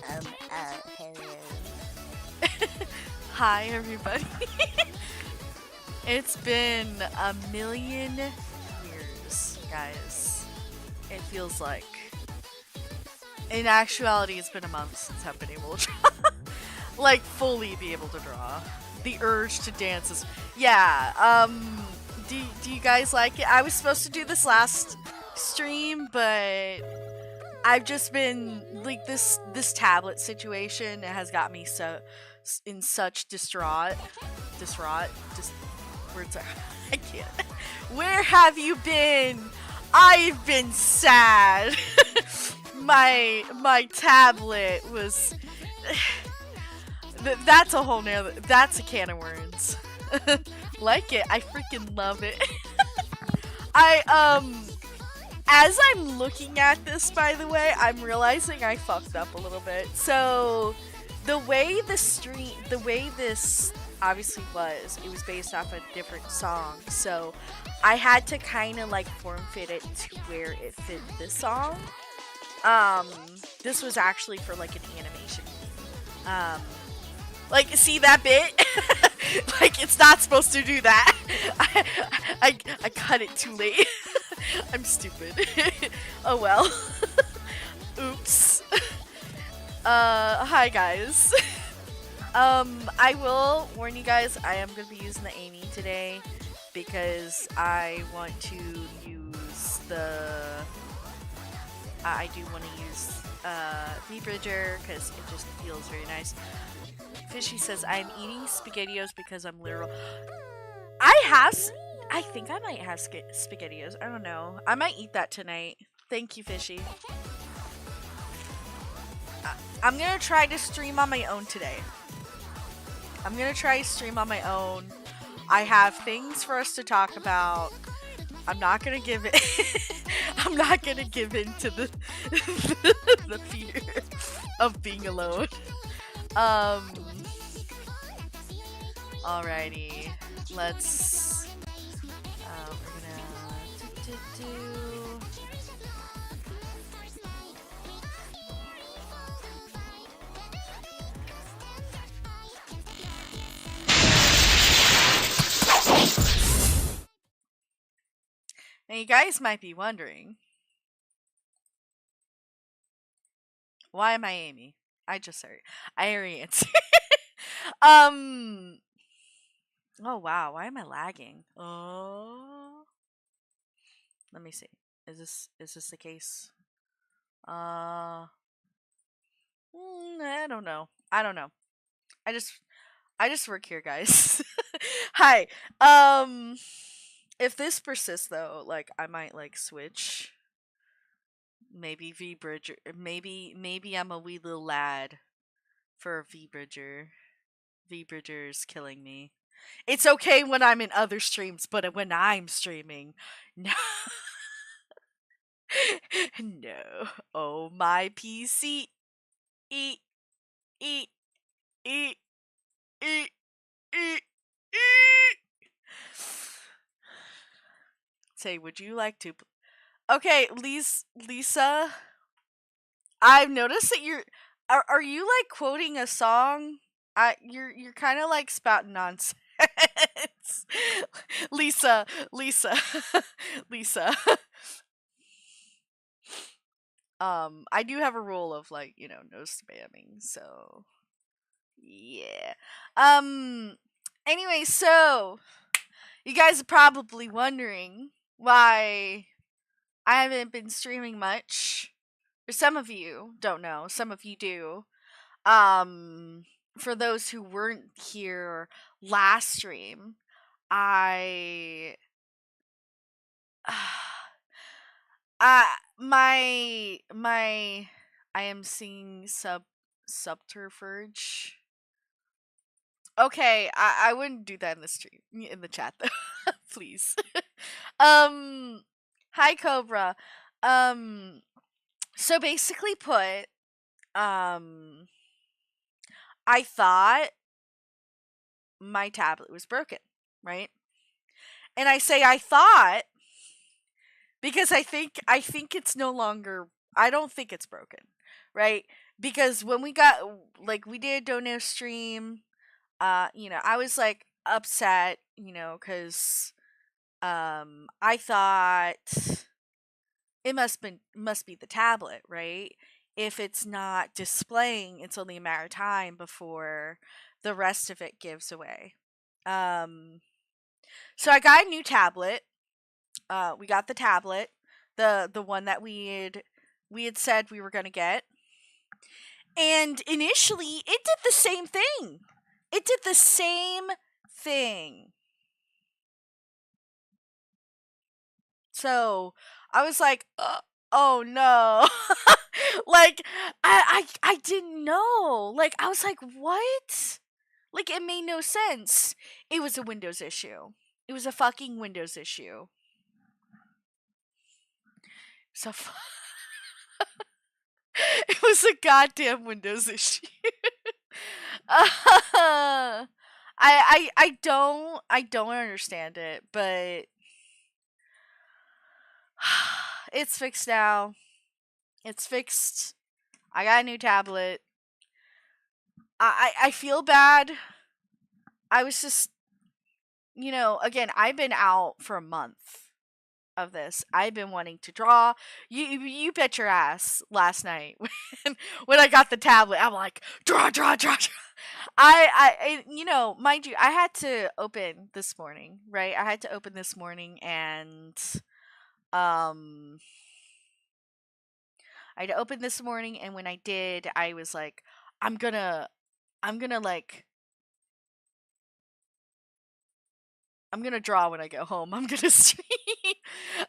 Hello. Hi, everybody. It's been a million years, guys. It feels like. In actuality, it's been a month since I've been able to draw. Like, fully be able to draw. The urge to dance is. Yeah, do you guys like it? I was supposed to do this last stream, but I've just been like this tablet situation has got me so in such distraught words are I can't. Where have you been? I've been sad. my tablet was that's a whole nother, that's a can of worms. Like it, I freaking love it. As I'm looking at this, by the way, I'm realizing I fucked up a little bit. So, the way this obviously it was based off a different song. So, I had to kind of like form fit it to where it fit this song. This was actually for like an animation. Like, see that bit? Like, it's not supposed to do that. I cut it too late. I'm stupid. Oh well. Oops. Hi guys. I will warn you guys, I am going to be using the Amy today because I want to use I do want to use V-Bridger because it just feels very nice. Fishy says, I'm eating SpaghettiOs because I'm literal. I think I might have SpaghettiOs. I don't know. I might eat that tonight. Thank you, Fishy. I'm gonna try to stream on my own today. I'm gonna try to stream on my own. I have things for us to talk about. I'm not gonna give it. I'm not gonna give in to the the fear of being alone. Alrighty, let's. We're gonna do. Now you guys might be wondering, why am I Amy? I already answered. Oh wow, why am I lagging? Oh, let me see. Is this the case? I don't know. I don't know. I just work here, guys. Hi. If this persists though, like I might like switch. Maybe V-Bridger. Maybe I'm a wee little lad for a V-Bridger. V-Bridger's killing me. It's okay when I'm in other streams, but when I'm streaming, no. No. Oh, my PC. Eat, eat, eat, eat, eat, eat. Say, would you like to? Okay, Lisa. I've noticed that are you like quoting a song? You're kind of like spouting nonsense. Lisa, Lisa, Lisa. I do have a rule of like, no spamming, so yeah. Anyway, so you guys are probably wondering why I haven't been streaming much. Or some of you don't know, some of you do. For those who weren't here last stream, I my I am seeing subterfuge. Okay, I wouldn't do that in the stream, in the chat though. Please. Hi Cobra. So basically put, I thought my tablet was broken, right? And I say I thought because I think it's no longer, I don't think it's broken, right? because when we got, like, we did Dono stream, you know, I was like upset, you know, because I thought it must be the tablet, right? If it's not displaying, it's only a matter of time before the rest of it gives away. So I got a new tablet. We got the tablet, the one that we had said we were gonna get. And initially, it did the same thing. It did the same thing. So I was like, oh no. Like, I didn't know. Like, I was like, what? Like, it made no sense. It was a Windows issue. It was a fucking Windows issue. So it was a goddamn Windows issue. I don't understand it, but it's fixed now. It's fixed. I got a new tablet. I feel bad. I was just, you know, again, I've been out for a month of this. I've been wanting to draw. You bet your ass last night when I got the tablet. I'm like, draw. You know, mind you, I had to open this morning, right? I had to open this morning, and I had to open this morning, and when I did, I was like, I'm gonna draw when I get home. I'm gonna stream.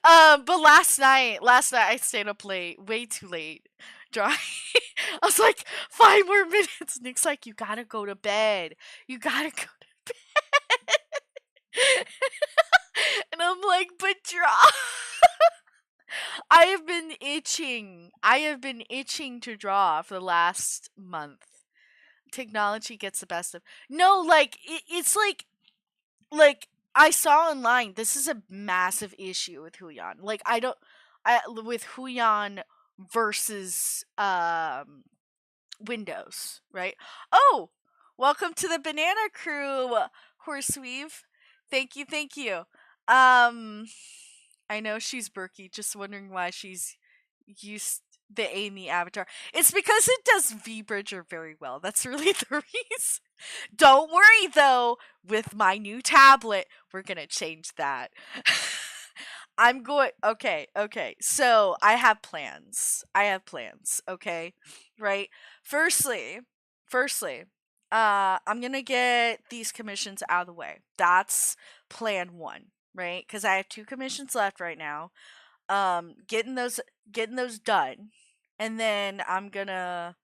But last night I stayed up late, way too late, drawing. I was like, 5 more minutes. Nick's like, you gotta go to bed. You gotta go to bed. And I'm like, but draw. I have been itching. To draw for the last month. Technology gets the best of. No, like it's like I saw online. This is a massive issue with Huion. Like with Huion versus Windows, right? Oh, welcome to the Banana Crew, Horseweave. Thank you. I know she's Berkey, just wondering why she's used the Amy avatar. It's because it does V-Bridger very well. That's really the reason. Don't worry though, with my new tablet, we're gonna change that. Okay. So I have plans, okay? Right? Firstly, I'm gonna get these commissions out of the way. That's plan 1, right? Because I have 2 commissions left right now. Getting those done, and then I'm gonna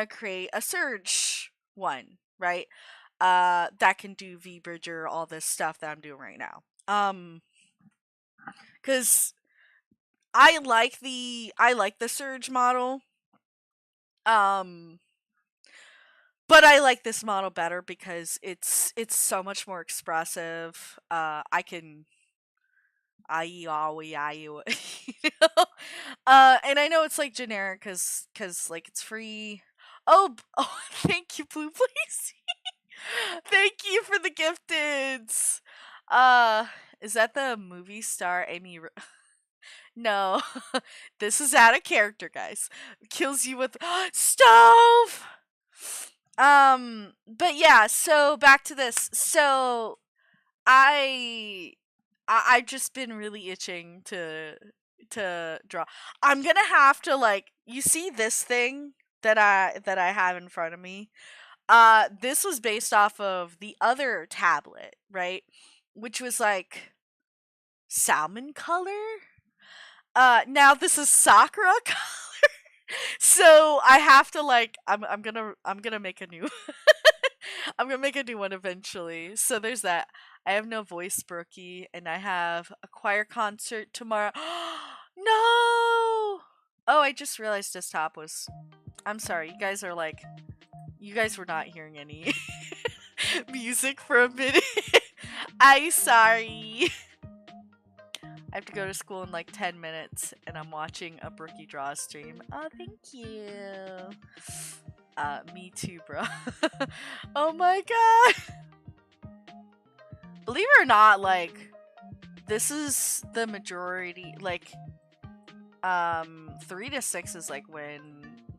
create a Surge one, right? That can do V-Bridger, all this stuff that I'm doing right now. Cause I like the Surge model. But I like this model better because it's so much more expressive. I can you know? And I know it's like generic cause like it's free. Oh, thank you, Blue Please. Thank you for the gifteds. Is that the movie star Amy? No, this is out of character, guys. Kills you with stove. But yeah. So back to this. So I've just been really itching to draw. I'm gonna have to, like, you see this thing that I have in front of me. This was based off of the other tablet, right? Which was like salmon color. Now this is Sakura color. So I have to, like, I'm gonna make a new I'm gonna make a new one eventually. So there's that. I have no voice, Brookie, and I have a choir concert tomorrow. No! Oh, I just realized this top was. I'm sorry, you guys were not hearing any music for a minute. I'm sorry. have to go to school in like 10 minutes, and I'm watching a Brookie Draw stream. Oh, thank you. Me too, bro. Oh my god. Believe it or not, like, this is the majority, like, 3 to 6 is like when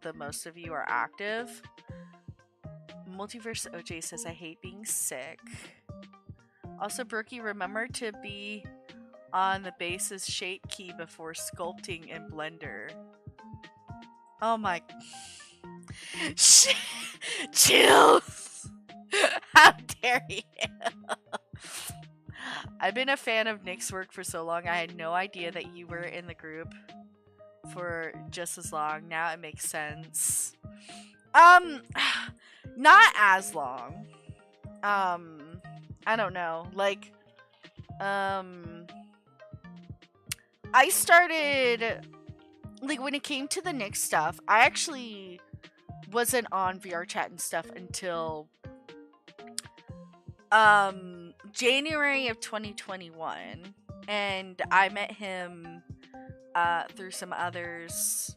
the most of you are active. Multiverse OJ says, I hate being sick. Also, Brookie, remember to be on the base's shape key before sculpting in Blender. Oh my. Chill. How dare you? I've been a fan of Nick's work for so long, I had no idea that you were in the group for just as long. Now it makes sense. Not as long. I don't know. Like, I started, like, when it came to the Nick stuff, I actually wasn't on VR chat and stuff until, January of 2021. And I met him, through some others,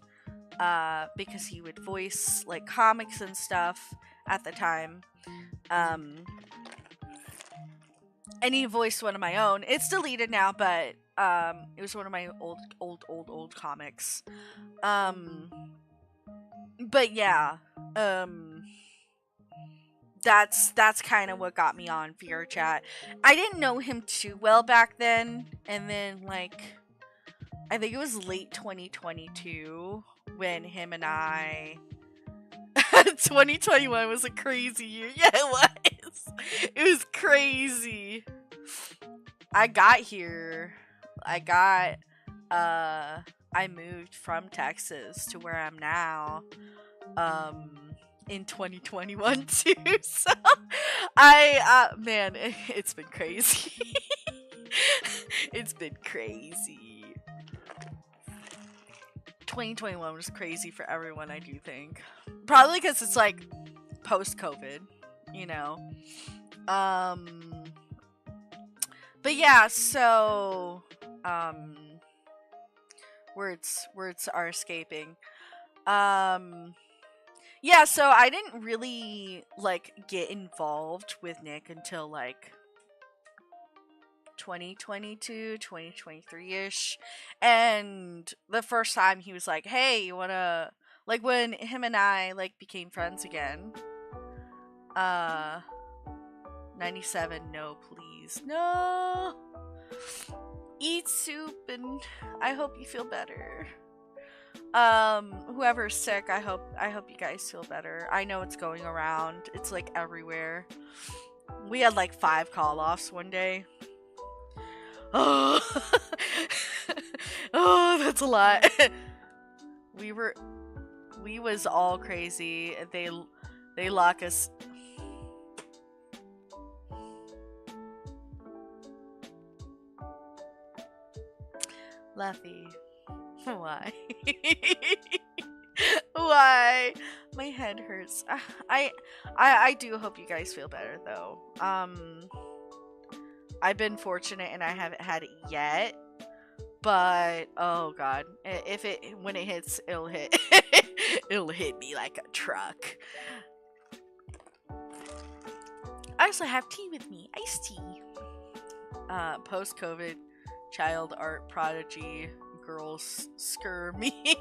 because he would voice, like, comics and stuff at the time. And he voiced one of my own. It's deleted now, but it was one of my old comics. But yeah, that's kind of what got me on VR chat. I didn't know him too well back then, and then, like, I think it was late 2022 when him and I 2021 was a crazy year. Yeah, it was. It was crazy. I got here. I moved from Texas to where I'm now. In 2021 too. So man, it's been crazy. It's been crazy. 2021 was crazy for everyone, I do think. Probably because it's like post-COVID, you know. But yeah, so words are escaping. Yeah, so I didn't really, like, get involved with Nick until, like, 2022, 2023-ish. And the first time he was like, hey, you wanna, like, when him and I, like, became friends again. 97, no, please. No! Eat soup, and I hope you feel better. Whoever's sick, I hope you guys feel better. I know it's going around. It's, like, everywhere. We had, like, 5 call-offs one day. Oh, oh, that's a lot. We was all crazy. They lock us. Luffy, why? Why? My head hurts. I do hope you guys feel better though. I've been fortunate and I haven't had it yet, but oh god, when it hits, it'll hit it'll hit me like a truck. I also have tea with me, iced tea. Post-COVID child art prodigy girls scur me.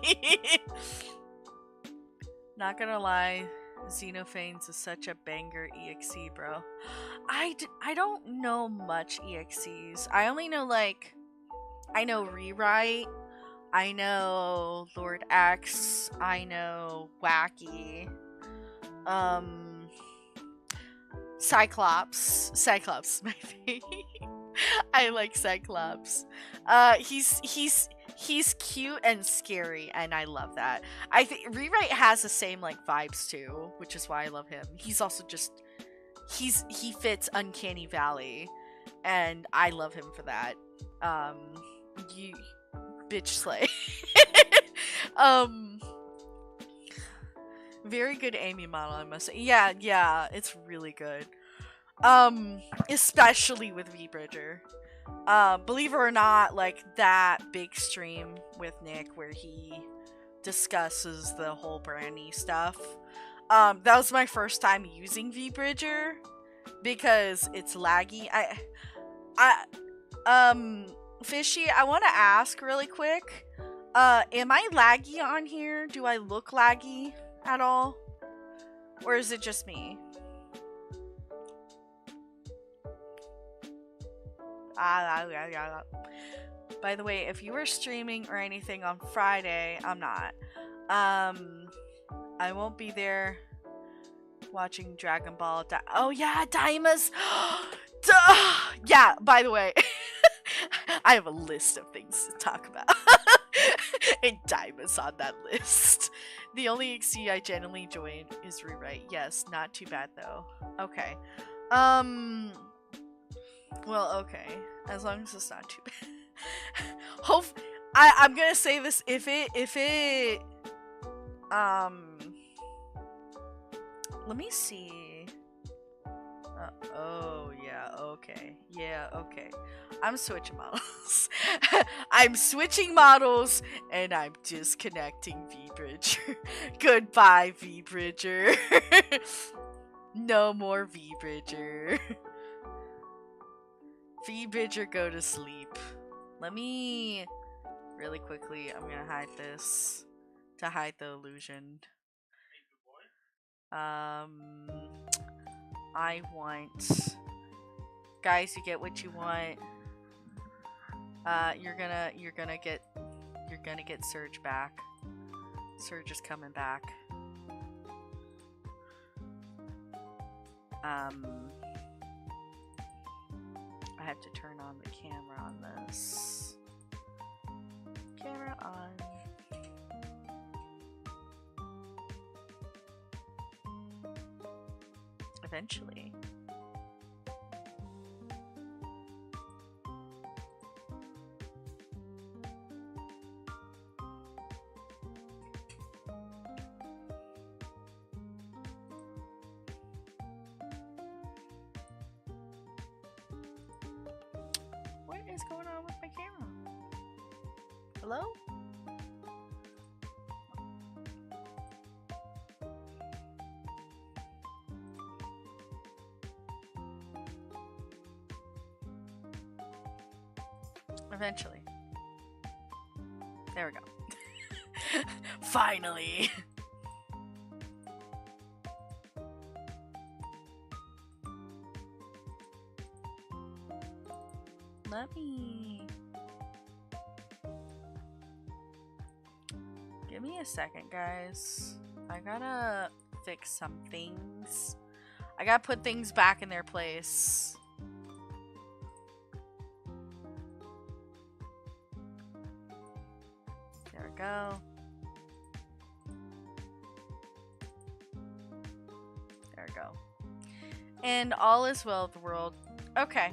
Not gonna lie, Xenophanes is such a banger EXE, bro. I don't know much EXEs. I only know, like, I know Rewrite, I know Lord X, I know Wacky, Cyclops is my favorite. I like Cyclops. He's cute and scary, and I love that. I think Rewrite has the same, like, vibes too, which is why I love him. He's also just he fits Uncanny Valley, and I love him for that. You bitch slay. Very good Amy model, I must say. Yeah, it's really good. Especially with V-Bridger. Believe it or not, like that big stream with Nick where he discusses the whole brandy stuff. That was my first time using VBridger because it's laggy. Fishy, I want to ask really quick. Am I laggy on here? Do I look laggy at all? Or is it just me? By the way, if you were streaming or anything on Friday, I'm not. I won't be there watching Dragon Ball. Oh yeah, Daima's. Yeah, by the way, I have a list of things to talk about. And Daima's on that list. The only XC I genuinely join is Rewrite. Yes, not too bad though. Okay. Well, okay. As long as it's not too bad. I'm gonna say this, if it let me see. Oh yeah, okay. Yeah, okay. I'm switching models. I'm switching models and I'm disconnecting VBridger. Goodbye, VBridger. No more VBridger. VBridger, go to sleep. Let me really quickly, I'm gonna hide this to hide the illusion. I want, guys, you get what you want. You're gonna get Surge back. Surge is coming back. I have to turn on the camera on this. Camera on. Eventually. What is going on with my camera? Hello? Eventually. There we go. Finally! Let me... Give me a second, guys. I gotta fix some things. I gotta put things back in their place. There we go. There we go. And all is well with the world. Okay.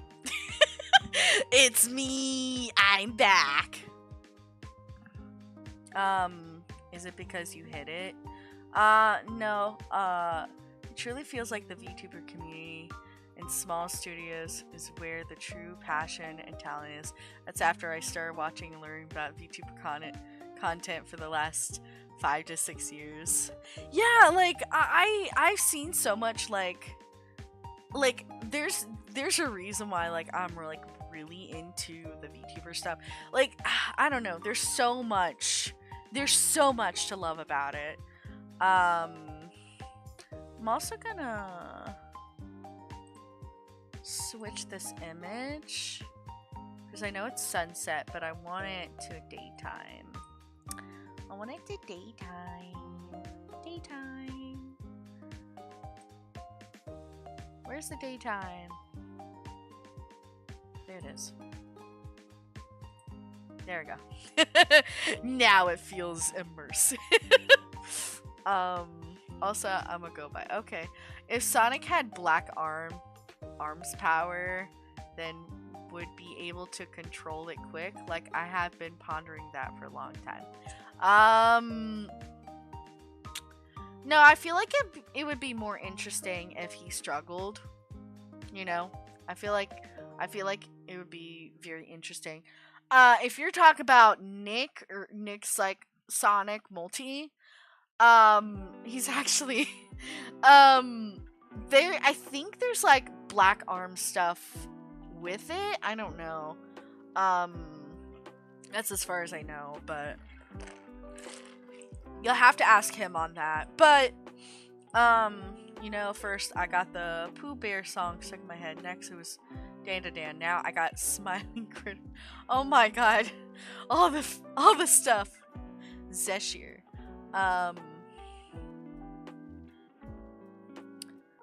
It's me. I'm back. Is it because you hit it? No. It truly feels like the VTuber community in small studios is where the true passion and talent is. That's after I started watching and learning about VTuber content for the last 5 to 6 years. Yeah, like I've seen so much like there's a reason why like I'm like really into the VTuber stuff. Like I don't know, there's so much to love about it. I'm also gonna switch this image because I know it's sunset, but I want it to daytime. I want it to daytime. Daytime. Where's the daytime? There it is. There we go. Now it feels immersive. Also, I'm gonna go by. Okay. If Sonic had black arms power, then would be able to control it quick. Like, I have been pondering that for a long time. No, I feel like it would be more interesting if he struggled. You know? I feel like it would be very interesting. If you're talking about Nick's like Sonic Multi, he's actually, there. I think there's like Black Arm stuff with it. I don't know. That's as far as I know, but you'll have to ask him on that. But, you know, first I got the Pooh Bear song stuck in my head. Next it was Dan to Dan. Now I got Smiling Critter. Oh my god. All the stuff. Zeshir.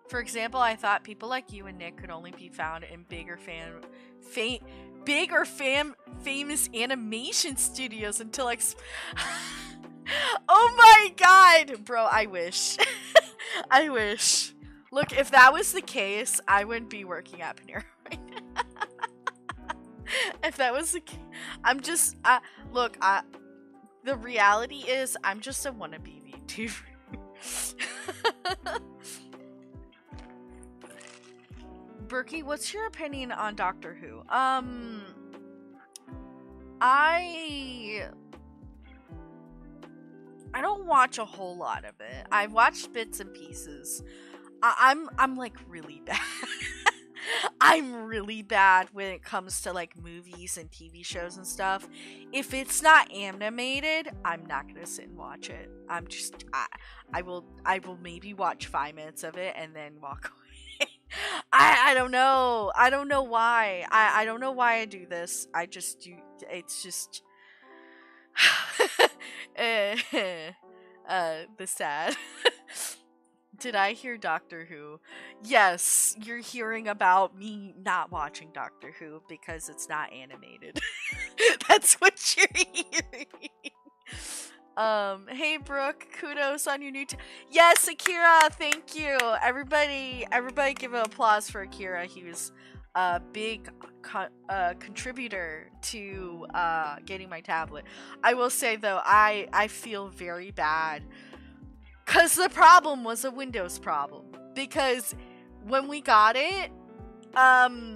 For example, I thought people like you and Nick could only be found in big or famous animation studios until like oh my god, bro, I wish. I wish. Look, if that was the case, I wouldn't be working at Panera right now. If that was the case, I'm just look, the reality is I'm just a wannabe VTuber. Berkey, what's your opinion on Doctor Who? I don't watch a whole lot of it. I've watched bits and pieces. I'm like really bad. I'm really bad when it comes to like movies and TV shows and stuff. If it's not animated, I'm not gonna sit and watch it. I will maybe watch 5 minutes of it and then walk away. I don't know. I don't know why. I don't know why I do this. I just do. It's just the sad. Did I hear Doctor Who? Yes, you're hearing about me not watching Doctor Who because it's not animated. That's what you're hearing. Hey Brooke, kudos on your new yes, Akira, thank you. Everybody give an applause for Akira. He was a big contributor to getting my tablet. I will say though, I feel very bad because the problem was a Windows problem. Because when we got it, I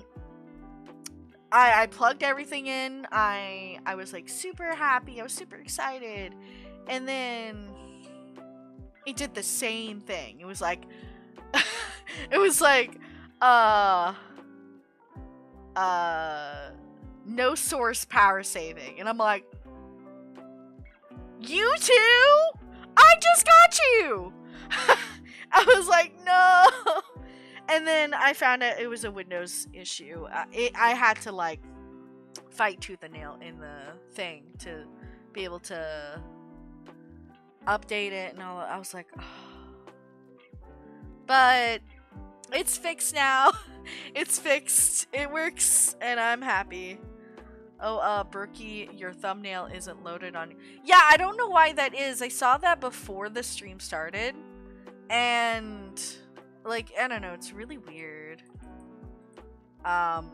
plugged everything in. I was like super happy. I was super excited. And then it did the same thing. It was like no source power saving. And I'm like, you too? I just got you. I was like, no. And then I found out it was a Windows issue. I had to like fight tooth and nail in the thing to be able to update it and all. I was like, oh. But it's fixed now. It's fixed. It works, and I'm happy. Oh, Berkey, your thumbnail isn't loaded on. Yeah, I don't know why that is. I saw that before the stream started, and like, I don't know, it's really weird. Cause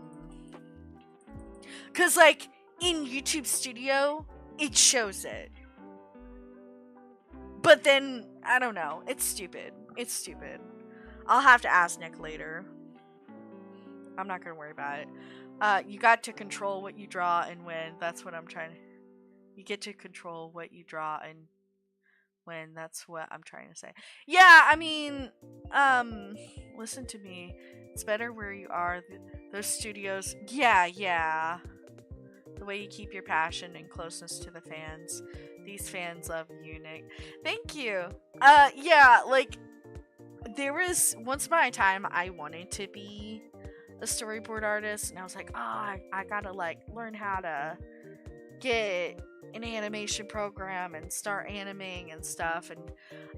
like in YouTube Studio, it shows it. But then, I don't know, it's stupid. It's stupid. I'll have to ask Nick later. I'm not gonna worry about it. You got to control what you draw and when. That's what I'm trying to... You get to control what you draw and when. That's what I'm trying to say. Yeah, I mean, listen to me. It's better where you are. Those studios... Yeah. The way you keep your passion and closeness to the fans. These fans love you, Nick. Thank you. Yeah, like, there was... Once upon a time, I wanted to be a storyboard artist, and I was like, I gotta like learn how to get an animation program and start animating and stuff. And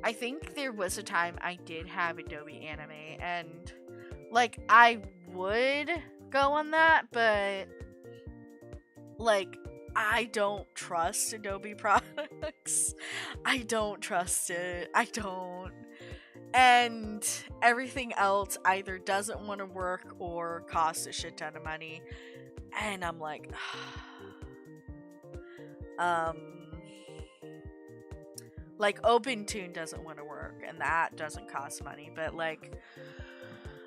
I think there was a time I did have Adobe Anime, and like I would go on that, but like I don't trust Adobe products. I don't trust it. I don't. And everything else either doesn't want to work or costs a shit ton of money. And I'm like, like OpenTune doesn't want to work, and that doesn't cost money. But like,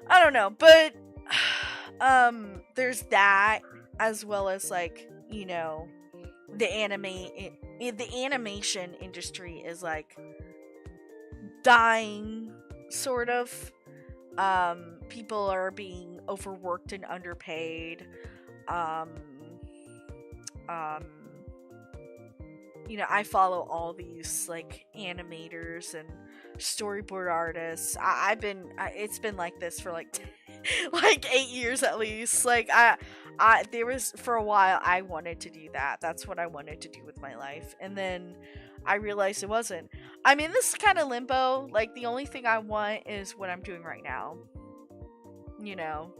I don't know. But there's that, as well as like, you know, the animation industry is like dying, sort of. People are being overworked and underpaid. Um, um, you know, I follow all these like animators and storyboard artists. It's been like this for like like 8 years at least. Like there was, for a while I wanted to do that. That's what I wanted to do with my life. And then I realized it wasn't. I'm in this kind of limbo. Like the only thing I want is what I'm doing right now. You know.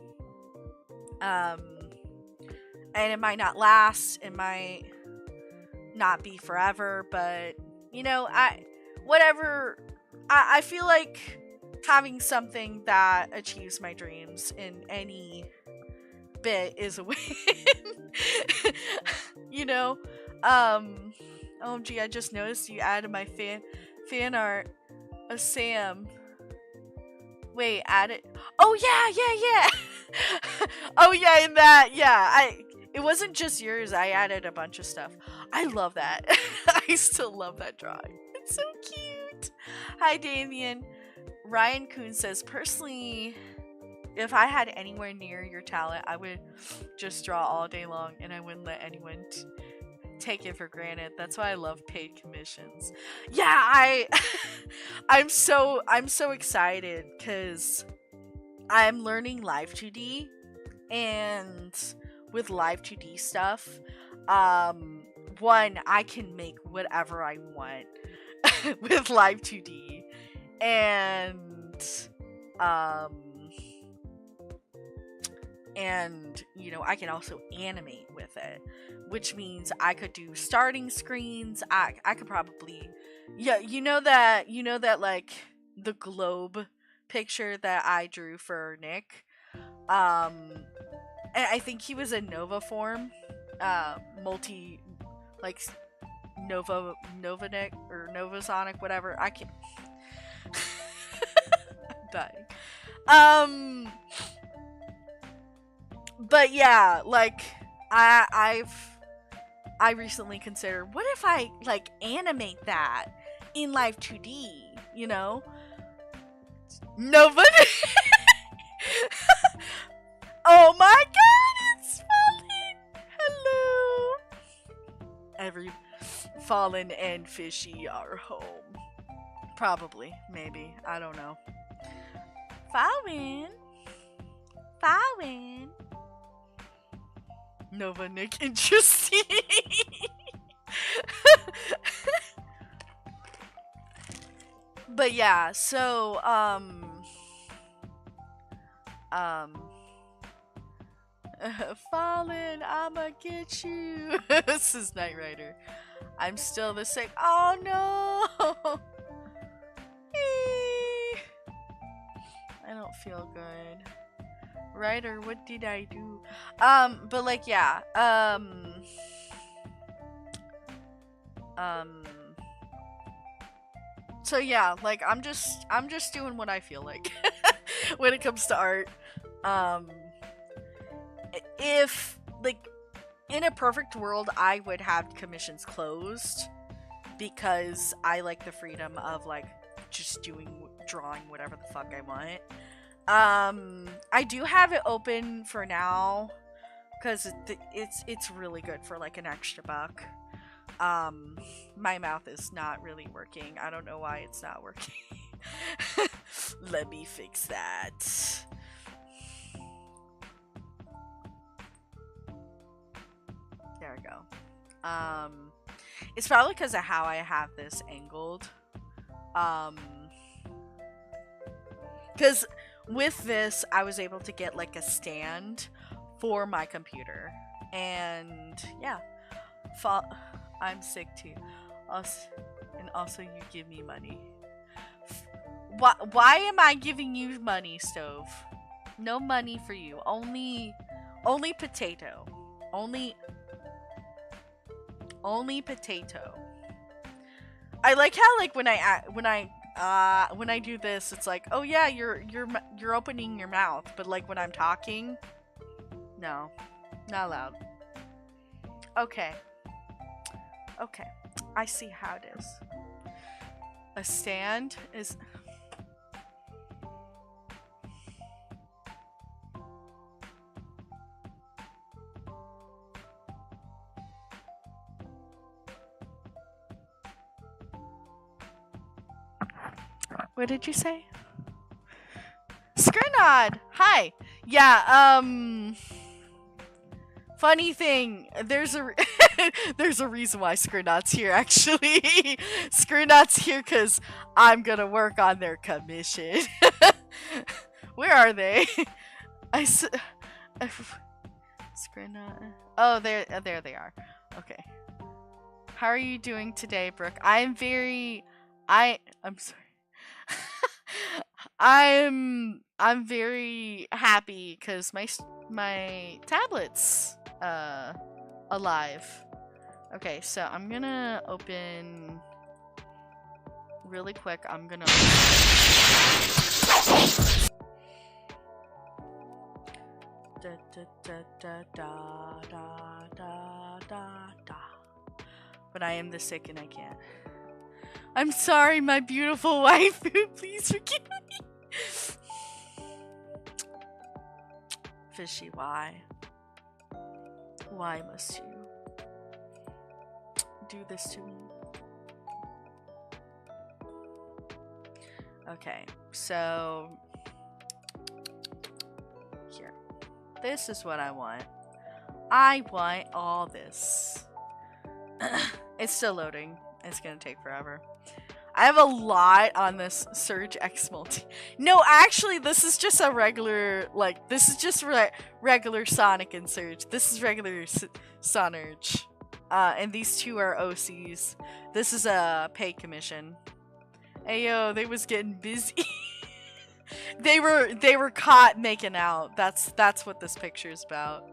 And it might not last. It might not be forever, but you know, I feel like having something that achieves my dreams in any bit is a win. You know? OMG, I just noticed you added my fan art of Sam. Wait, add it. Oh yeah. Oh yeah, in that, yeah. It wasn't just yours. I added a bunch of stuff. I love that. I still love that drawing. It's so cute. Hi, Damien. Ryan Kuhn says, personally, if I had anywhere near your talent, I would just draw all day long and I wouldn't let anyone take it for granted. That's why I love paid commissions. Yeah, I'm so excited because I'm learning Live 2D, and with Live 2D stuff, one, I can make whatever I want with Live 2D, and you know, I can also animate with it, which means I could do starting screens. I could probably, yeah, you know that like the globe picture that I drew for Nick, and I think he was a Nova form, multi, like Novanic or Novasonic, whatever. I can I'm dying. But yeah, like I recently considered, what if I like animate that in Live 2D, you know? Nova. Oh my god, it's falling. Hello. Every fallen and fishy are home. Probably, maybe, I don't know. Fallen. Nova Nick, interesting. But yeah, so Fallen, I'ma get you. This is Knight Rider. I'm still the same. Oh no. I don't feel good. Ryder, what did I do? But like, yeah, so yeah, like, I'm just doing what I feel like when it comes to art. If, like, in a perfect world, I would have commissions closed because I like the freedom of, like, just drawing whatever the fuck I want. I do have it open for now because it's really good for like an extra buck. My mouth is not really working. I don't know why it's not working. Let me fix that. There we go. It's probably because of how I have this angled. Because with this, I was able to get like a stand for my computer, and yeah, I'm sick too. Also, you give me money. Why am I giving you money, Stove? No money for you. Only potato. Only potato. I like how, like, when I do this, it's like, oh yeah, you're opening your mouth, but like when I'm talking, No, not allowed. Okay. Okay. I see how it is. A stand is... What did you say? Skrinod! Hi! Yeah, funny thing, there's a there's a reason why Skrinod's here, actually. Skrinod's here because I'm gonna work on their commission. Where are they? Skrinod. Oh, there they are. Okay. How are you doing today, Brooke? I'm very... I'm sorry. I'm very happy because my tablet's alive. Okay, so I'm gonna open really quick. I'm gonna da, da, da, da, da, da, da, da, da. But I am the sick and I can't. I'm sorry, my beautiful wife. Please forgive me. Fishy, why? Why must you do this to me? Okay, so here. This is what I want. I want all this. It's still loading. It's gonna take forever. I have a lot on this Surge X Multi. No, actually, this is just a regular, like, this is just regular Sonic and Surge. This is regular Sonerge. And these two are OCs. This is a pay commission. Ayo, they was getting busy. they were caught making out. That's what this picture is about.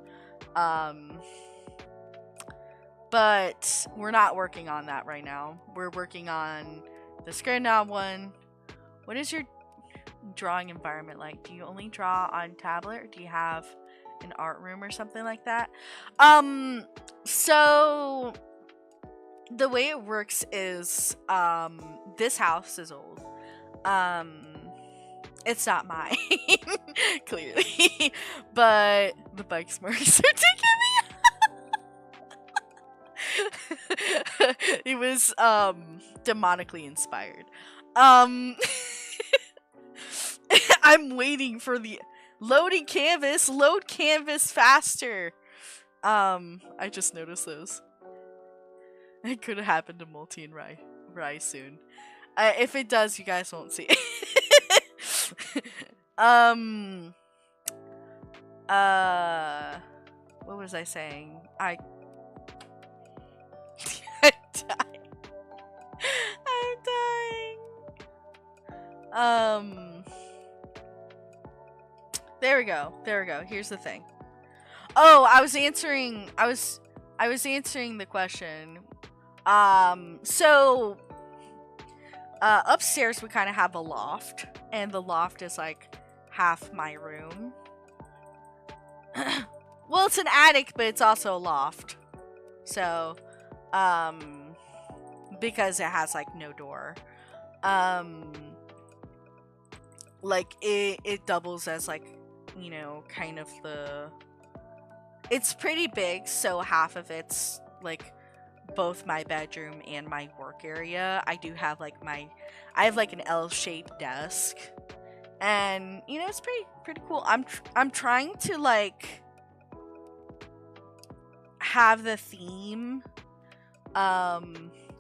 But we're not working on that right now. We're working on the Skrinod one. What is your drawing environment like? Do you only draw on tablet, or do you have an art room or something like that? So the way it works is, this house is old. It's not mine, clearly, but the bike smarks are taking me. It was demonically inspired. I'm waiting for the loading canvas. Load canvas faster. I just noticed those. It could have happened to Multi and Rai soon. If it does, you guys won't see it. What was I saying? I'm dying. There we go. Here's the thing. Oh, I was answering the question. So upstairs we kind of have a loft, and the loft is like half my room. Well, it's an attic, but it's also a loft. So, because it has like no door. Like it doubles as like, you know, kind of it's pretty big, so half of it's like both my bedroom and my work area. I do have like I have like an L-shaped desk, and you know, it's pretty cool. I'm trying to like have the theme.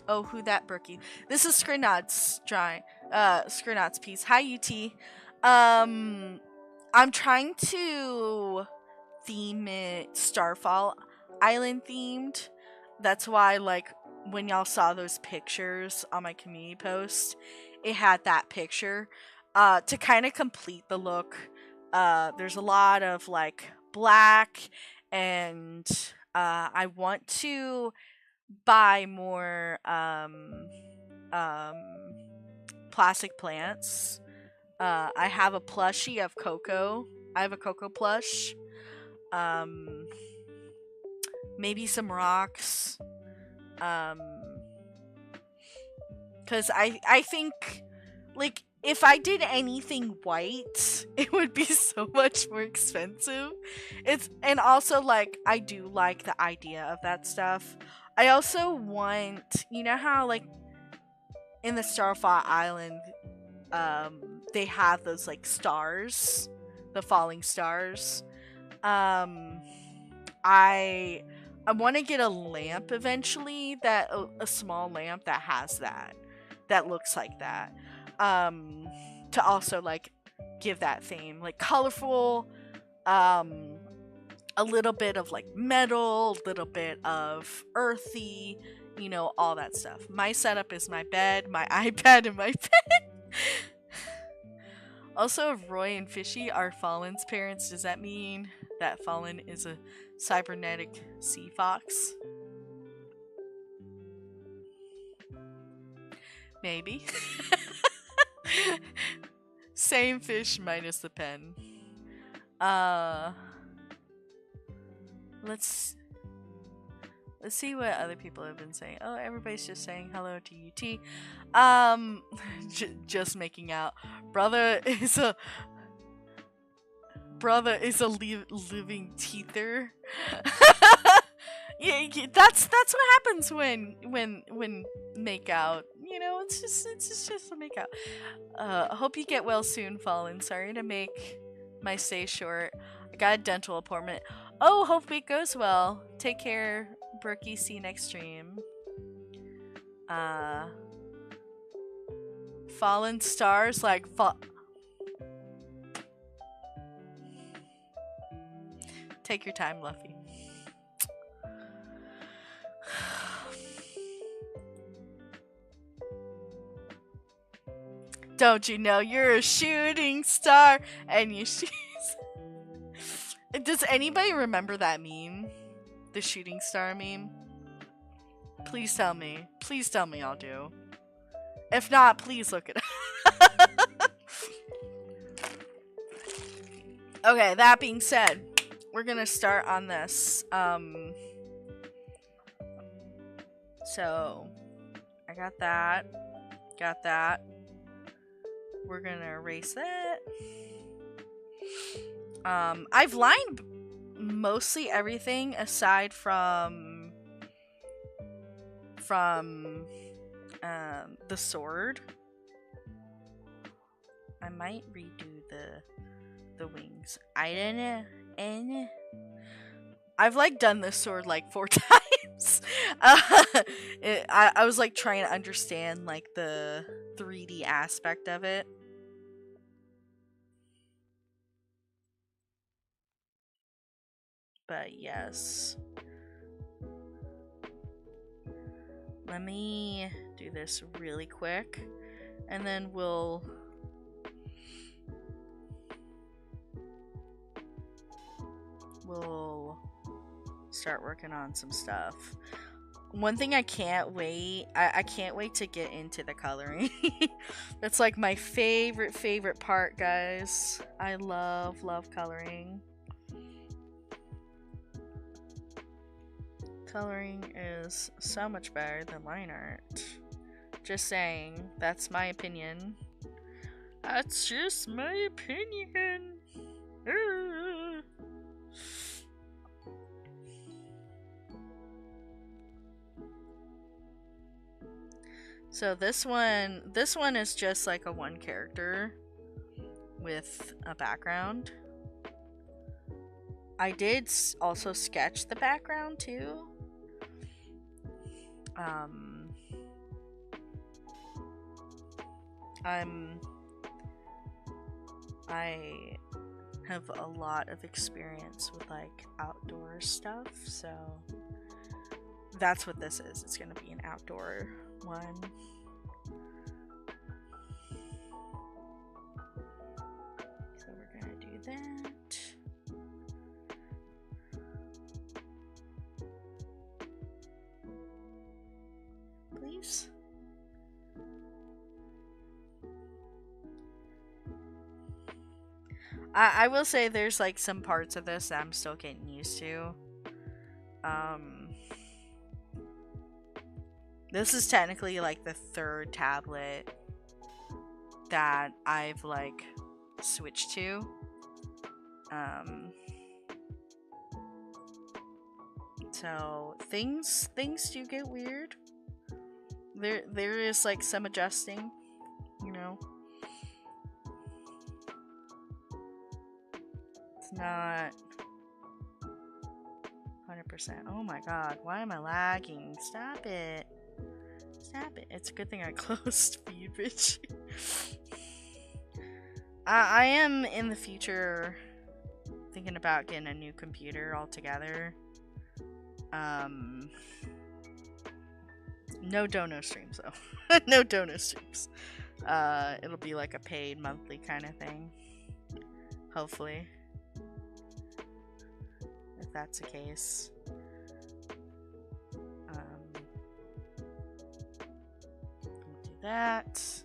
Oh, who that Brookie? This is Skrinod's drawing. Skrinod's piece. Hi, UT. I'm trying to theme it Starfall Island themed. That's why, like, when y'all saw those pictures on my community post, it had that picture. To kind of complete the look, there's a lot of, like, black, and I want to buy more plastic plants. I have a plushie of Coco. I have a Coco plush. Maybe some rocks. Because I think, like, if I did anything white, it would be so much more expensive. And also, like, I do like the idea of that stuff. I also want, you know how, like, in the Starfall Island, they have those, like, stars, the falling stars. I want to get a lamp eventually, that a small lamp that has that looks like that, to also, like, give that theme, like, colorful, a little bit of, like, metal, a little bit of earthy, you know, all that stuff. My setup is my bed, my iPad, and my pen. Also, if Roy and Fishy are Fallen's parents, does that mean that Fallen is a cybernetic sea fox? Maybe. Same fish minus the pen. Let's see what other people have been saying. Oh, everybody's just saying hello to UT. Just making out. Brother is a living teether. Yeah, that's what happens when make out. You know, it's just a make out. I hope you get well soon, Fallen. Sorry to make my stay short. I got a dental appointment. Oh, hope it goes well. Take care, Brookie. See you next stream. Fallen stars, like take your time, Luffy. Don't you know you're a shooting star and you shoot? Does anybody remember that meme? The shooting star meme? Please tell me. Please tell me I'll do. If not, please look it up. Okay, that being said, we're gonna start on this. So, I got that. Got that. We're gonna erase that. I've lined mostly everything aside from the sword. I might redo the wings. I don't know. I've like done this sword like 4 times. I was like trying to understand like the 3D aspect of it. But yes. Let me do this really quick. And then we'll start working on some stuff. One thing I can't wait, I can't wait to get into the coloring. That's like my favorite part, guys. I love coloring. Coloring is so much better than line art. Just saying, that's my opinion. That's just my opinion. So this one is just like a one character with a background. I did also sketch the background too. I have a lot of experience with like outdoor stuff, so that's what this is. It's gonna be an outdoor one. So we're gonna do that. Please. I will say there's like some parts of this that I'm still getting used to. This is technically like the third tablet that I've like switched to. So things do get weird. There is like some adjusting, you know. It's not 100%. Oh my god, why am I lagging? Stop it. Stop it. It's a good thing I closed feed, bitch. I am in the future thinking about getting a new computer altogether. No dono streams though. No dono streams. It'll be like a paid monthly kind of thing. Hopefully. If that's the case. Do that.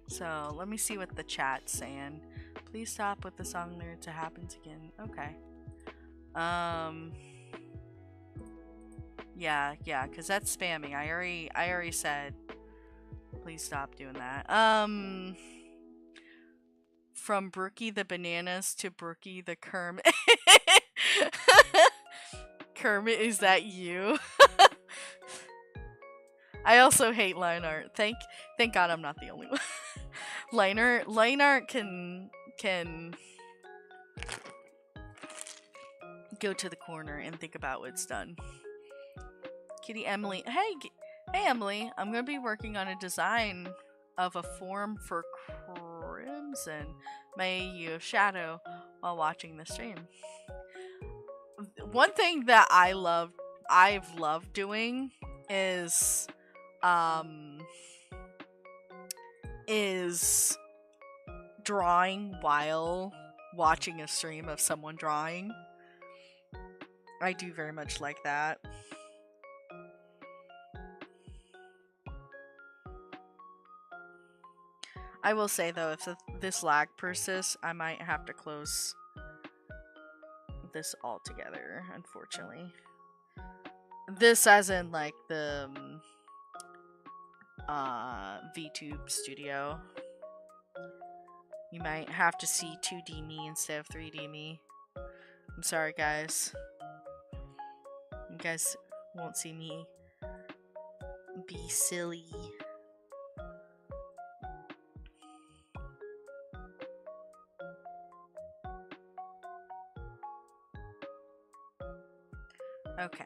So let me see what the chat's saying. Please stop with the song lyrics. It happens again. Okay. Yeah, because that's spamming. I already said please stop doing that. From Brookie the Bananas to Brookie the Kermit. Kermit, is that you? I also hate line art. Thank God I'm not the only one. Line art can go to the corner and think about what's done. Kitty Emily, hey Emily, I'm gonna be working on a design of a form for Crimson. May you shadow while watching the stream. One thing that I've loved doing is drawing while watching a stream of someone drawing. I do very much like that. I will say though, if this lag persists, I might have to close this altogether, unfortunately. This as in like the VTube studio. You might have to see 2D me instead of 3D me. I'm sorry guys. You guys won't see me be silly. Okay.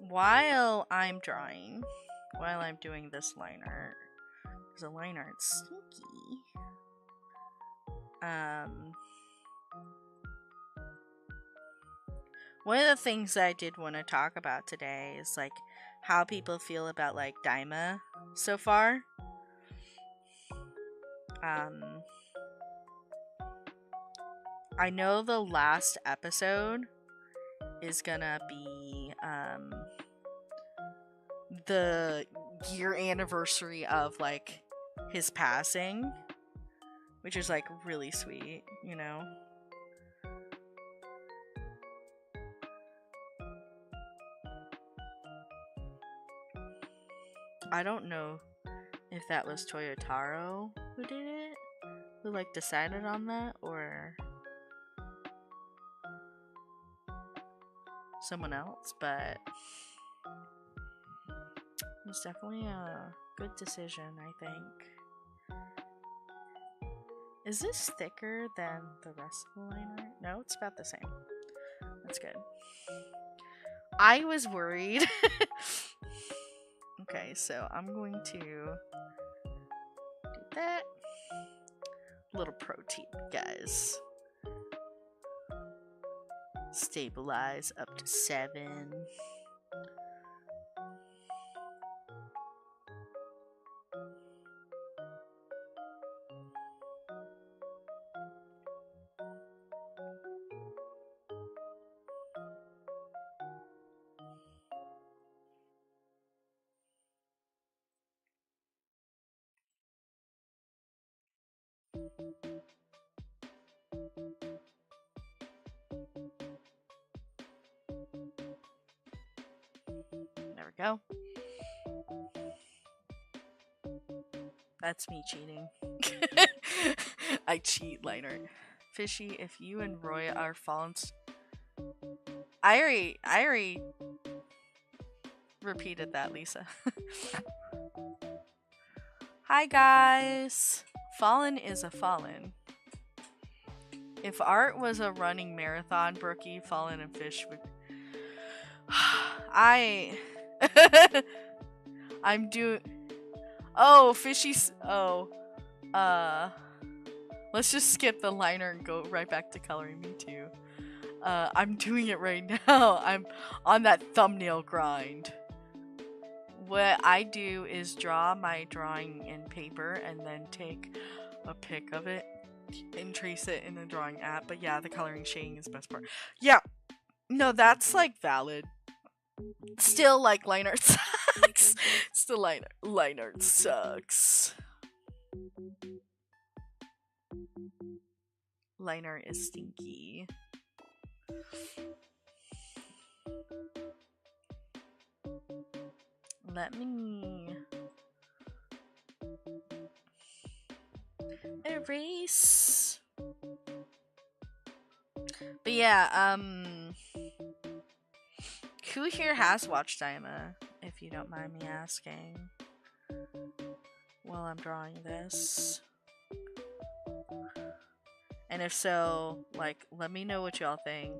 While I'm drawing, while I'm doing this line art, because the line art's sneaky. One of the things that I did want to talk about today is like how people feel about like Daima so far. I know the last episode is gonna be the year anniversary of like his passing, which is like really sweet, you know. I don't know if that was Toyotaro who did it, who like decided on that, or someone else, but it was definitely a good decision, I think. Is this thicker than the rest of the line art? No, it's about the same. That's good. I was worried. Okay, so I'm going to do that. Little pro tip, guys. Stabilize up to 7. There we go. That's me cheating. I cheat, Liner. Fishy, if you and Roy are fallen... I already repeated that, Lisa. Hi, guys. Fallen is a fallen. If art was a running marathon, Brookie, Fallen, and Fish would... I'm doing... Oh, Fishy's... Oh. Let's just skip the liner and go right back to coloring. Me too. I'm doing it right now. I'm on that thumbnail grind. What I do is draw my drawing in paper and then take a pic of it and trace it in the drawing app. But yeah, the coloring shading is the best part. Yeah. No, that's like valid. Still, like, line art sucks. Still, line art sucks. Line art is stinky. Let me erase. But yeah, who here has watched Daima, if you don't mind me asking, while I'm drawing this? And if so, like, let me know what y'all think.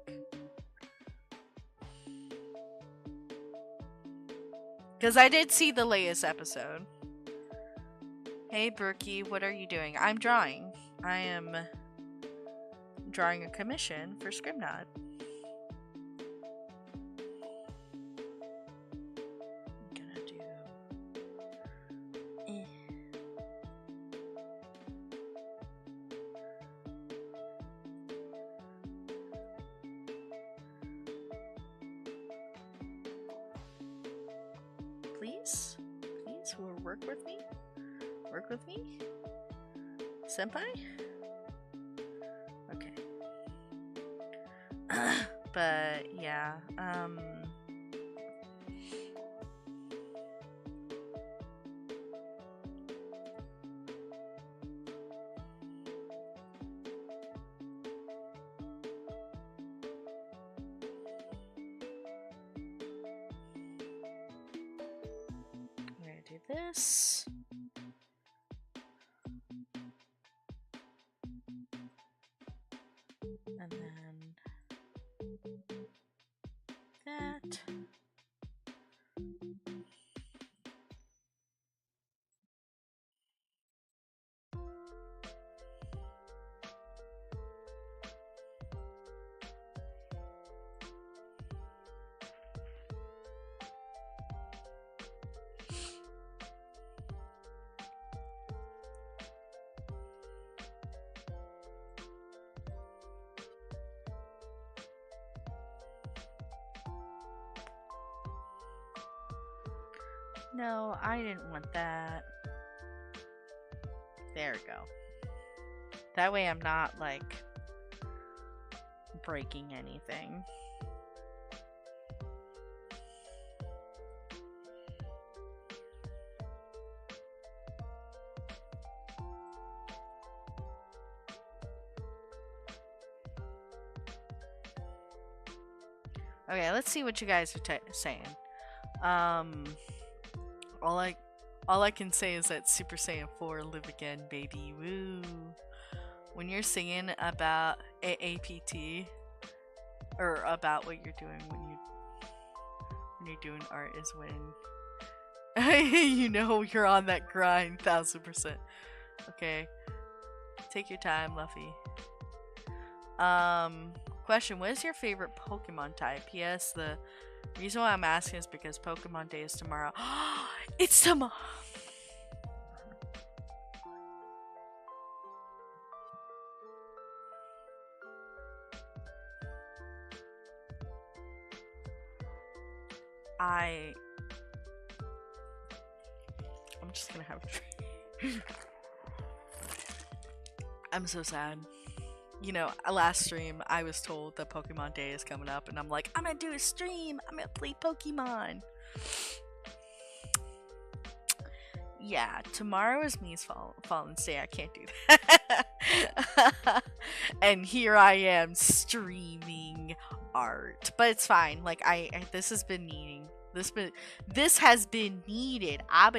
Because I did see the latest episode. Hey, Brookie, what are you doing? I'm drawing. I am drawing a commission for Scribnod. Please, work with me? Work with me? Senpai? Okay. But, yeah, this. And then that. No, I didn't want that. There we go. That way I'm not, like, breaking anything. Okay, let's see what you guys are saying. All I can say is that Super Saiyan 4 live again, baby. Woo! When you're singing about AAPT, or about what you're doing when you're doing art, is when you know you're on that grind, 1000%. Okay, take your time, Luffy. Question: what is your favorite Pokemon type? Yes, the reason why I'm asking is because Pokemon Day is tomorrow. It's tomorrow! I'm just gonna have a drink. I'm so sad. You know, last stream I was told that Pokemon Day is coming up, and I'm like, I'm gonna do a stream. I'm gonna play Pokemon. Yeah, tomorrow is me's Fallen Day. I can't do that. And here I am streaming art, but it's fine. Like this has been needing. This has been needed. I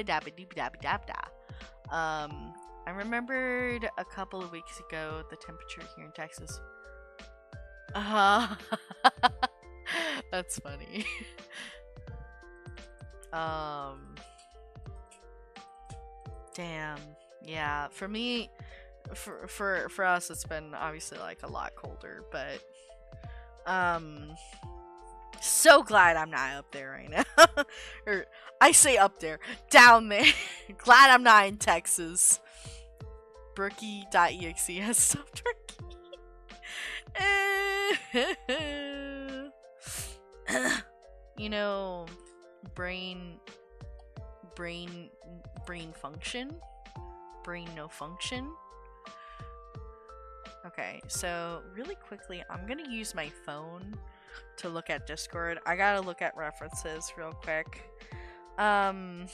remembered a couple of weeks ago the temperature here in Texas. That's funny. Damn. Yeah, for me, for us, it's been obviously like a lot colder, but so glad I'm not up there right now. Or I say up there, down there. Glad I'm not in Texas. Brookie.exe has stopped working. You know, brain function? Brain no function? Okay, so really quickly, I'm gonna use my phone to look at Discord. I gotta look at references real quick. I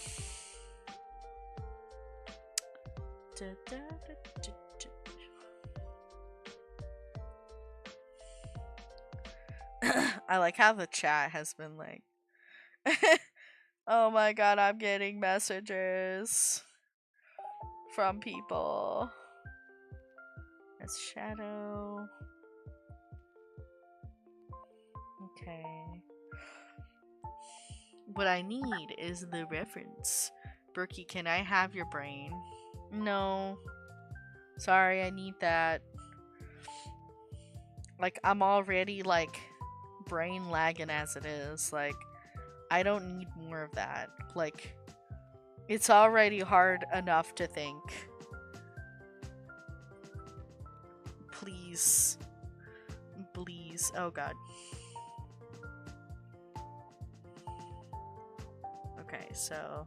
like how the chat has been like, oh my god, I'm getting messages from people. It's Shadow. Okay. What I need is the reference. Brookie, can I have your brain? No. Sorry, I need that. Like, I'm already, like, brain lagging as it is. Like, I don't need more of that. Like, it's already hard enough to think. Please. Please. Oh, God. Okay, so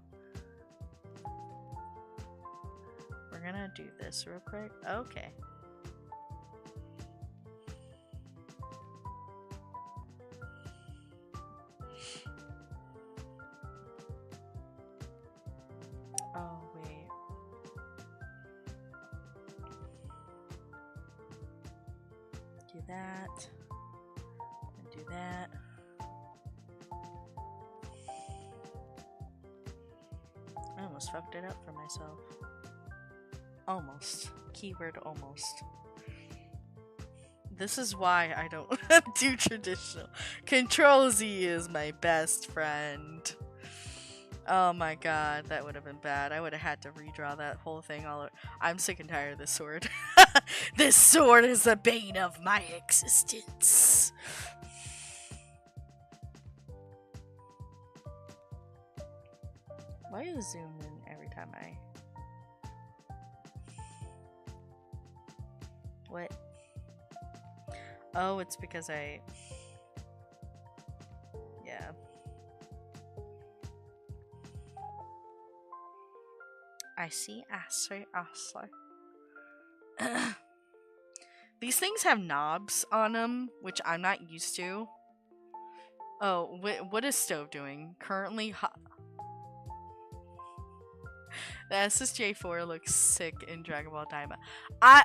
we're gonna do this real quick. Okay. Oh, wait. Do that. And do that. I almost fucked it up for myself. Almost. Keyword almost. This is why I don't do traditional. Control Z is my best friend. Oh my god, that would have been bad. I would have had to redraw that whole thing all over. I'm sick and tired of this sword. This sword is the bane of my existence. Why do you zoom in every time I... What? Oh, it's because I... Yeah. I see. These things have knobs on them, which I'm not used to. Oh, what is Stove doing? Currently the SSJ4 looks sick in Dragon Ball Daima.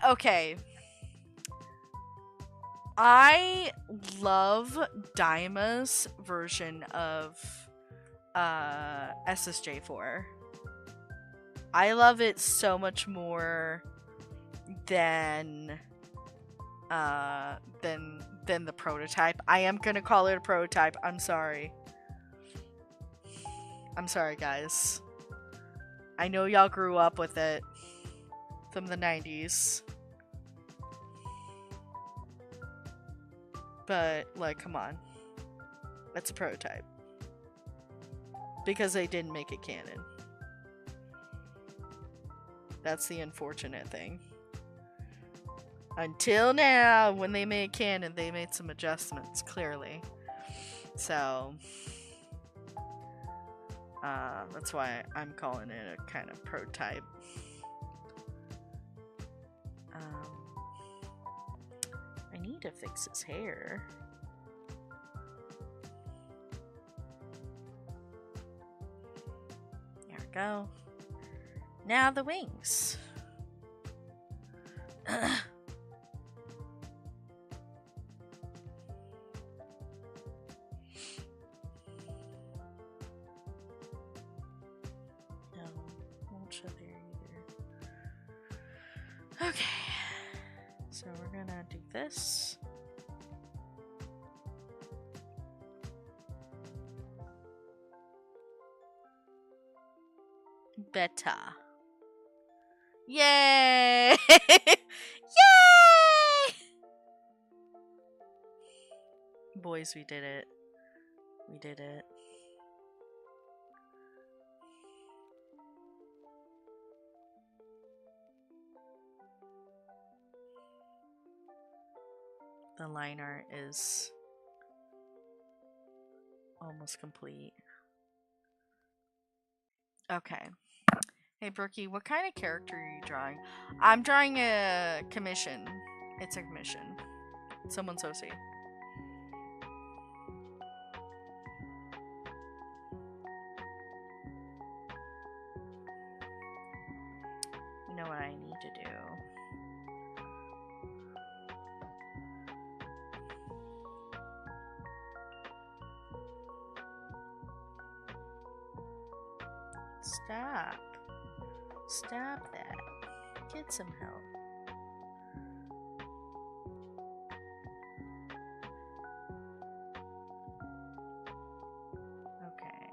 Okay. I love Daima's version of SSJ4. I love it so much more than the prototype. I am gonna call it a prototype. I'm sorry. I'm sorry, guys. I know y'all grew up with it from the 90s. But, like, come on. That's a prototype. Because they didn't make it canon. That's the unfortunate thing. Until now, when they made canon, they made some adjustments, clearly. So, that's why I'm calling it a kind of prototype. to fix his hair. There we go. Now the wings. Okay, so we're gonna do this. Better. Yay! Yay! Boys, we did it. We did it. The line art is almost complete. Okay. Hey, Brookie, what kind of character are you drawing? I'm drawing a commission. It's a commission. Someone's OC. You know what I need to do? Stop. Stop that. Get some help. Okay.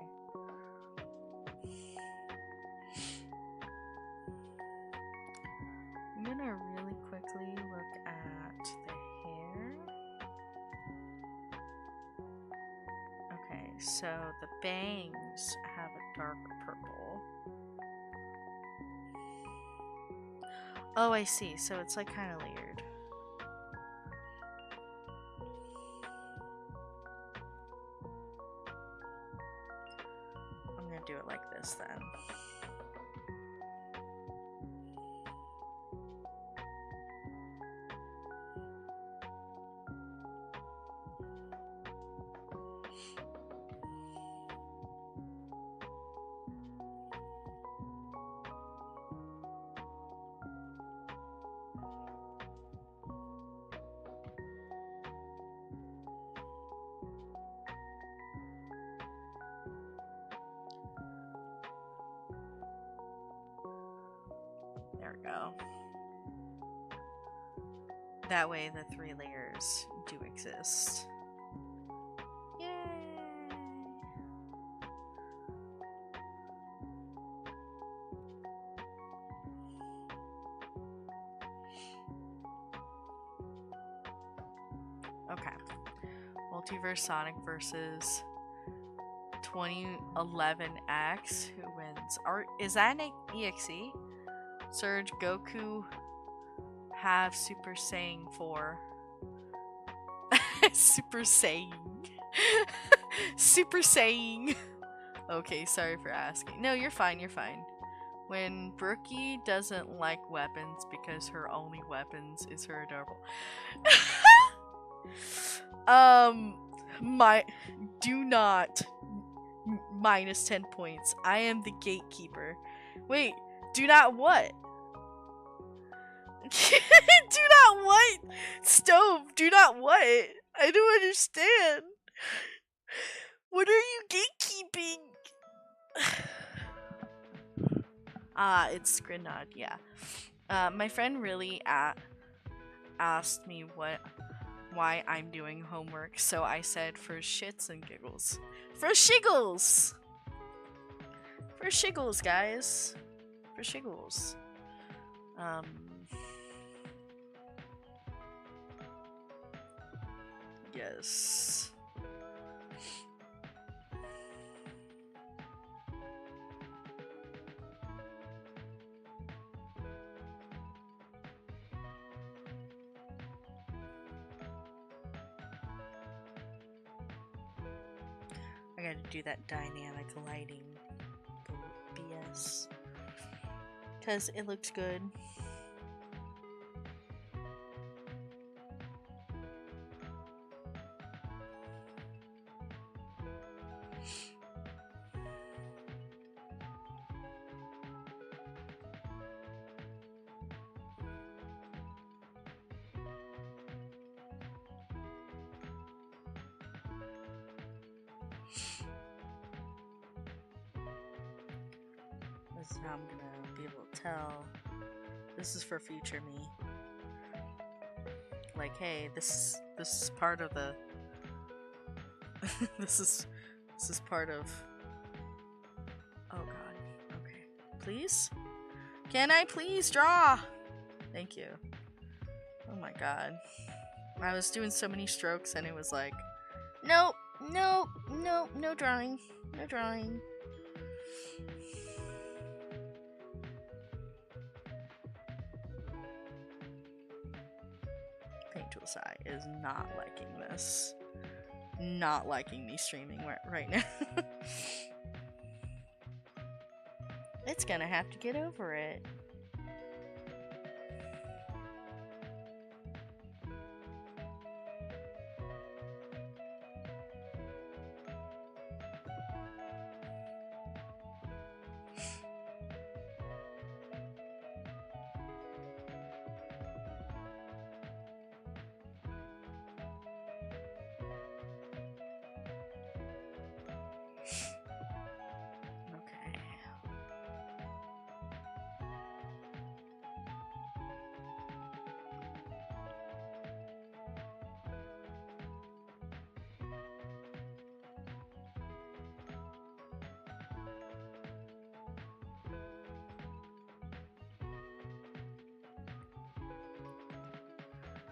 I'm gonna really quickly look at the hair. Okay, so the bangs have a darker purple. Oh, I see. So it's like kind of layered. I'm gonna do it like this then. There we go. That way the 3 layers do exist. Yay! Okay. Multiverse Sonic versus 2011 X. Who wins? Is that an EXE? Surge, Goku have Super Saiyan 4. Super Saiyan. Super Saiyan. Okay, sorry for asking. No, you're fine, you're fine. When Brookie doesn't like weapons because her only weapons is her adorable. Do not minus 10 points. I am the gatekeeper. Wait, do not what? Do not what? Stove, do not what? I don't understand. What are you gatekeeping? It's Grenade, yeah. My friend really asked me why I'm doing homework, so I said for shits and giggles. For shiggles! For shiggles, guys. For shiggles. Yes. I gotta do that dynamic lighting BS. Because it looks good. because now I'm gonna be able to tell. This is for future me. Like, hey, this is part of the this is part of. Oh god. Okay. Please? Can I please draw? Thank you. Oh my god. I was doing so many strokes and it was like, nope, nope, nope, no drawing. No drawing. Paint Tool Sai is not liking this. Not liking me streaming right now. It's gonna have to get over it.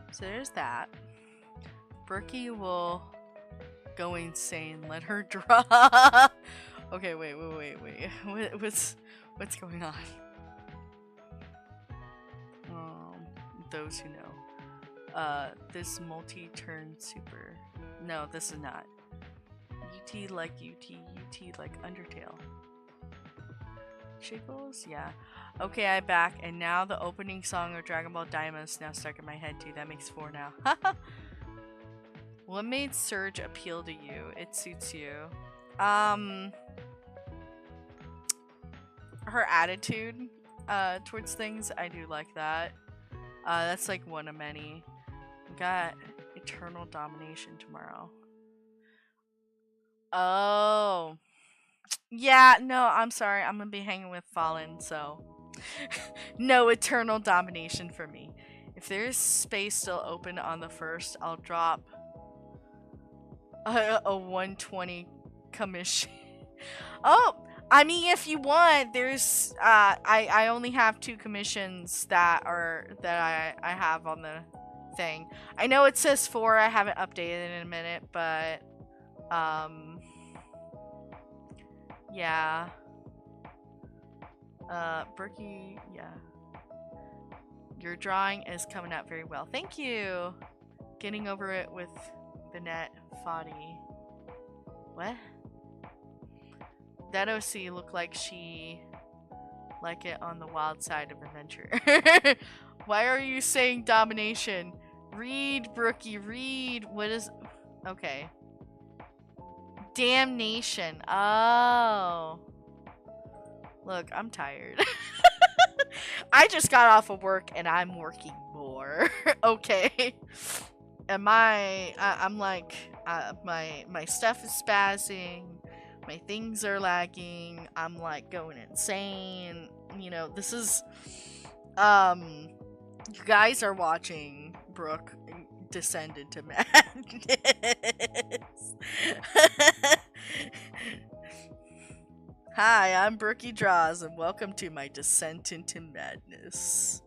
So there's that. Brookie will go insane. Let her draw. Okay, wait. What's going on? Those who know. This multi-turn super. No, this is not. UT like UT like Undertale. Shiggles? Yeah. Okay, I'm back, and now the opening song of Dragon Ball Daima is now stuck in my head too. That makes 4 now. What made Surge appeal to you? It suits you. Her attitude towards things, I do like that. That's like one of many. We got Eternal Domination tomorrow. Oh. Yeah, no, I'm sorry. I'm gonna be hanging with Fallen, so no Eternal Domination for me. If there's space still open on the 1st, I'll drop a 120 commission. Oh, I mean, if you want, there's I only have 2 commissions that I have on the thing. I know it says 4. I haven't updated in a minute, but yeah. Berkey, yeah. Your drawing is coming out very well. Thank you. Getting over it with Binette Foddy. What? That OC looked like she like it on the wild side of adventure. Why are you saying domination? Read, Brookie, read. What is... Okay. Damnation. Oh. Look, I'm tired. I just got off of work and I'm working more. Okay. And I'm like, my stuff is spazzing. My things are lagging. I'm like going insane. You know, this is, you guys are watching Brooke descend into madness. Hi, I'm Brookie Draws, and welcome to my descent into madness.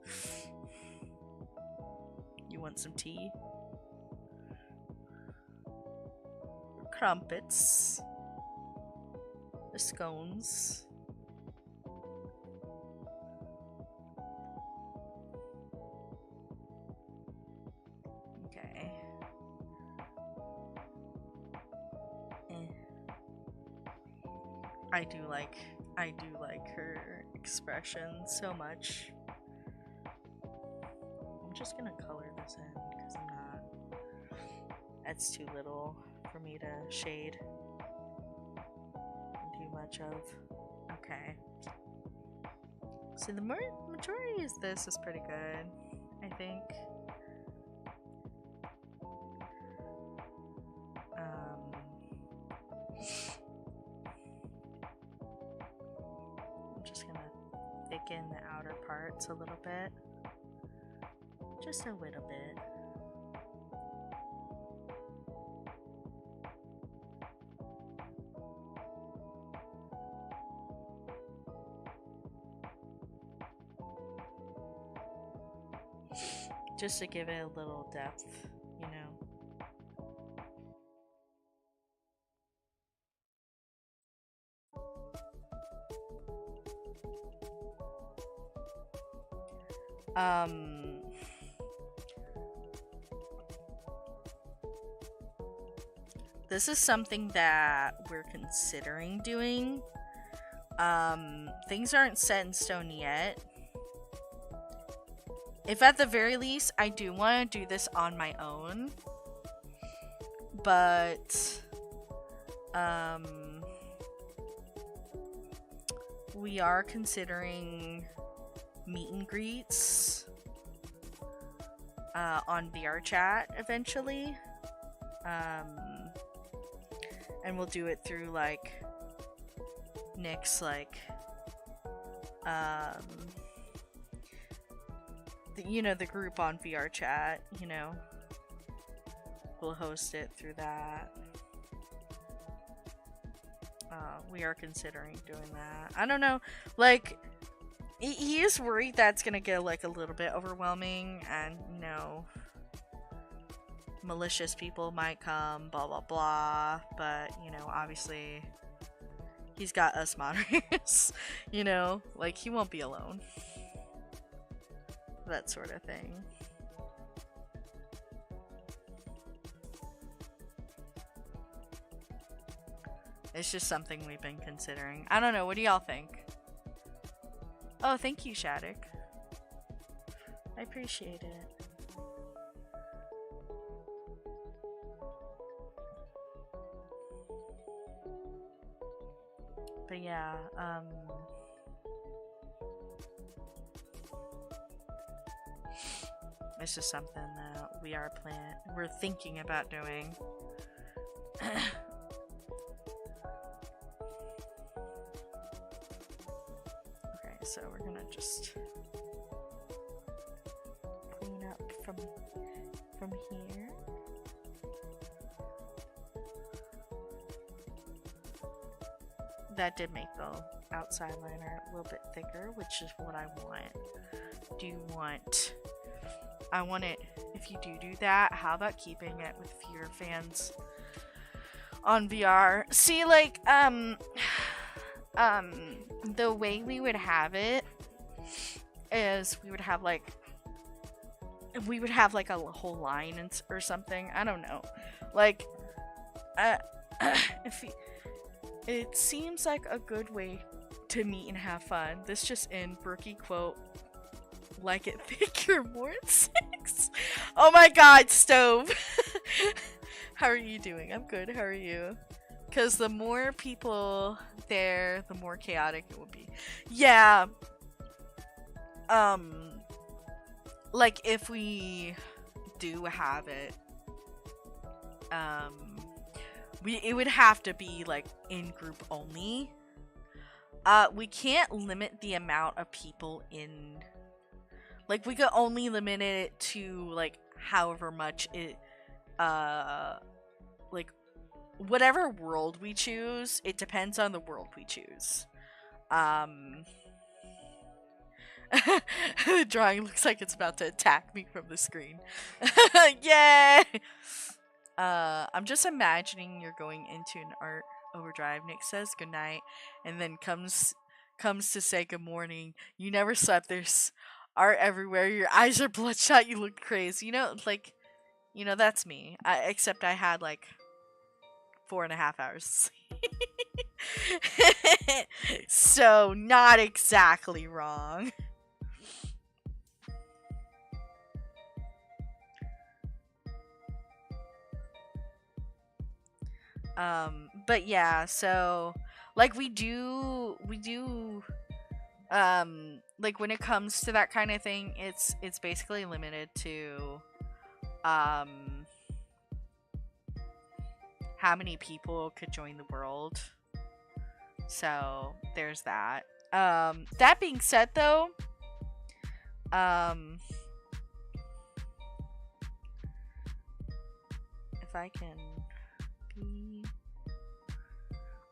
You want some tea? Crumpets. The scones. Okay. I do like her expression so much. I'm just gonna color this in because I'm not. That's too little for me to shade too much of. Okay. So the majority is this is pretty good, I think. I'm just gonna thicken the outer parts a little bit. Just a little bit. Just to give it a little depth, you know. This is something that we're considering doing. Things aren't set in stone yet. If at the very least, I do want to do this on my own. But, we are considering meet and greets on VR chat eventually. And we'll do it through like Nick's like the group on VR chat, you know. We'll host it through that. We are considering doing that. I don't know, like he is worried that's gonna get like a little bit overwhelming, and you know, malicious people might come, blah blah blah, but you know, obviously he's got us moderators, you know, like he won't be alone, that sort of thing. It's just something we've been considering. I don't know, what do y'all think? Oh, thank you, Shattuck. I appreciate it. But yeah, it's just something that we're thinking about doing. Okay, so we're gonna just clean up from here. That did make the outside liner a little bit thicker, which is what I want. I want it, if you do that, how about keeping it with fewer fans on VR? See, like, the way we would have it is we would have like a whole line or something. I don't know. Like, it seems like a good way to meet and have fun. This just in, Brookie quote, like it thick, you're more than 6. Oh my god, Stove. How are you doing? I'm good. How are you? Because the more people there, the more chaotic it will be. Yeah. Like if we do have it, it would have to be like in group only. We can't limit the amount of people in, like we could only limit it to like however much it, like whatever world we choose, it depends on the world we choose. The drawing looks like it's about to attack me from the screen. Yay! I'm just imagining you're going into an art overdrive. Nick says goodnight and then comes to say good morning. You never slept. There's art everywhere. Your eyes are bloodshot. You look crazy. You know, like, you know, that's me. Except I had like 4.5 hours sleep. So not exactly wrong. But yeah, so like we do like when it comes to that kind of thing, it's basically limited to how many people could join the world. So there's that. That being said, though, if I can be...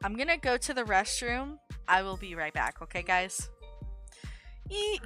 I'm gonna go to the restroom. I will be right back, okay, guys? Eat.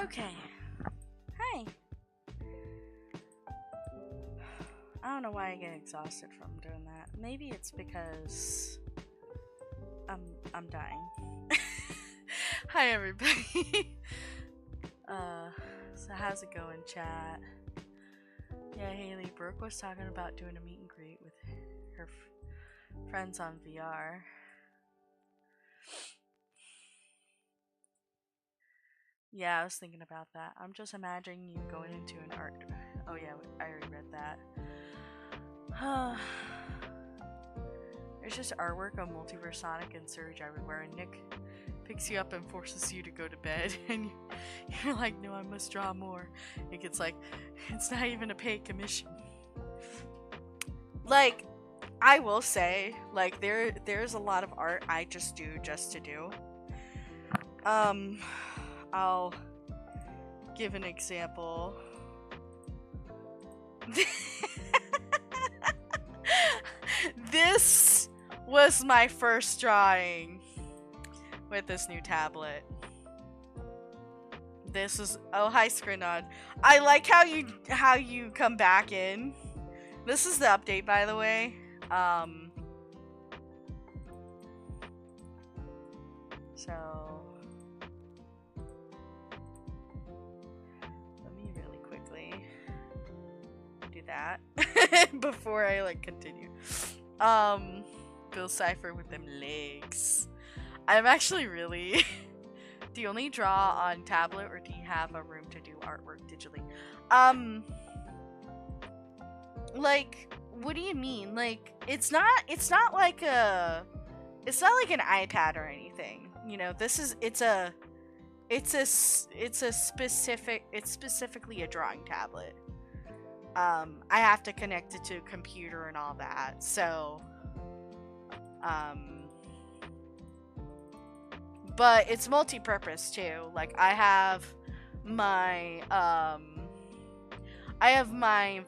Okay. Hi. don't know why I get exhausted from doing that. Maybe it's because I'm dying. Hi everybody. So how's it going, chat? Yeah, Haley, Brooke was talking about doing a meet and greet with her friends on VR. Yeah, I was thinking about that. I'm just imagining you going into an art. Oh yeah, I already read that. There's just artwork on Multiverse Sonic and Surge everywhere, and Nick picks you up and forces you to go to bed, and you're like, no, I must draw more. Nick, it's like, it's not even a paid commission. Like, I will say, like, there's a lot of art I just do just to do. I'll give an example. This was my first drawing with this new tablet. This is, oh, hi Scrinod. I like how you come back in. This is the update, by the way. So let me really quickly do that before I like continue. Bill Cipher with them legs. I'm actually really do you only draw on tablet, or do you have a room to do artwork digitally? Like, what do you mean? Like, it's not like an iPad or anything. You know, it's specifically a drawing tablet. I have to connect it to a computer and all that. So, but it's multi-purpose too. Like, I have my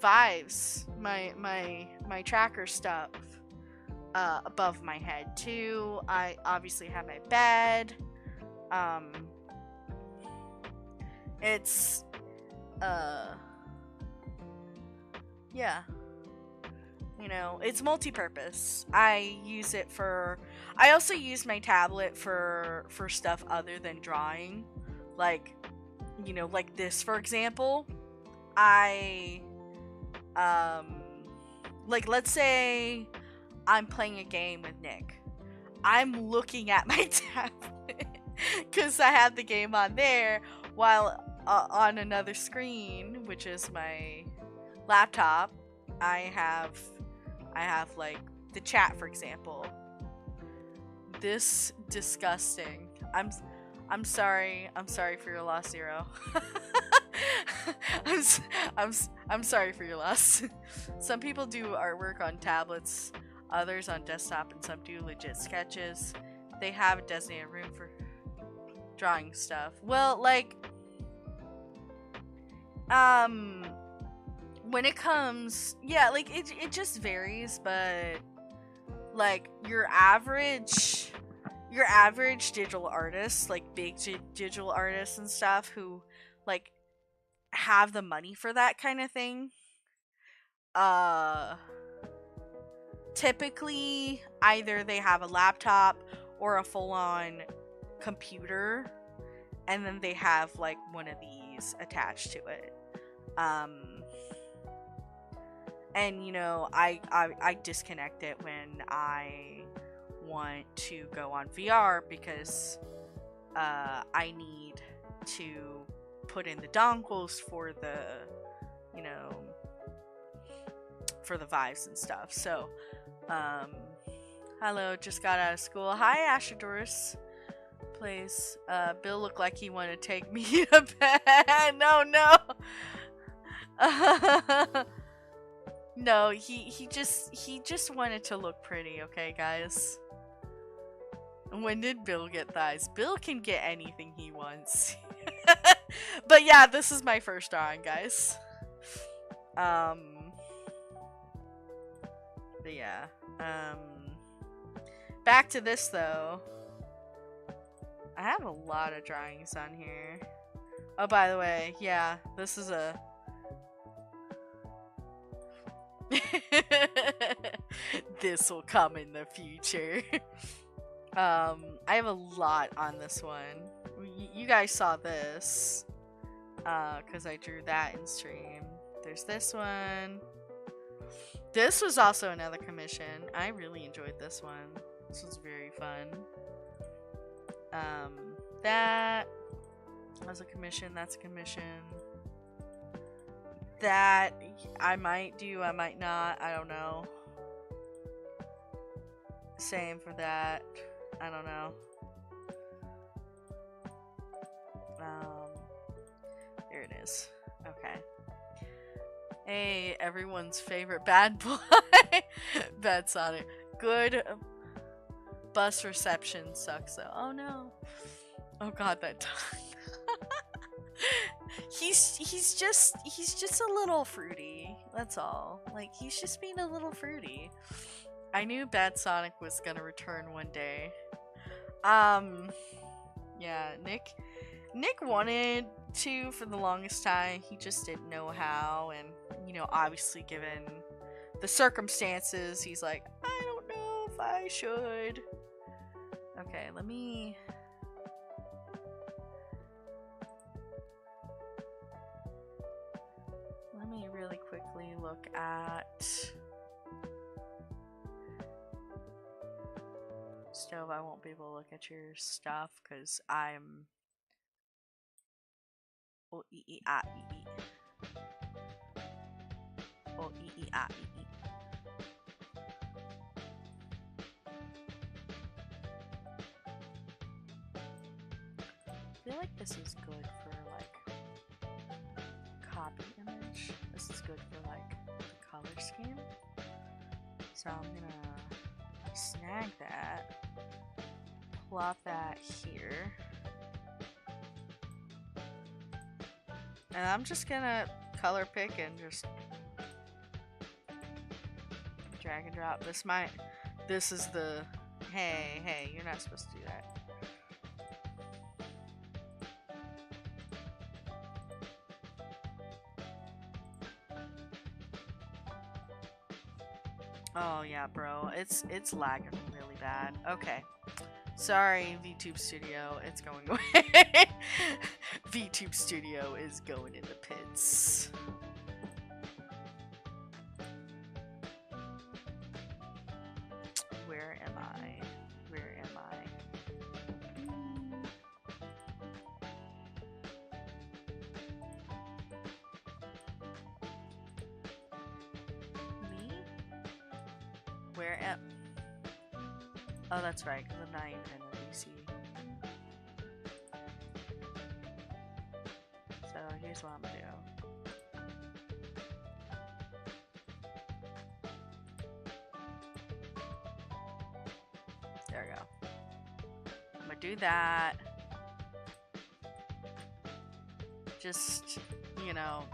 vibes, my tracker stuff above my head too. I obviously have my bed. It's yeah. You know, it's multi-purpose. I also use my tablet for stuff other than drawing. Like, you know, like this, for example. Like, let's say I'm playing a game with Nick. I'm looking at my tablet because I have the game on there, while on another screen, which is my laptop, I have like the chat, for example. This disgusting. I'm sorry for your loss, Zero. I'm sorry for your loss. Some people do artwork on tablets, others on desktop, and some do legit sketches. They have a designated room for drawing stuff. Well, like, when it comes, yeah, like, it just varies, but like your average digital artists, like big digital artists and stuff, who like have the money for that kind of thing, typically either they have a laptop or a full-on computer, and then they have like one of these attached to it. And you know, I disconnect it when I want to go on VR, because I need to put in the dongles for the, you know, for the Vives and stuff. So, hello, just got out of school. Hi, Ashadorus. Please, Bill looked like he wanted to take me to bed. No. No, he just wanted to look pretty, okay, guys? When did Bill get thighs? Bill can get anything he wants. But yeah, this is my first drawing, guys. But yeah, back to this though. I have a lot of drawings on here. Oh, by the way, yeah, this is This will come in the future. I have a lot on this one. You guys saw this. Because I drew that in stream. There's this one. This was also another commission. I really enjoyed this one. This was very fun. That was a commission. That's a commission. That I might do, I might not. I don't know. Same for that. I don't know. Here it is. Okay. Hey, everyone's favorite bad boy. Bad Sonic. Good bus reception sucks though. Oh no. Oh god, that time. He's just a little fruity. That's all. Like, he's just being a little fruity. I knew Bad Sonic was gonna return one day. Yeah, Nick wanted to for the longest time. He just didn't know how, and you know, obviously given the circumstances, he's like, I don't know if I should. Okay, let me really quickly look at Stove. I won't be able to look at your stuff because I'm O-E-E-A-E-E. O-E-E-A-E-E. I feel like this is good for like copy image. This is good for like the color scheme. So I'm gonna snag that, plop that here, and I'm just gonna color pick and just drag and drop. This is the, hey, you're not supposed to do that. Oh yeah, bro, it's lagging really bad. Okay, sorry, VTube Studio, it's going away. VTube Studio is going in the pits. Where am I? Where am I? Where am? Oh, that's right, because I'm not even in OOC. So here's what I'm gonna do. There we go. I'm gonna do that. Just, you know.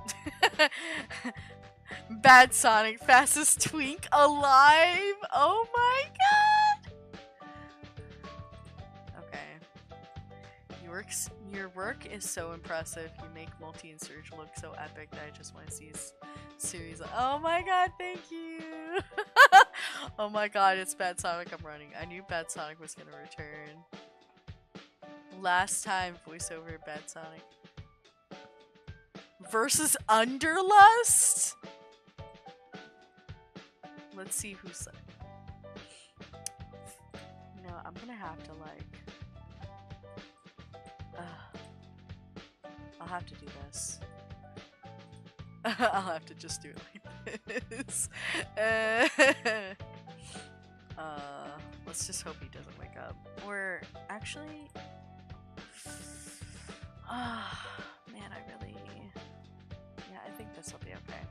Bad Sonic, fastest twink alive! Oh my god! Okay. Your work is so impressive. You make multi-insert look so epic that I just want to see this series. Oh my god, thank you! Oh my god, it's Bad Sonic I'm running. I knew Bad Sonic was gonna return. Last time voiceover Bad Sonic. Versus Underlust? Let's see who's. No, I'm gonna have to like. I'll have to do this. I'll have to just do it like this. Let's just hope he doesn't wake up. Or actually, man, yeah, I think this will be okay.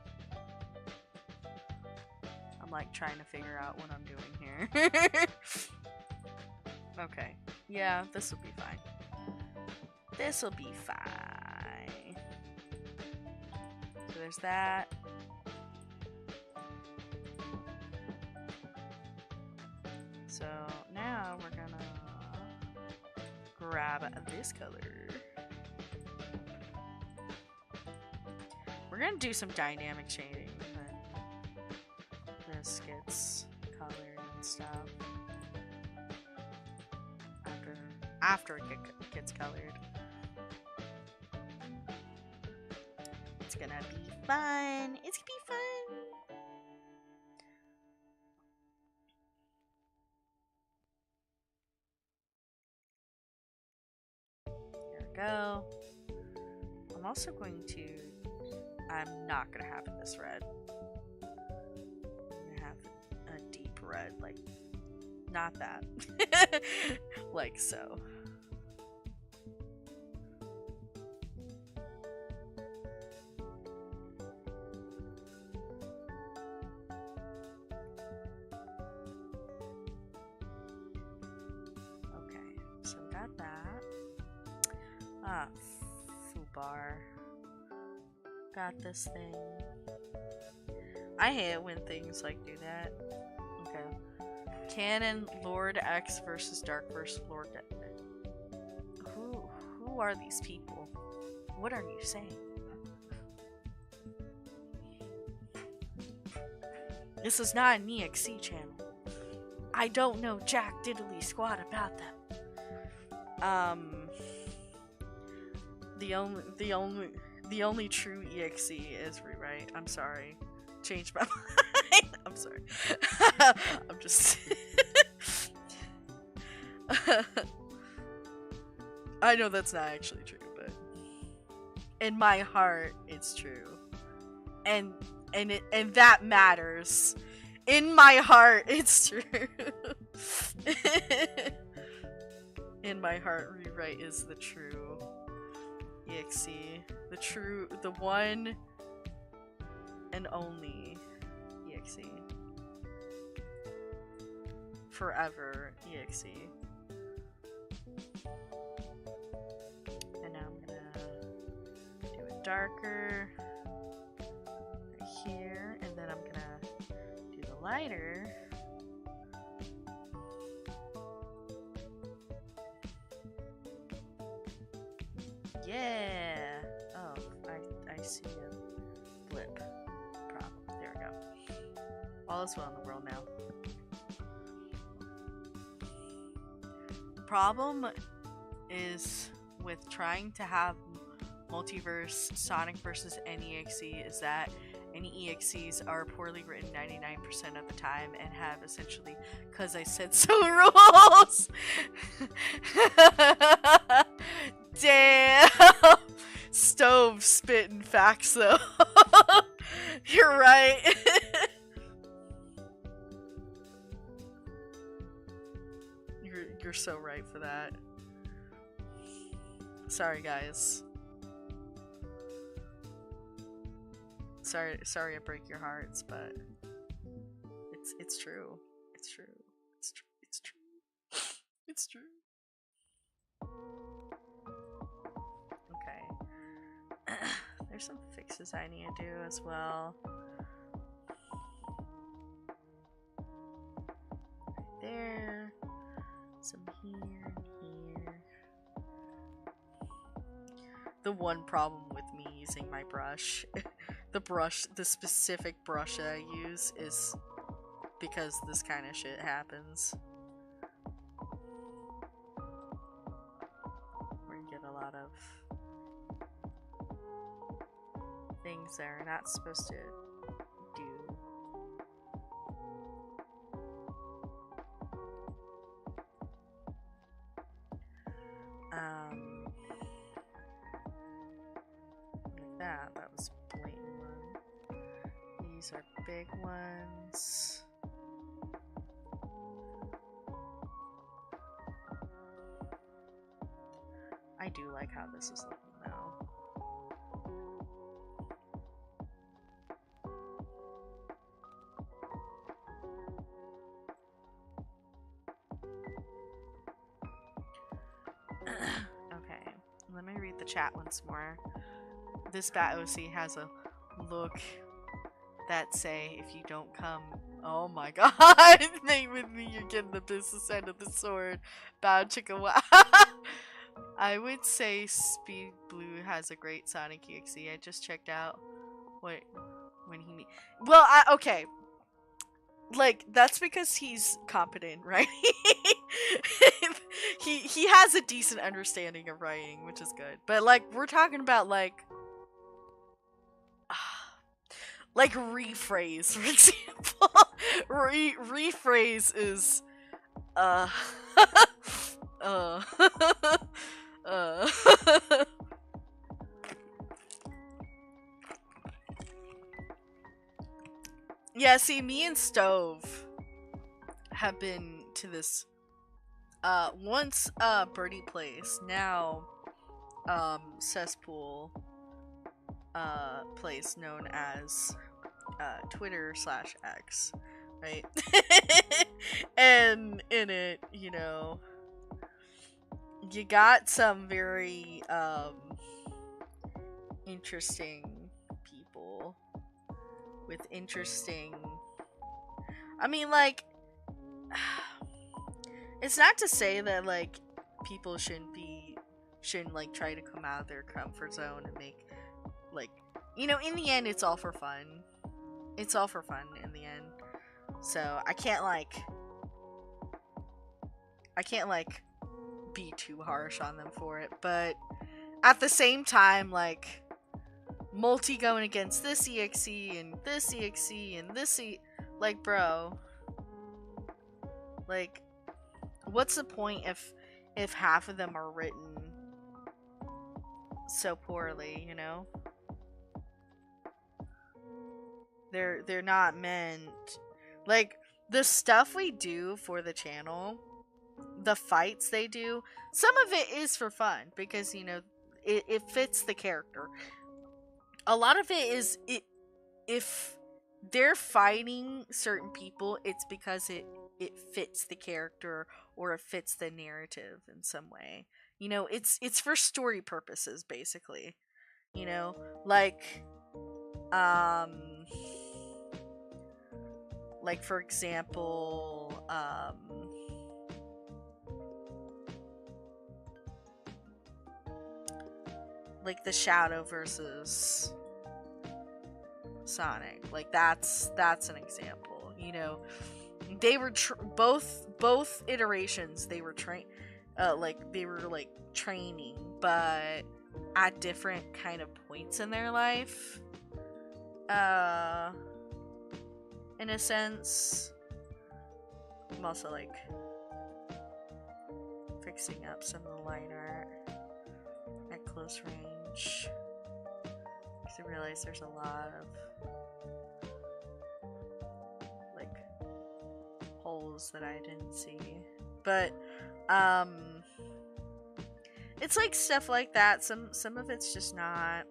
I'm like trying to figure out what I'm doing here. Okay. Yeah, this will be fine. This will be fine. So there's that. So now we're gonna grab this color. We're gonna do some dynamic shading. this gets colored and stuff. After it gets colored. It's gonna be fun. It's gonna be fun. There we go. I'm also going to... I'm not gonna have this red. I'm gonna have a deep red, like, not that. Like so. Okay, so we got that. Ah, foobar. Got this thing. I hate it when things like do that. Okay. Canon Lord X versus Dark versus Lord X. Who are these people? What are you saying? This is not an EXE channel. I don't know jack diddly squat about them. The only true EXE is rewrite. I'm sorry. Changed my mind. I'm sorry. I'm just... I know that's not actually true, but in my heart, it's true. And that matters. In my heart, it's true. In my heart, rewrite is the true EXE. The one and only EXE. Forever EXE. And now I'm gonna do it darker right here, and then I'm gonna do the lighter. Yeah! Oh, I see a blip problem. There we go. All is well in the world now. Problem is with trying to have multiverse Sonic versus NEXE is that NEXEs are poorly written 99% of the time and have essentially "cause I said so" rules. Damn. Stove spitting facts though. You're right. You're so right for that. Sorry guys. Sorry I break your hearts, but it's true. It's true. It's true. It's true. It's true. Okay. There's some fixes I need to do as well. Right there. Some here and here. The one problem with me using my brush, the specific brush that I use is because this kind of shit happens. Where you get a lot of things that are not supposed to do. Like that was a blatant one. These are big ones. I do like how this is looking though. Okay, let me read the chat once more. This Bat OC has a look that say, if you don't come, oh my god, mate with me, you're getting the business end of the sword. Bow chicka wow. I would say Speed Blue has a great Sonic EXE. I just checked out what when he well, okay. like, that's because he's competent, right? He has a decent understanding of writing, which is good. But like, we're talking about like rephrase, for example. Rephrase is uh uh uh yeah, see, me and Stove have been to this once Birdie Place, now cesspool place known as Twitter/X, right? And in it, you know, you got some very interesting people with interesting, I mean, like, it's not to say that like people shouldn't like try to come out of their comfort zone and make, like, you know, in the end it's all for fun. It's all for fun in the end. So I can't like be too harsh on them for it, but at the same time, like, multi going against this exe and this exe and this like, bro, like, what's the point if half of them are written so poorly, you know? They're not meant, like, the stuff we do for the channel, the fights they do, some of it is for fun because, you know, it fits the character. A lot of it is, if they're fighting certain people, it's because it fits the character or it fits the narrative in some way. You know, it's for story purposes, basically. You know, like, for example, like the Shadow versus Sonic, like, that's an example. You know, they were both iterations, they were training, but at different kind of points in their life, in a sense. I'm also like fixing up some of the line art at close range because I realize there's a lot of like holes that I didn't see, but it's like stuff like that. Some of it's just not,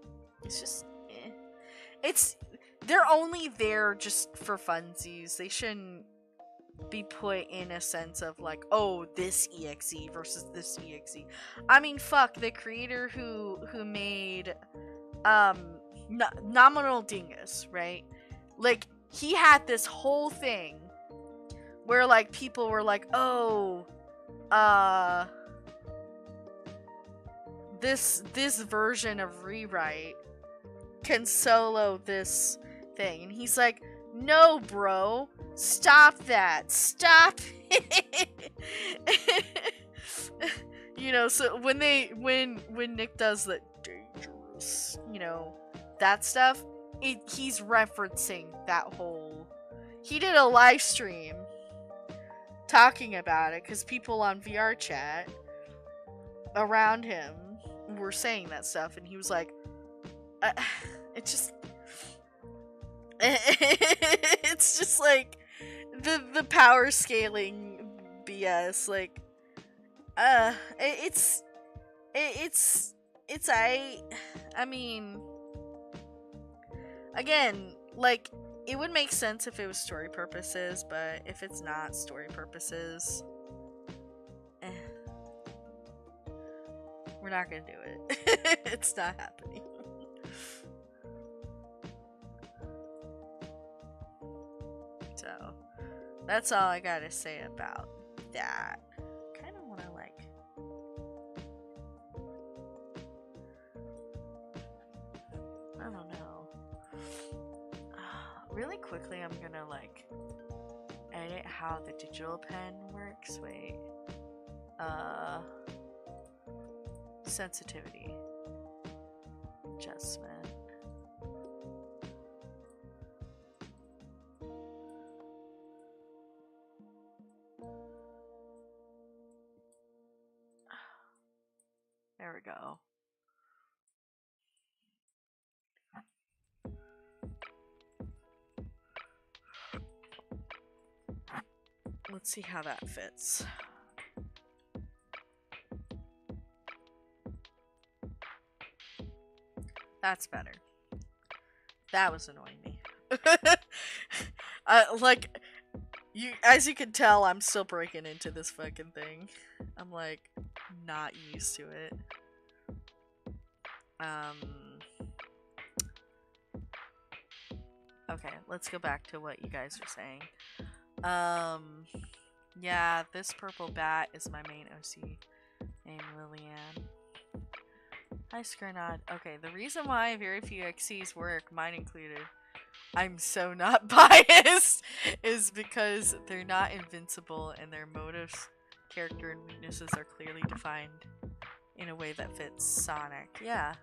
it's just they're only there just for funsies. They shouldn't be put in a sense of like, oh, this exe versus this exe. I mean, fuck, the creator who made Nominal Dingus, right? Like, he had this whole thing where like people were like, oh, this version of Rewrite can solo this thing, and he's like, no, bro, stop that, stop it. You know, so when Nick does that dangerous, you know, that stuff, he's referencing that whole, he did a live stream talking about it because people on VR chat around him were saying that stuff, and he was like, it's just like the power scaling BS. Like, I mean, again, like, it would make sense if it was story purposes, but if it's not story purposes, we're not gonna do it. It's not happening. So, that's all I gotta say about that. Kinda wanna, like, I don't know. Really quickly, I'm gonna, like, edit how the digital pen works. Wait. Sensitivity. Adjustment. There we go. Let's see how that fits. That's better. That was annoying me. Like, as you can tell, I'm still breaking into this fucking thing. I'm like not used to it. Okay, let's go back to what you guys were saying. Yeah, this purple bat is my main OC named Lillian. Hi, Skernod. Okay, the reason why very few XCs work, mine included, I'm so not biased, is because they're not invincible and their motives, character, and weaknesses are clearly defined in a way that fits Sonic. Yeah.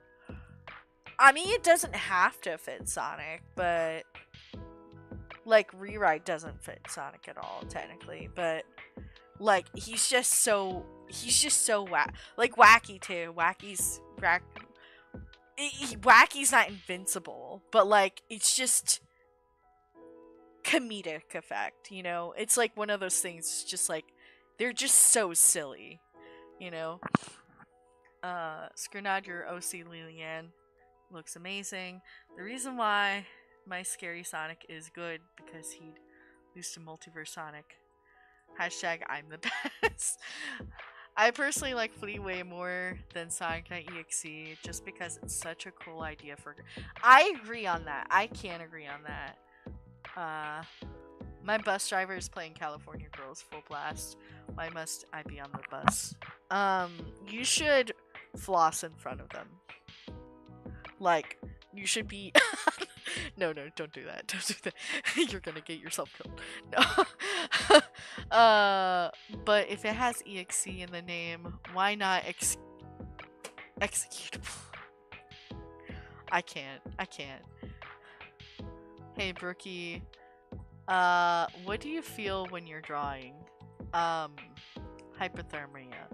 I mean, it doesn't have to fit Sonic, but like Rewrite doesn't fit Sonic at all, technically, but like he's just so wacky too. Wacky's not invincible, but like it's just comedic effect, you know? It's like one of those things, just like they're just so silly, you know? Skernod, your OC Lilian looks amazing. The reason why my scary Sonic is good because he'd lose to Multiverse Sonic. Hashtag I'm the best. I personally like Flea way more than Sonic Knight EXE just because it's such a cool idea for. I agree on that. I can agree on that. My bus driver is playing California Girls full blast. Why must I be on the bus? You should floss in front of them. Like, you should be. No, don't do that. Don't do that. You're gonna get yourself killed. No. But if it has EXE in the name, why not executable? I can't. Hey, Brookie. What do you feel when you're drawing? Hypothermia.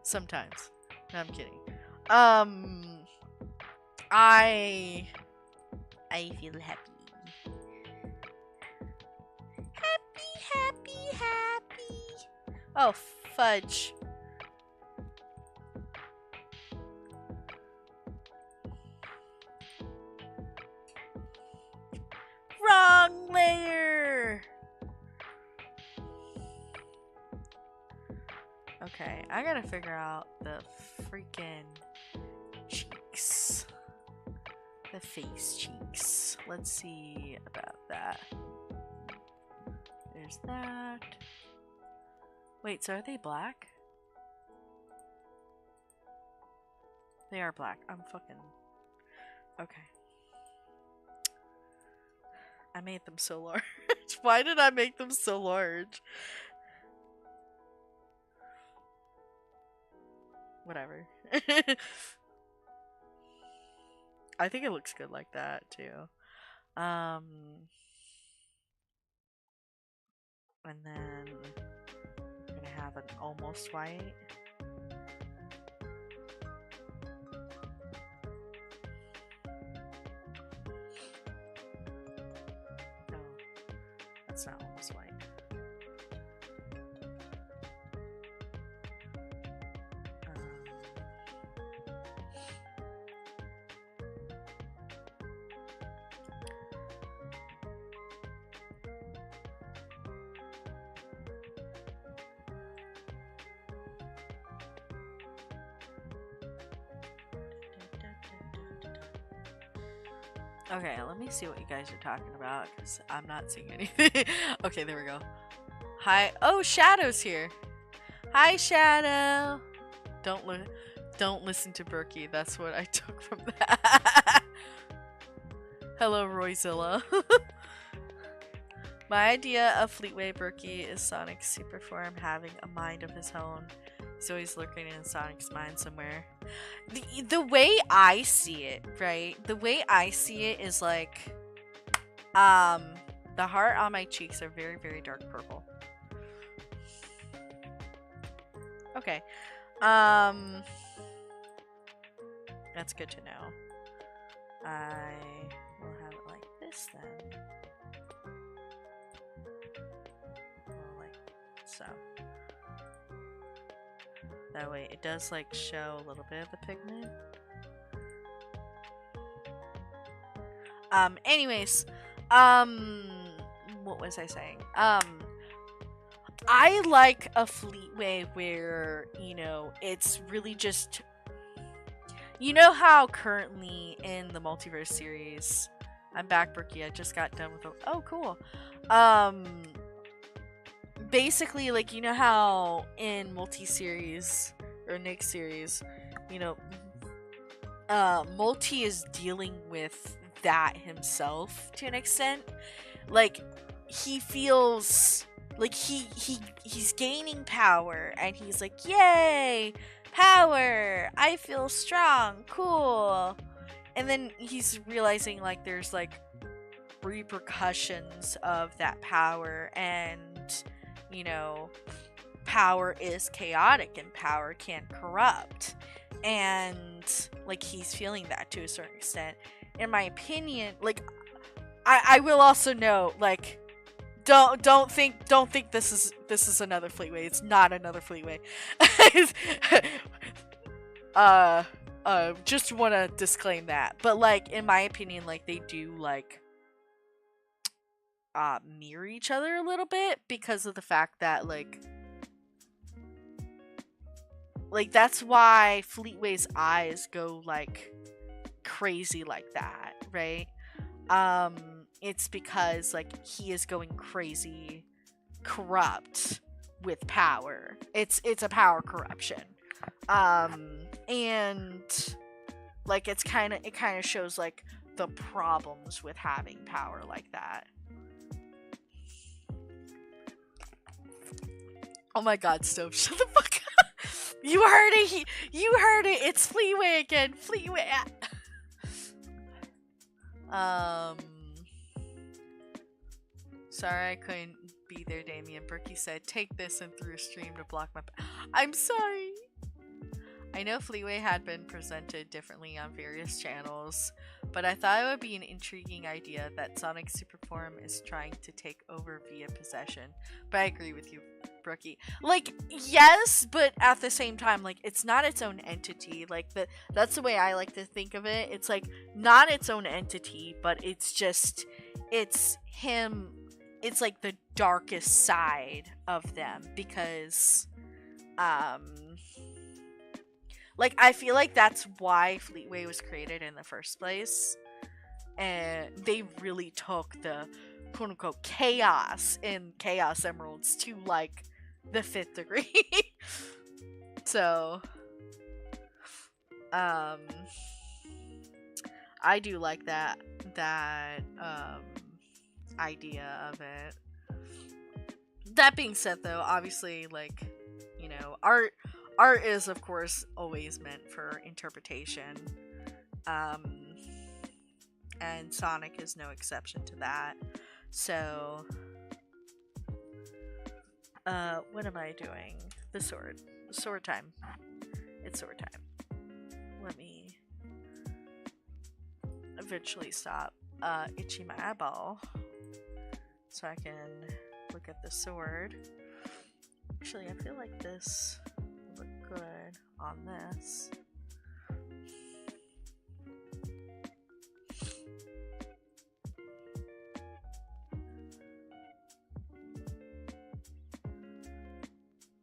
Sometimes. No, I'm kidding. I feel happy. Happy. Oh, fudge. Wrong layer! Okay, I gotta figure out the freaking cheeks. The face cheeks. Let's see about that. There's that. Wait, so are they black? They are black. I'm fucking... Okay. I made them so large. Why did I make them so large? Whatever. I think it looks good like that too. And then we're gonna have an almost white. No, that's not almost white. Okay, let me see what you guys are talking about, because I'm not seeing anything. Okay, there we go. Hi. Oh, Shadow's here. Hi, Shadow. Don't listen to Berkey. That's what I took from that. Hello, Royzilla. My idea of Fleetway Berkey is Sonic's super form having a mind of his own. He's always lurking in Sonic's mind somewhere. The way I see it, right? The way I see it is like, the heart on my cheeks are very, very dark purple. Okay. That's good to know. I will have it like this then. Like so. That way it does like show a little bit of the pigment. Anyways, what was I saying? I like a Fleetway where, you know, it's really just, you know how currently in the Multiverse series, I'm back, Brookie, I just got done with the, oh, cool. Basically, like, you know how in multi-series, or Nick series, you know, Multi is dealing with that himself to an extent. Like, he feels like he's gaining power, and he's like, yay, power, I feel strong, cool. And then he's realizing like there's like repercussions of that power, and you know, power is chaotic and power can corrupt, and like he's feeling that to a certain extent. In my opinion, like I will also note, like, don't think this is another Fleetway. It's not another Fleetway. Just want to disclaim that. But like in my opinion, like they do like mirror each other a little bit, because of the fact that like that's why Fleetway's eyes go like crazy like that, right? It's because like he is going crazy corrupt with power. It's a power corruption. And like it kind of shows like the problems with having power like that. Oh my god, Stove, shut the fuck up. You heard it. You heard it. It's Fleetway again. Fleetway. Sorry I couldn't be there, Damien. Berkey said, take this and threw a stream to block my... I'm sorry! I know Fleetway had been presented differently on various channels, but I thought it would be an intriguing idea that Sonic's super form is trying to take over via possession. But I agree with you, Brookie. Like, yes, but at the same time, like, it's not its own entity. Like, that's the way I like to think of it. It's, like, not its own entity, but it's just... It's him... It's, like, the darkest side of them, because... Like, I feel like that's why Fleetway was created in the first place. And they really took the quote-unquote chaos in Chaos Emeralds to, like, the 5th degree. So, I do like that idea of it. That being said, though, obviously, like, you know, art is, of course, always meant for interpretation. And Sonic is no exception to that. So, what am I doing? The sword. Sword time. It's sword time. Let me eventually stop itching my eyeball so I can look at the sword. Actually, I feel like this will look good on this.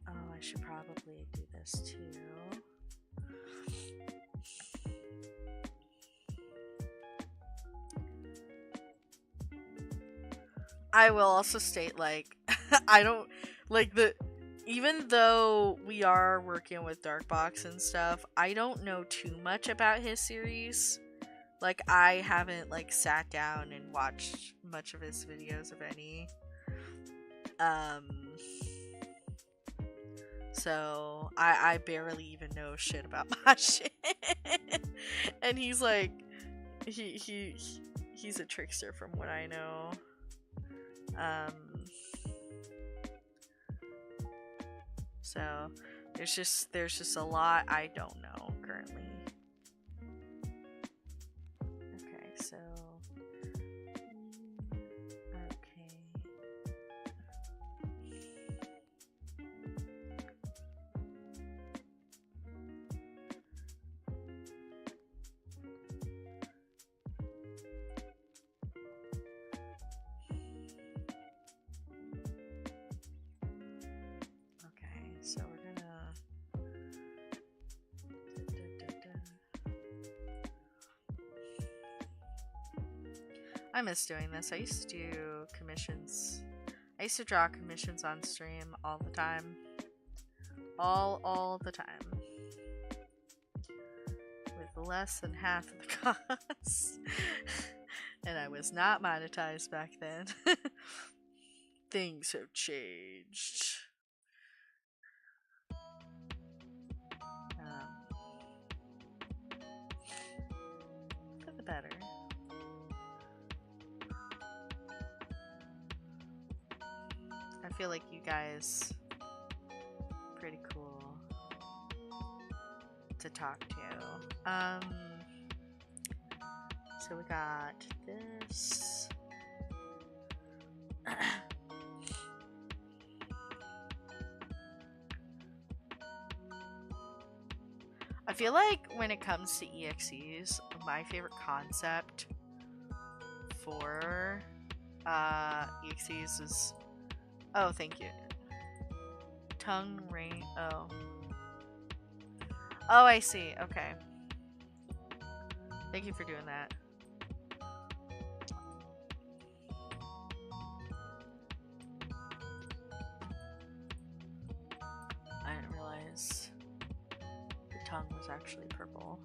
Oh, I should probably do this too. I will also state, like, I don't, like, even though we are working with Darkbox and stuff, I don't know too much about his series. Like, I haven't, like, sat down and watched much of his videos, if any. So I barely even know shit about my shit. And he's like, he's a trickster from what I know. So there's just a lot I don't know currently. Okay, so so we're gonna I miss doing this. I used to do commissions. I used to draw commissions on stream all the time. All the time. With less than half of the cost. And I was not monetized back then. Things have changed. For the better. I feel like you guys are pretty cool to talk to. So we got this. I feel like when it comes to EXEs, my favorite concept for EXEs is... Oh, thank you. Tongue ring. Oh. Oh, I see. Okay. Thank you for doing that. I didn't realize the tongue was actually purple.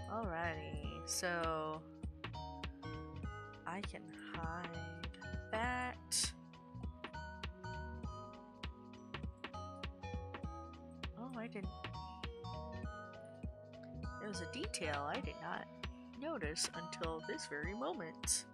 Alrighty, so I can hide that. Oh, I didn't. It was a detail I did not notice until this very moment.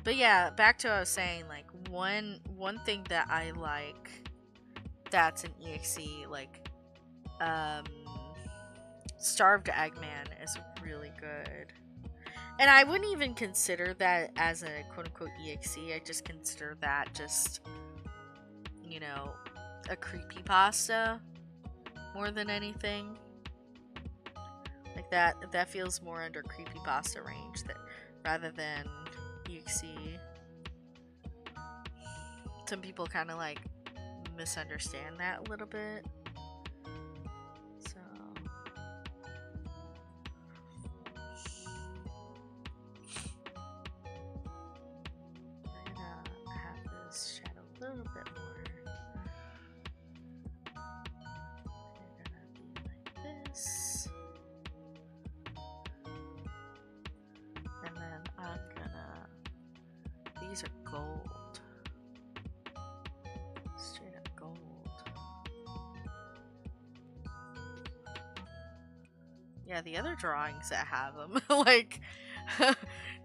But yeah, back to what I was saying, like one thing that I like that's an EXE, like Starved Eggman is really good. And I wouldn't even consider that as a quote-unquote EXE. I just consider that just, you know, a creepypasta more than anything. Like that feels more under creepypasta range rather than EXE. Some people kind of like misunderstand that a little bit. So we're gonna have this shadow a little bit more. We're gonna be like this. And then I'm gonna, these are gold. Straight up gold. Yeah, the other drawings that have them, like,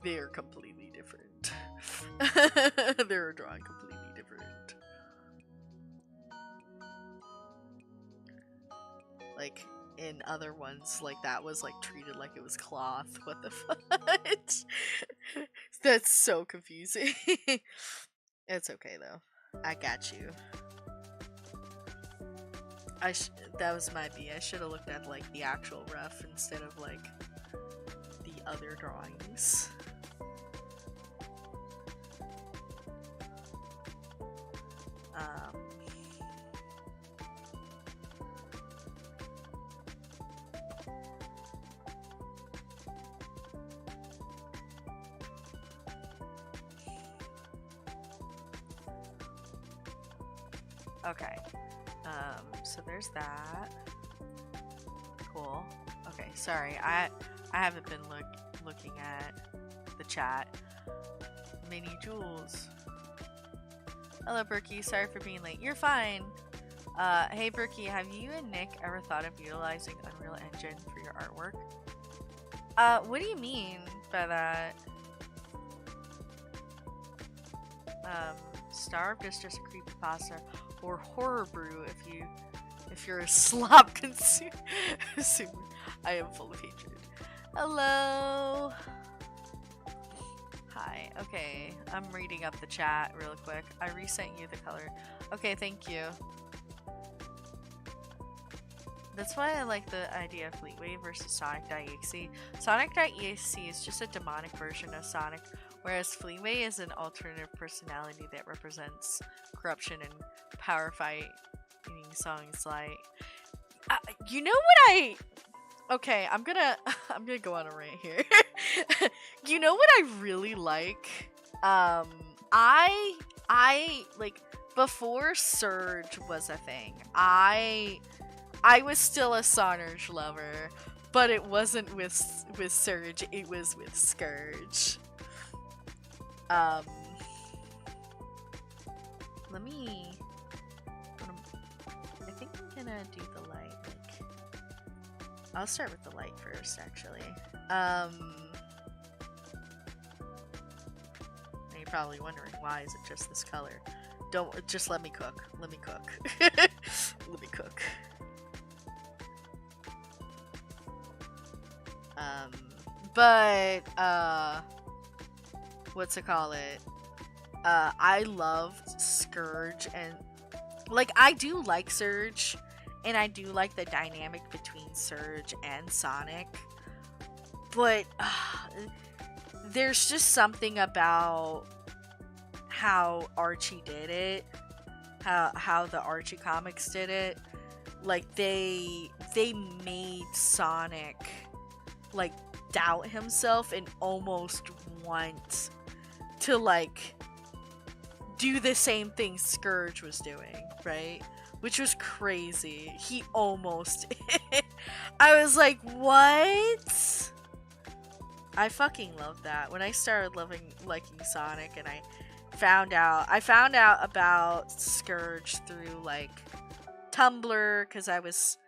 they are completely different. They're drawing completely different. Like, in other ones, like, that was, like, treated like it was cloth. What the fudge? That's so confusing. It's okay, though. I got you. that was my B. I should have looked at like the actual ref instead of like the other drawings. Okay, so there's that. Cool. Okay, sorry, I haven't been looking at the chat. Mini Jules. Hello, Berkey. Sorry for being late. You're fine. Hey, Berkey, have you and Nick ever thought of utilizing Unreal Engine for your artwork? What do you mean by that? Starved is just a creepypasta or horror brew if you're a slop consumer. I am full of hatred. Hello. Hi. Okay, I'm reading up the chat real quick. I resent you the color. Okay, thank you. That's why I like the idea of Fleetway versus Sonic.exe. Sonic.exe is just a demonic version of Sonic, whereas Fleetway is an alternative personality that represents corruption and power fighting songs like... you know what Okay, I'm gonna go on a rant here. You know what I really like? I like before Surge was a thing. I was still a Sonurge lover, but it wasn't with Surge, it was with Scourge. I think I'm gonna do the light, like, I'll start with the light first, actually. You're probably wondering, why is it just this color? Just let me cook. Let me cook. Let me cook. What's it call it? I loved Scourge, and like I do like Surge, and I do like the dynamic between Surge and Sonic, but there's just something about how Archie did it, how the Archie comics did it. Like they made Sonic like doubt himself and almost want to like do the same thing Scourge was doing, right? Which was crazy. He almost I was like, what? I fucking love that. When I started liking Sonic, and I found out about Scourge through like Tumblr, because I was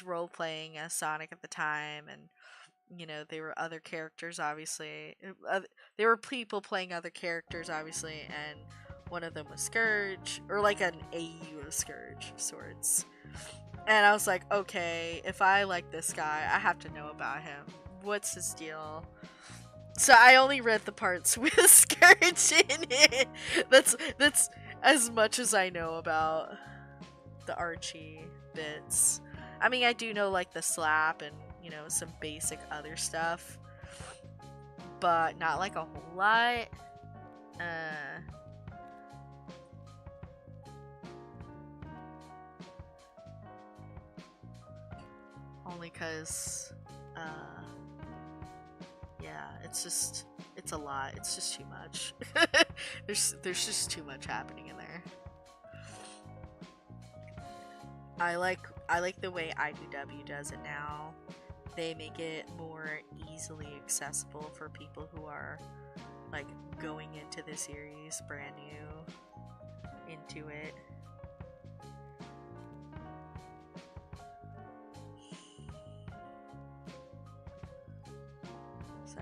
role playing as Sonic at the time, and you know, there were other characters, obviously. There were people playing other characters, obviously, and one of them was Scourge, or like an AU of Scourge of sorts. And I was like, okay, if I like this guy, I have to know about him. What's his deal? So I only read the parts with Scourge in it. That's as much as I know about the Archie bits. I mean, I do know like the slap and, you know, some basic other stuff, but not like a whole lot. Only cause yeah, it's a lot. It's just too much. there's just too much happening in there. I like the way IDW does it now. They make it more easily accessible for people who are like going into the series brand new into it. So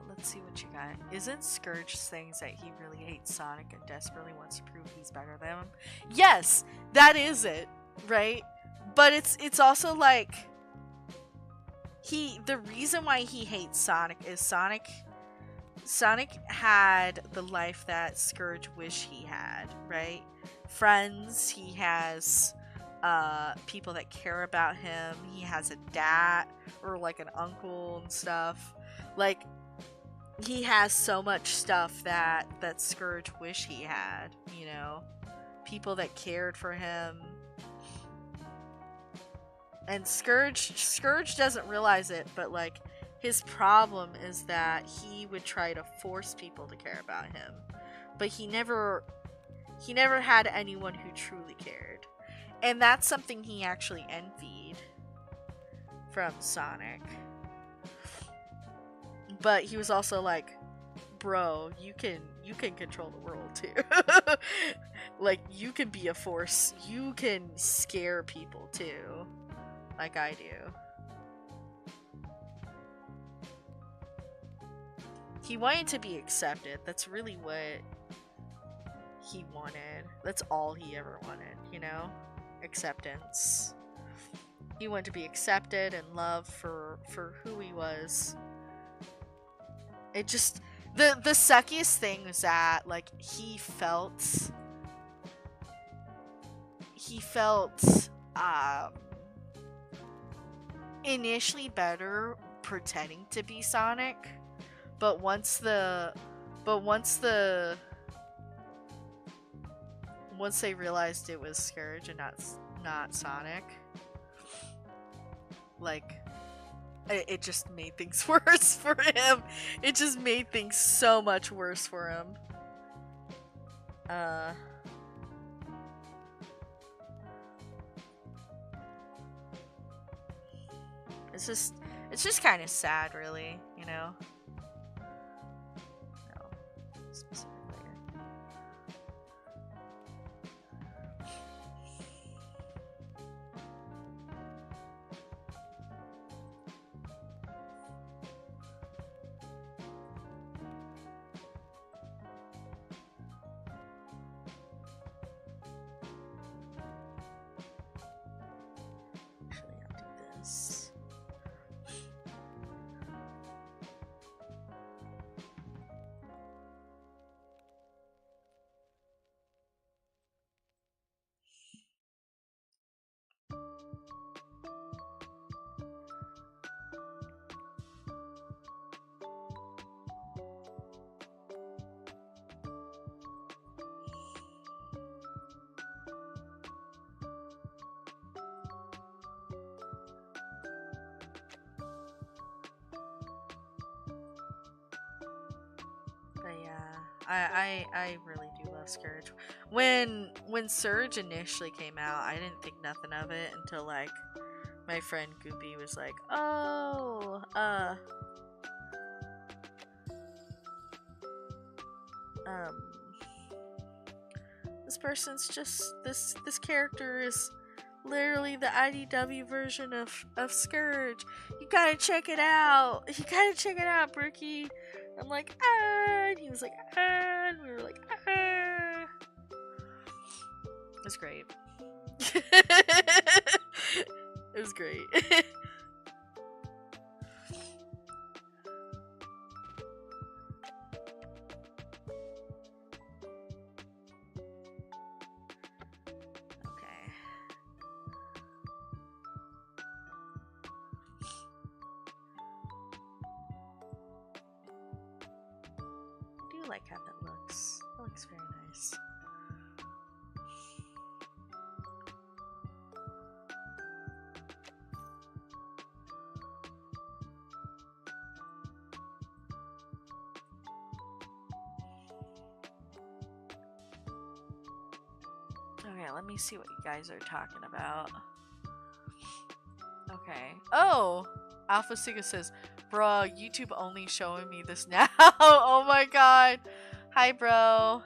let's see what you got. Isn't Scourge saying that he really hates Sonic and desperately wants to prove he's better than him? Yes, that is it, right? But it's also like the reason why he hates Sonic is Sonic had the life that Scourge wished he had, right? Friends, he has people that care about him, he has a dad or like an uncle and stuff. Like, he has so much stuff that Scourge wished he had, you know? People that cared for him. And Scourge doesn't realize it, but like, his problem is that he would try to force people to care about him, but he never had anyone who truly cared, and that's something he actually envied from Sonic. But he was also like, bro, you can control the world too. Like, you can be a force, you can scare people too, like I do. He wanted to be accepted. That's really what he wanted. That's all he ever wanted, you know? Acceptance. He wanted to be accepted and loved for who he was. It just... The suckiest thing was that, like, he felt initially better pretending to be Sonic. But once they realized it was Scourge and not Sonic, like, it just made things worse for him. It just made things so much worse for him. It's just kind of sad, really, you know? Specific layer. Actually, I'll do this. But yeah, I really do love Scourge. When Surge initially came out, I didn't think nothing of it until like my friend Goopy was like, "Oh, this person's just this character is literally the IDW version of Scourge. You gotta check it out. You gotta check it out, Brookie." I'm like, ah, and he was like, ah, and we were like, ah. It was great. It was great. I like how that looks. That looks very nice. Okay, let me see what you guys are talking about. Okay. Oh! Alpha Siga says, "Bruh, YouTube only showing me this now." Oh my god. Hi, bro.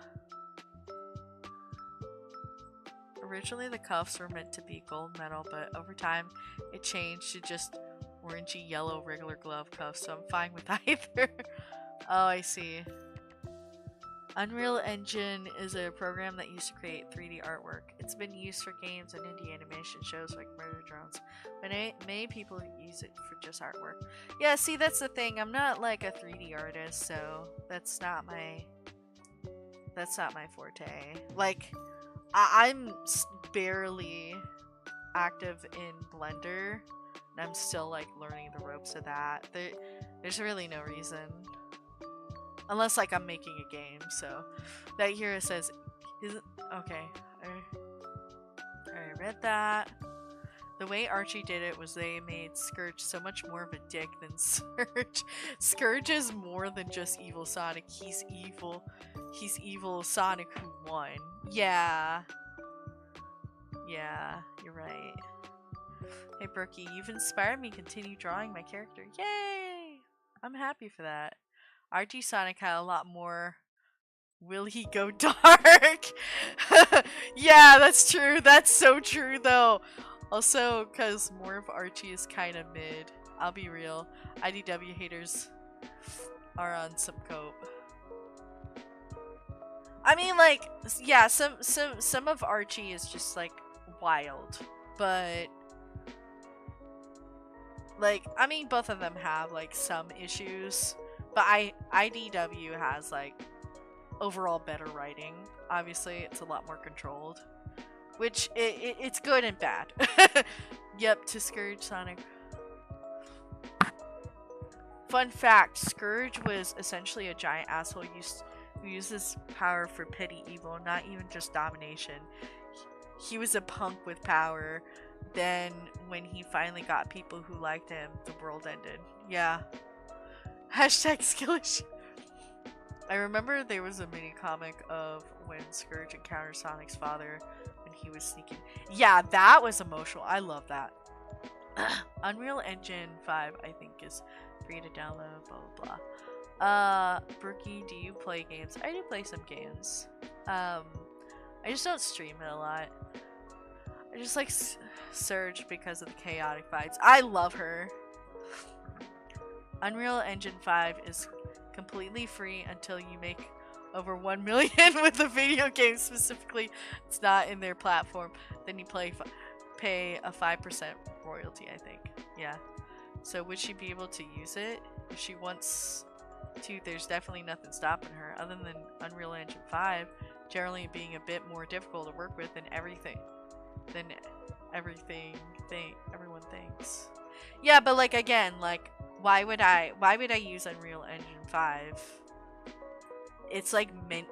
Originally, the cuffs were meant to be gold medal, but over time, it changed to just orangey yellow regular glove cuffs, so I'm fine with either. Oh, I see. Unreal Engine is a program that used to create 3D artwork. It's been used for games and indie animation shows like Murder Drones, but many people use it for just artwork. Yeah, see, that's the thing. I'm not like a 3D artist, so that's not my forte. Like, I'm barely active in Blender, and I'm still like learning the ropes of that. There's really no reason. Unless, like, I'm making a game, so. That here it says, okay. I read that. The way Archie did it was they made Scourge so much more of a dick than Surge. Scourge is more than just evil Sonic. He's evil. He's evil Sonic who won. Yeah. Yeah, you're right. Hey, Brookie, you've inspired me to continue drawing my character. Yay! I'm happy for that. RG Sonic had a lot more. Will he go dark? Yeah, that's true. That's so true, though. Also, because more of Archie is kind of mid. I'll be real. IDW haters are on some cope. I mean, like, yeah, some of Archie is just like wild, but like, I mean, both of them have like some issues. But IDW has, like, overall better writing. Obviously, it's a lot more controlled. Which, it's good and bad. Yep, to Scourge Sonic. Fun fact, Scourge was essentially a giant asshole who uses power for petty evil, not even just domination. He was a punk with power. Then, when he finally got people who liked him, the world ended. Yeah. Hashtag skill issue. I remember there was a mini comic of when Scourge encountered Sonic's father when he was sneaking. Yeah, that was emotional. I love that. Unreal Engine 5, I think, is free to download, blah, blah, blah. Brookie, do you play games? I do play some games. I just don't stream it a lot. I just like Surge because of the chaotic fights. I love her. Unreal Engine 5 is completely free until you make over 1 million with a video game. Specifically, it's not in their platform. Then you pay a 5% royalty, I think. Yeah. So would she be able to use it? If she wants to, there's definitely nothing stopping her, other than Unreal Engine 5 generally being a bit more difficult to work with than everyone thinks. Yeah, but like, again, like, why would I use Unreal Engine 5? It's like meant,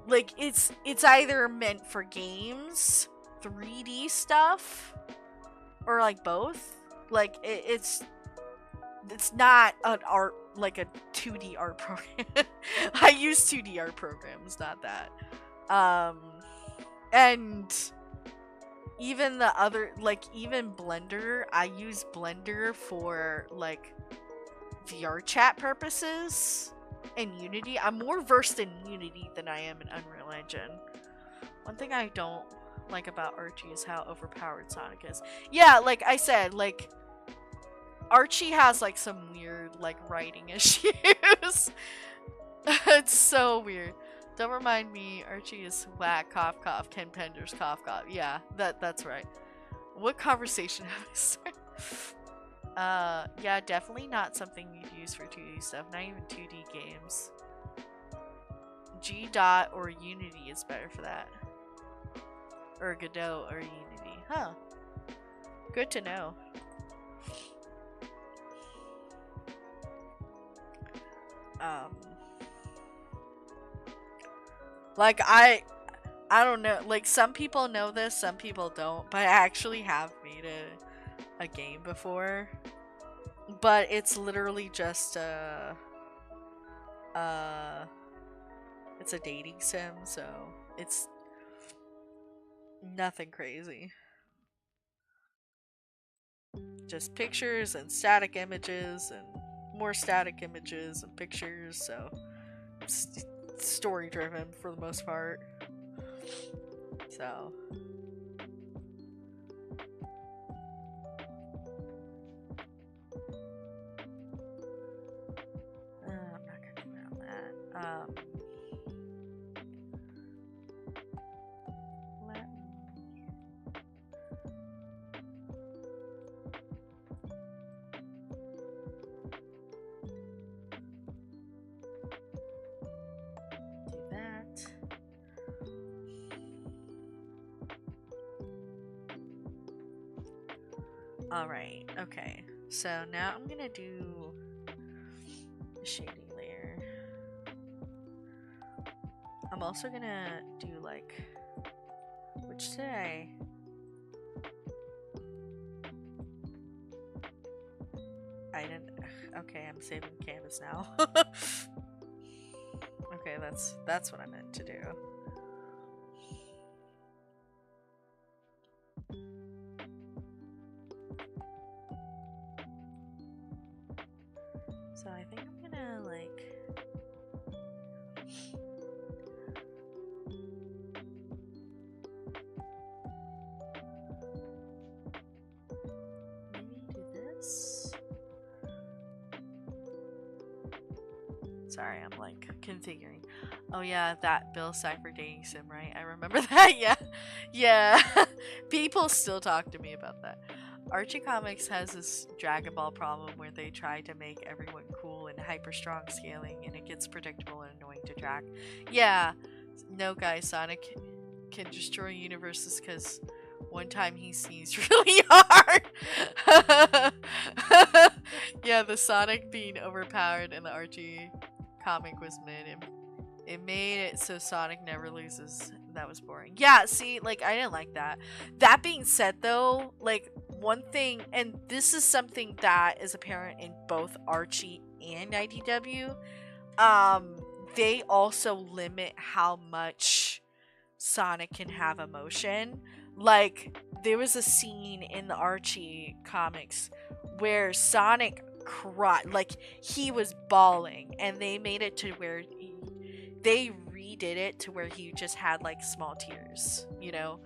like, it's either meant for games, 3D stuff, or like both. Like, it's not an art, like a 2D art program. I use 2D art programs, not that. And even the other, like, even Blender, I use Blender for, like, VR chat purposes and Unity. I'm more versed in Unity than I am in Unreal Engine. One thing I don't like about Archie is how overpowered Sonic is. Yeah, like I said, like, Archie has, like, some weird, like, writing issues. It's so weird. Don't remind me, Archie is whack, cough, cough, Ken Penders, cough, cough. Yeah, that's right. What conversation have I started? Yeah, definitely not something you'd use for 2D stuff, not even 2D games. G-Dot or Unity is better for that. Or Godot or Unity. Huh. Good to know. Like, I don't know, like, some people know this, some people don't, but I actually have made a game before, but it's literally just it's a dating sim, so it's nothing crazy. Just pictures and static images and more static images and pictures, so it's story driven for the most part. So I'm not gonna comment on that. Alright, okay. So now I'm gonna do the shading layer. I'm also gonna do like, which did I didn't, okay, I'm saving canvas now. Okay, that's what I meant to do. So I think I'm gonna like maybe do this. Sorry, I'm like configuring. Oh yeah, that Bill Cipher dating sim, right? I remember that. Yeah, yeah. People still talk to me about that. Archie Comics has this Dragon Ball problem where they try to make everyone cool and hyper strong scaling, and it gets predictable and annoying to track. Yeah, no guys, Sonic can destroy universes because one time he sneezed really hard. Yeah, the Sonic being overpowered in the Archie comic was mid. It made it so Sonic never loses. That was boring. Yeah, see, like, I didn't like that. That being said, though, like, one thing, and this is something that is apparent in both Archie and IDW, they also limit how much Sonic can have emotion. Like, there was a scene in the Archie comics where Sonic cried, like, he was bawling, and they made it to where they redid it to where he just had like small tears, you know?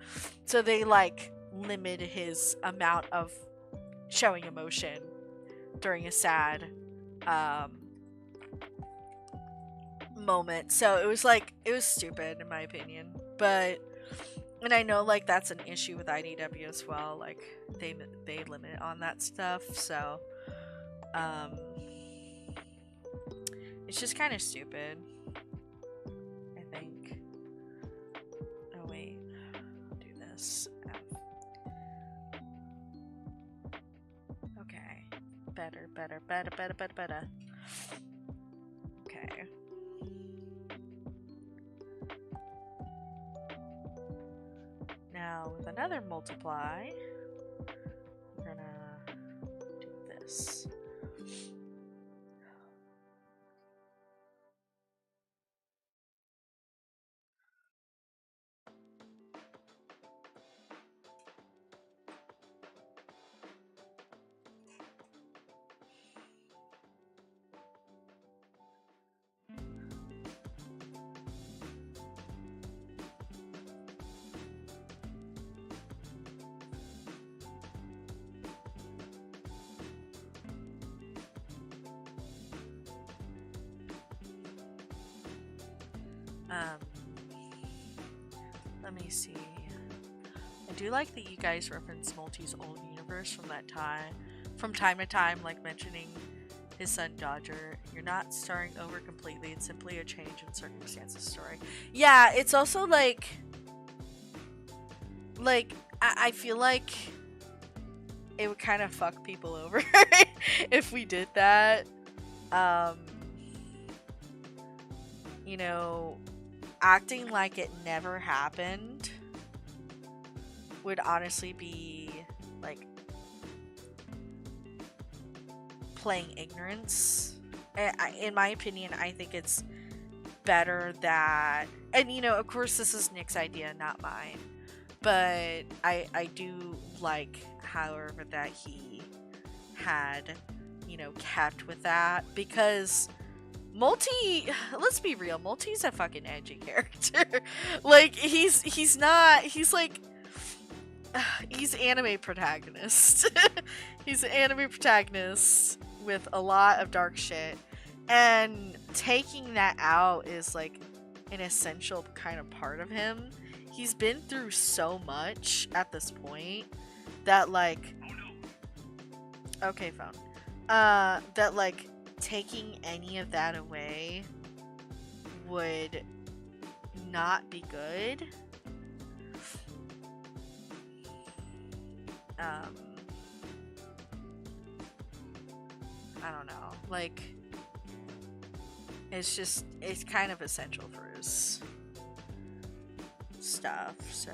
So they like limited his amount of showing emotion during a sad moment. So it was like, it was stupid in my opinion. But, and I know like that's an issue with IDW as well. Like they limit on that stuff. So it's just kind of stupid. Oh wait, do this. Okay, better. Okay. Now with another multiply, we're gonna do this. Let me see. I do like that you guys reference Multi's old universe from time to time, like mentioning his son Dodger. You're not starting over completely, it's simply a change in circumstances story. Yeah, it's also like I feel like it would kind of fuck people over if we did that. You know, acting like it never happened would honestly be like playing ignorance. In my opinion, I think it's better that, and you know, of course this is Nick's idea, not mine, but I do like, however, that he had, you know, kept with that, because Multi, let's be real, Multi's a fucking edgy character. Like, he's not, he's like, he's anime protagonist. He's an anime protagonist with a lot of dark shit, and taking that out is like an essential kind of part of him. He's been through so much at this point that like, okay, phone, that like taking any of that away would not be good. I don't know. Like, it's just, it's kind of essential for his stuff, so.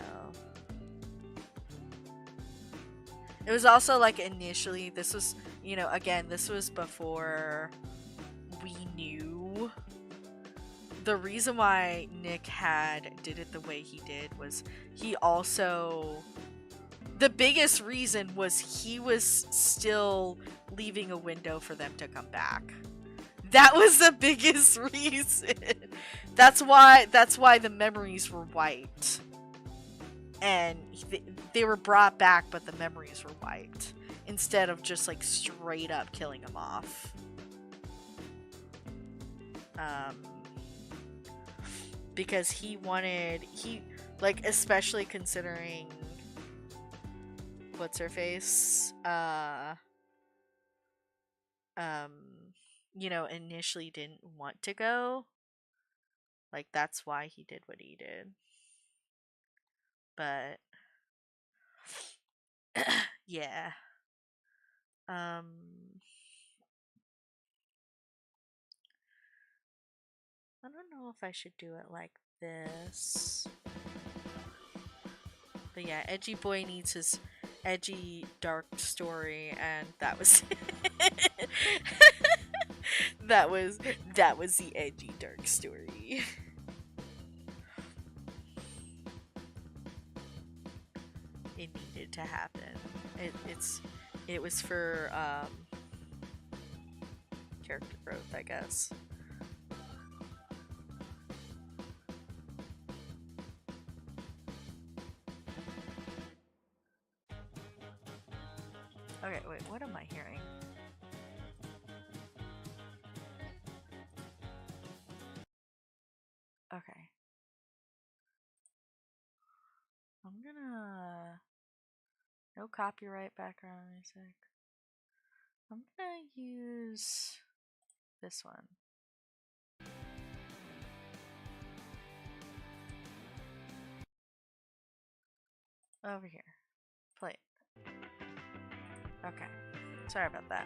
It was also like initially, this was, you know, again, this was before we knew. The reason why Nick did it the way he did was he also, the biggest reason was he was still leaving a window for them to come back. That was the biggest reason. That's why the memories were wiped. And they were brought back, but the memories were wiped. Instead of just like straight up killing them off. Because he like, especially considering what's her face, you know, initially didn't want to go. Like, that's why he did what he did. But yeah. I don't know if I should do it like this. But yeah, Edgy Boy needs his edgy, dark story, and that was that was the edgy, dark story. It needed to happen. It was for character growth, I guess. Okay, wait, what am I hearing? Okay. I'm gonna... No copyright background music. I'm gonna use this one. Over here. Play it. Okay. Sorry about that.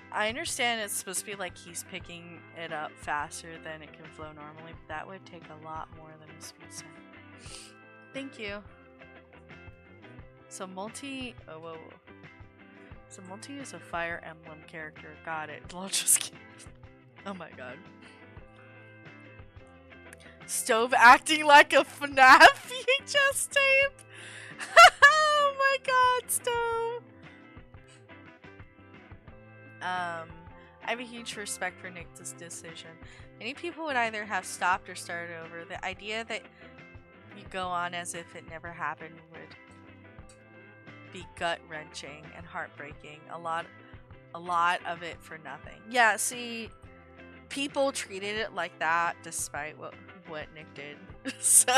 I understand it's supposed to be like he's picking it up faster than it can flow normally, but that would take a lot more than a speed set. Thank you. So multi... Oh, whoa, whoa. So multi is a Fire Emblem character. Got it. I'll just kidding. Oh my god. Stove acting like a FNAF VHS tape? Oh my god, Stove! I have a huge respect for Nick's decision. Many people would either have stopped or started over. The idea that you go on as if it never happened would be gut-wrenching and heartbreaking. A lot of it for nothing. Yeah, see, people treated it like that despite what Nick did. So,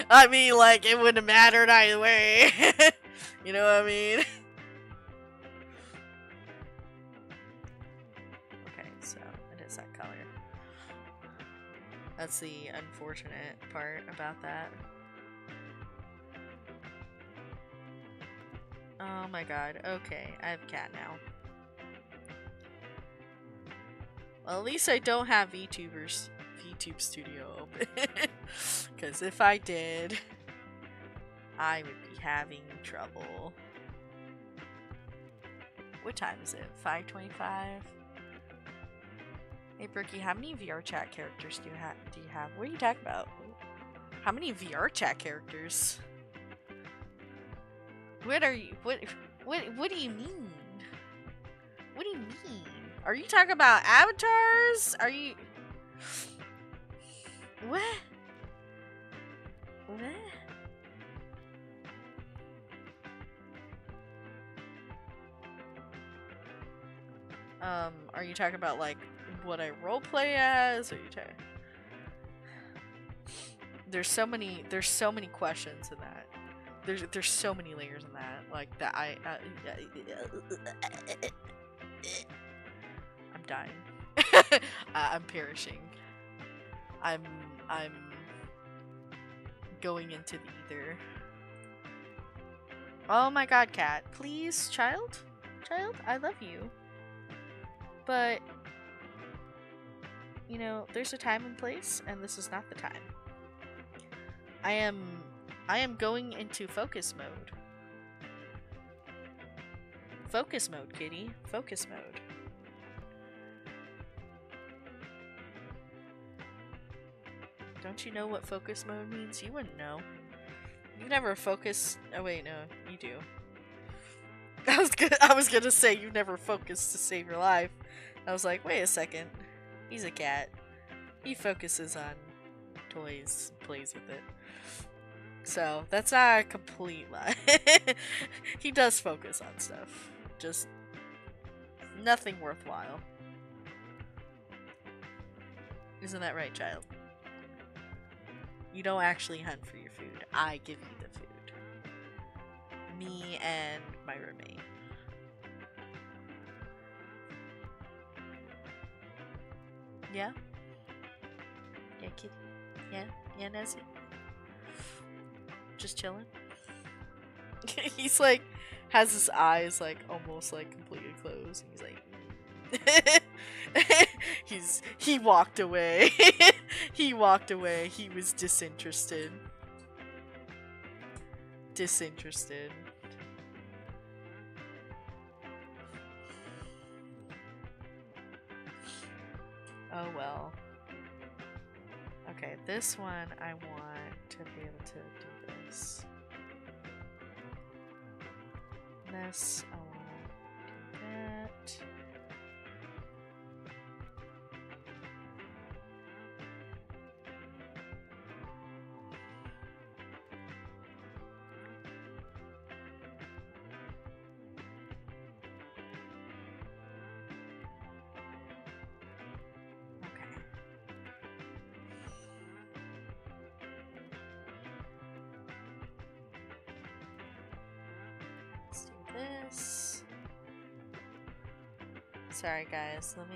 I mean, like, it wouldn't have mattered either way. You know what I mean? Okay, so it is that color. That's the unfortunate part about that. Oh my god, okay, I have a cat now. Well, at least I don't have VTube Studio open. Because if I did, I would be having trouble. What time is it? 5:25? Hey Brookie, how many VR chat characters do you have? What are you talking about? How many VR chat characters? What are you what do you mean? What do you mean? Are you talking about avatars? Are you what? What? Are you talking about like what I roleplay as? Or are you talking? There's so many questions in that. There's so many layers in that. Like that I'm dying. I'm perishing. I'm going into the ether. Oh my god, cat. Please, child? child, I love you. But, you know, there's a time and place, and this is not the time. I am going into focus mode. Focus mode, kitty. Focus mode. Don't you know what focus mode means? You wouldn't know. You never focus. Oh wait, no, you do. I was gonna say you never focus to save your life. I was like, wait a second. He's a cat. He focuses on toys, plays with it. So that's not a complete lie. He does focus on stuff. Just nothing worthwhile. Isn't that right, child? You don't actually hunt for your food. I give you the food. Me and my roommate. Yeah? Yeah, kitty? Yeah? Yeah, Nessie? Just chilling? He's like, has his eyes like almost like completely closed. And he's like, he walked away. He walked away. He was disinterested. Disinterested. Oh well. Okay, this one I want to be able to do this. This I want to do that. This. Sorry guys, let me...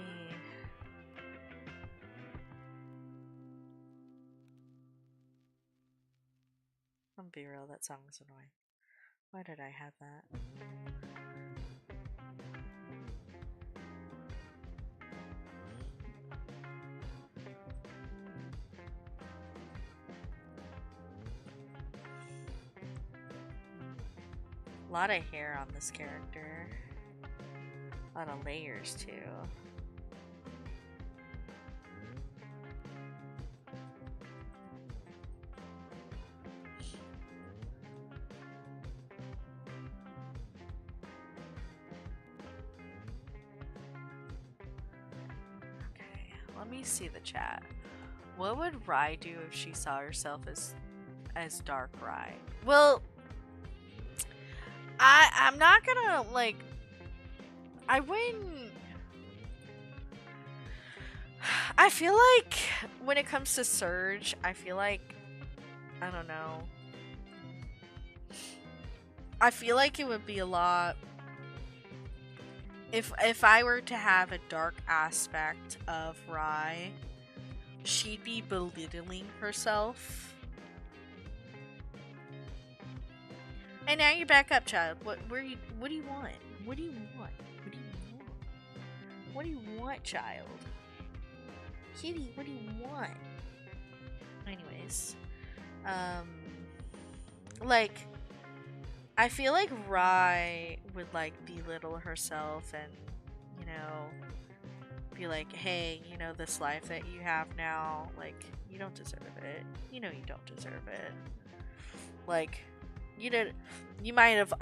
I'm gonna be real, that song is annoying. Why did I have that? A lot of hair on this character. A lot of layers too. Okay, let me see the chat. What would Rye do if she saw herself as Dark Rye? Well, I'm not gonna, like, I wouldn't... I feel like when it comes to Surge, I feel like, I don't know. I feel like it would be a lot... If I were to have a dark aspect of Rye, she'd be belittling herself. And now you're back up, child. What do you want? What do you want? What do you want? What do you want, child? Kitty, what do you want? Anyways. Like, I feel like Rye would, like, belittle herself and, you know, be like, hey, you know, this life that you have now, like, you don't deserve it. You know you don't deserve it. Like, you might have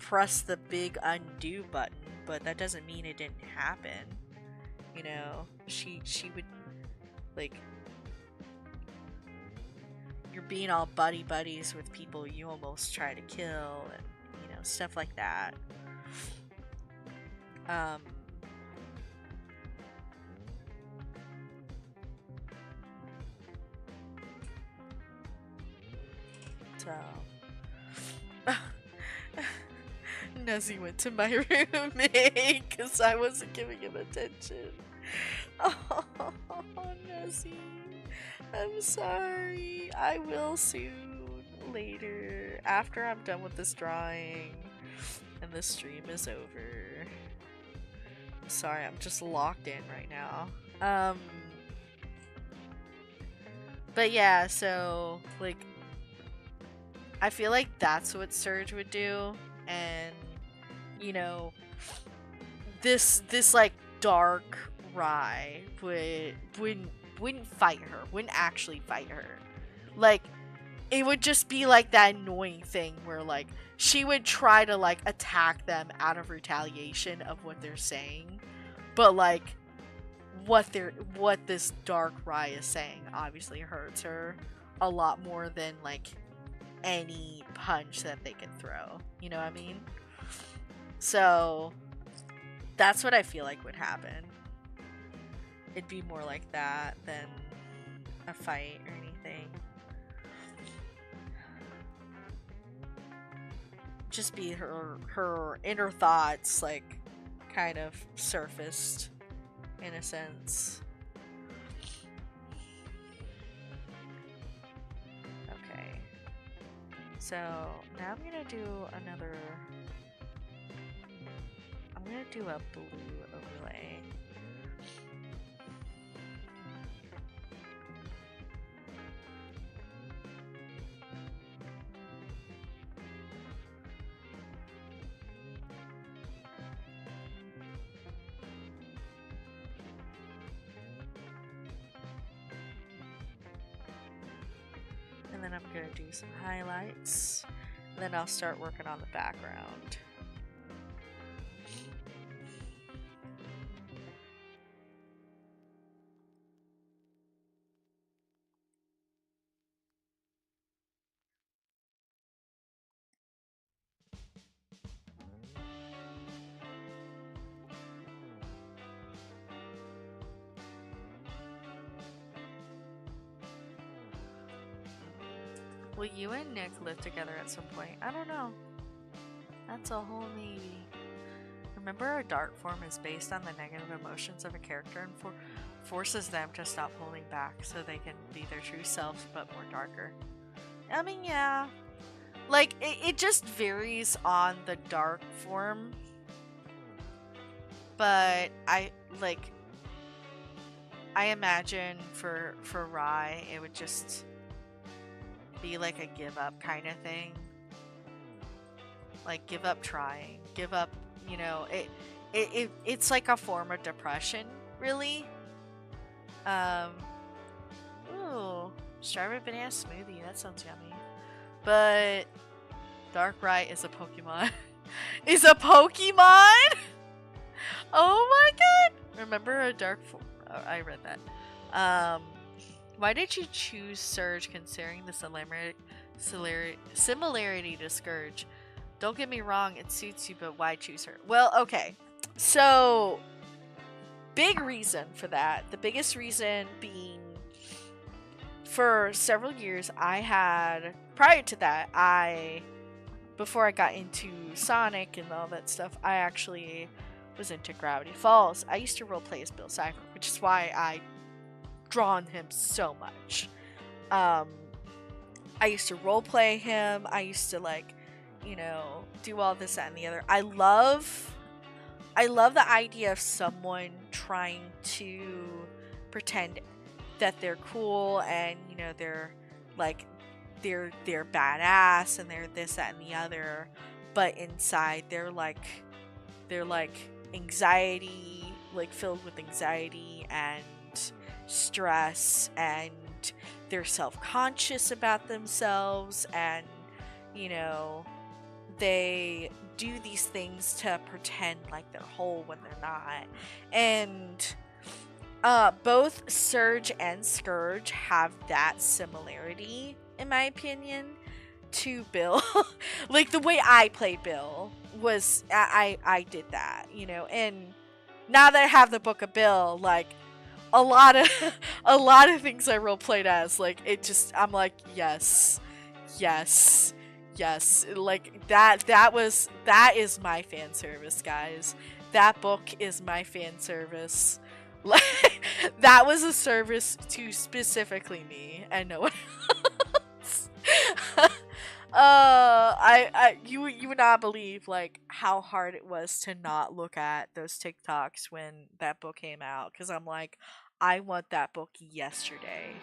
pressed the big undo button, but that doesn't mean it didn't happen. You know, she would, like, you're being all buddies with people you almost try to kill, and, you know, stuff like that. So Nezzy went to my roommate because I wasn't giving him attention. Oh, Nezzy, I'm sorry. I will soon, later, after I'm done with this drawing. And the stream is over. Sorry, I'm just locked in right now. But yeah, so like I feel like that's what Surge would do, and you know, this like dark Rye wouldn't fight her, wouldn't actually fight her. Like it would just be like that annoying thing where like she would try to like attack them out of retaliation of what they're saying, but like what this dark Rye is saying obviously hurts her a lot more than like any punch that they can throw. You know what I mean? So that's what I feel like would happen. It'd be more like that than a fight or anything. Just be her inner thoughts like kind of surfaced in a sense. Okay. So now I'm gonna do a blue overlay. And then I'm gonna do some highlights. And then I'll start working on the background. Will you and Nick live together at some point? I don't know. That's a whole maybe. Remember, a dark form is based on the negative emotions of a character and forces them to stop holding back so they can be their true selves but more darker. I mean, yeah. Like, it just varies on the dark form. But I imagine for Rye, it would just be like a give up kind of thing. Like give up trying, give up, you know, it's like a form of depression, really. Ooh, strawberry banana smoothie, that sounds yummy. But Darkrai is a Pokemon. Is a Pokemon? Oh my god! Remember a dark form? Oh, I read that. Why did you choose Surge considering the similarity to Scourge? Don't get me wrong, it suits you, but why choose her? Well, okay. So, big reason for that. The biggest reason being, for several years, prior to that, before I got into Sonic and all that stuff, I actually was into Gravity Falls. I used to roleplay as Bill Cipher, which is why I drawn him so much. I used to roleplay him. I used to do all this, that, and the other. I love the idea of someone trying to pretend that they're cool and they're badass and they're this, that, and the other, but inside they're anxiety, filled with anxiety and stress, and they're self-conscious about themselves, and they do these things to pretend like they're whole when they're not. And both Surge and Scourge have that similarity, in my opinion, to Bill. The way I play Bill was I did that, and now that I have the Book of Bill, a lot of things I role played as, I'm like, yes, that is my fan service, guys. That book is my fan service. That was a service to specifically me and no one else. You would not believe like how hard it was to not look at those TikToks when that book came out, because I'm like, I want that book yesterday.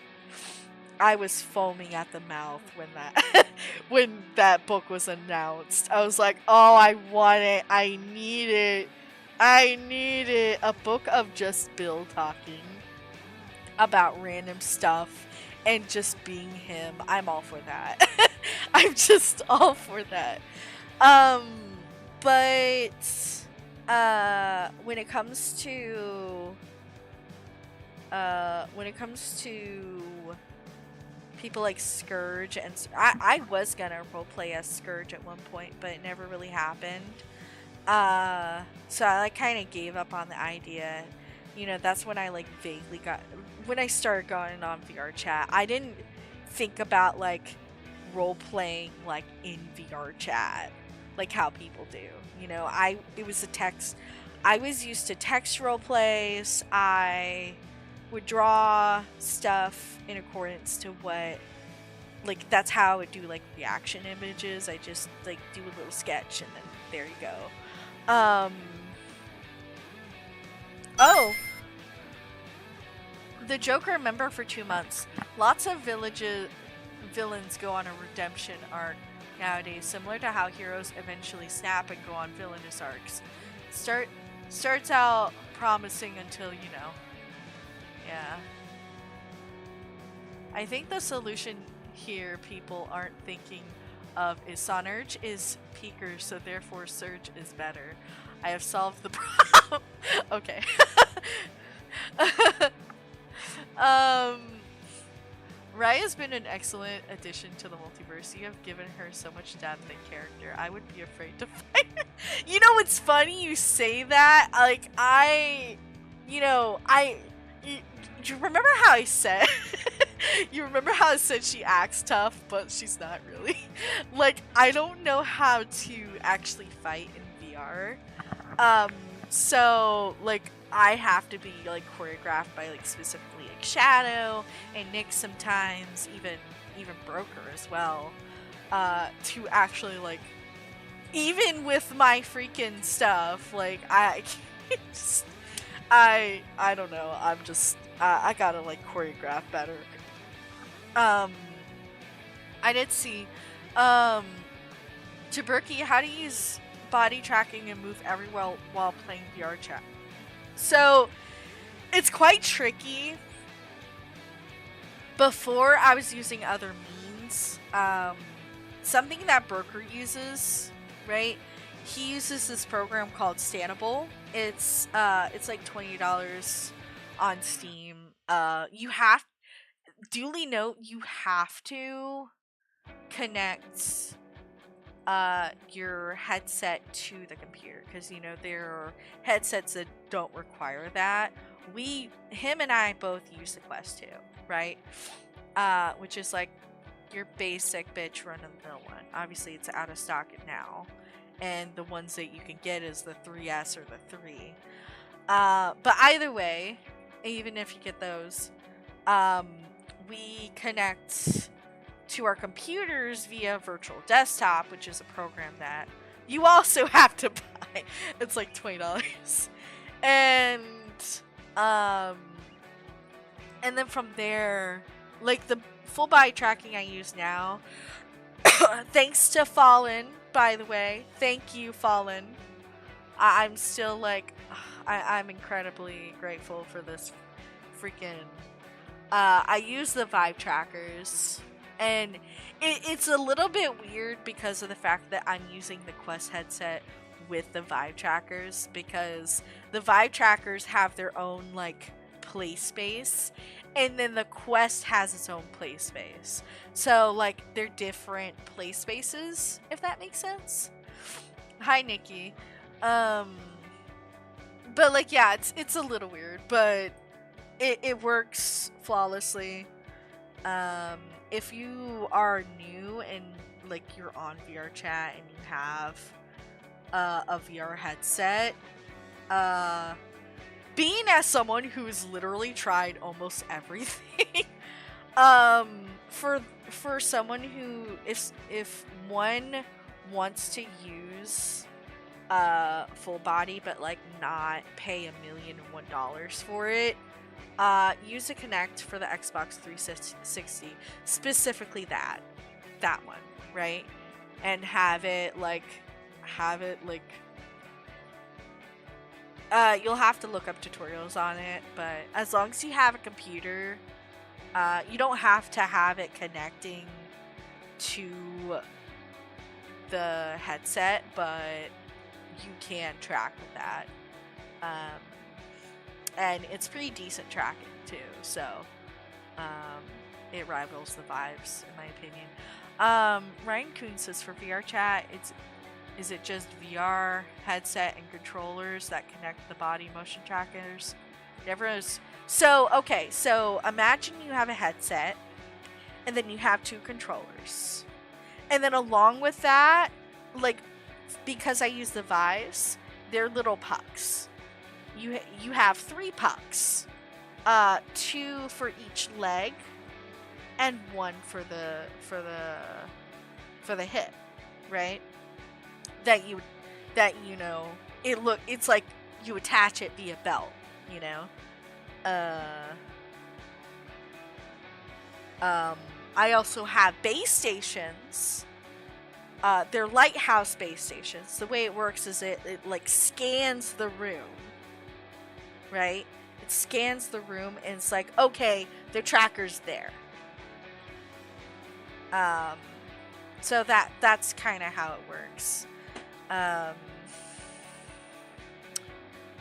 I was foaming at the mouth when that when that book was announced. I was like, oh, I want it. I need it. I need it. A book of just Bill talking about random stuff and just being him. I'm all for that. I'm just all for that. Um, but when it comes to people like Scourge, and I was gonna roleplay as Scourge at one point, but it never really happened. So I like kind of gave up on the idea. You know, that's when I like vaguely when I started going on VR chat. I didn't think about like role playing like in VR chat, like how people do. You know, it was a text. I was used to text role plays. I would draw stuff in accordance to what, like, that's how I would do like reaction images. I just like do a little sketch and then there you go. Oh, the Joker member for 2 months. Lots of villains go on a redemption arc nowadays, similar to how heroes eventually snap and go on villainous arcs. Starts out promising until, you know. Yeah. I think the solution here people aren't thinking of is Sonerge is peaker, so therefore Surge is better. I have solved the problem. Okay. Raya's been an excellent addition to the multiverse. You have given her so much depth and character. I would be afraid to fight her. You know, it's funny you say that. Like, you remember how I said you remember how I said she acts tough, but she's not really. Like, I don't know how to actually fight in VR. So like I have to be like choreographed by like specifically like Shadow and Nick sometimes, even Broker as well, to actually like, even with my freaking stuff, like I just, I don't know, I'm just I gotta like choreograph better. I did see Taberky, how to use body tracking and move everywhere while playing VR chat. So it's quite tricky. Before I was using other means. Something that Broker uses, right? He uses this program called Stannable. It's like $20 on Steam. You have, duly note, you have to connect your headset to the computer, because you know there are headsets that don't require that. Him and I both use the Quest 2, right? Which is like your basic bitch run-of-the-mill one. Obviously it's out of stock now, and the ones that you can get is the 3S or the 3. But either way, even if you get those, we connect to our computers via virtual desktop, which is a program that you also have to buy. It's like $20. And then from there, like the full body tracking I use now, thanks to Fallen, by the way, thank you, Fallen. I'm still like, I'm incredibly grateful for this freaking, I use the vibe trackers. And it's a little bit weird because of the fact that I'm using the Quest headset with the Vive trackers, because the Vive trackers have their own like play space, and then the Quest has its own play space. So like they're different play spaces, if that makes sense. Hi, Nikki. But like, yeah, it's a little weird, but it works flawlessly. If you are new and like you're on VR chat and you have a VR headset, being as someone who's literally tried almost everything, for someone who, if one wants to use full body but like not pay $1,000,001 for it, use a Kinect for the Xbox 360, specifically that one, right? And have it like you'll have to look up tutorials on it, but as long as you have a computer, you don't have to have it connecting to the headset, but you can track with that. And it's pretty decent tracking too, so it rivals the vibes in my opinion. Ryan Kuhn says for VR chat, is it just VR headset and controllers that connect the body motion trackers? Everyone's so okay. So imagine you have a headset, and then you have 2 controllers, and then along with that, like because I use the Vives, they're little pucks. You have 3 pucks, 2 for each leg, and 1 for the hip, right? It's like you attach it via belt, you know. I also have base stations. They're lighthouse base stations. The way it works is it like scans the room, right? It scans the room and it's like, okay, the tracker's there. So that's kind of how it works.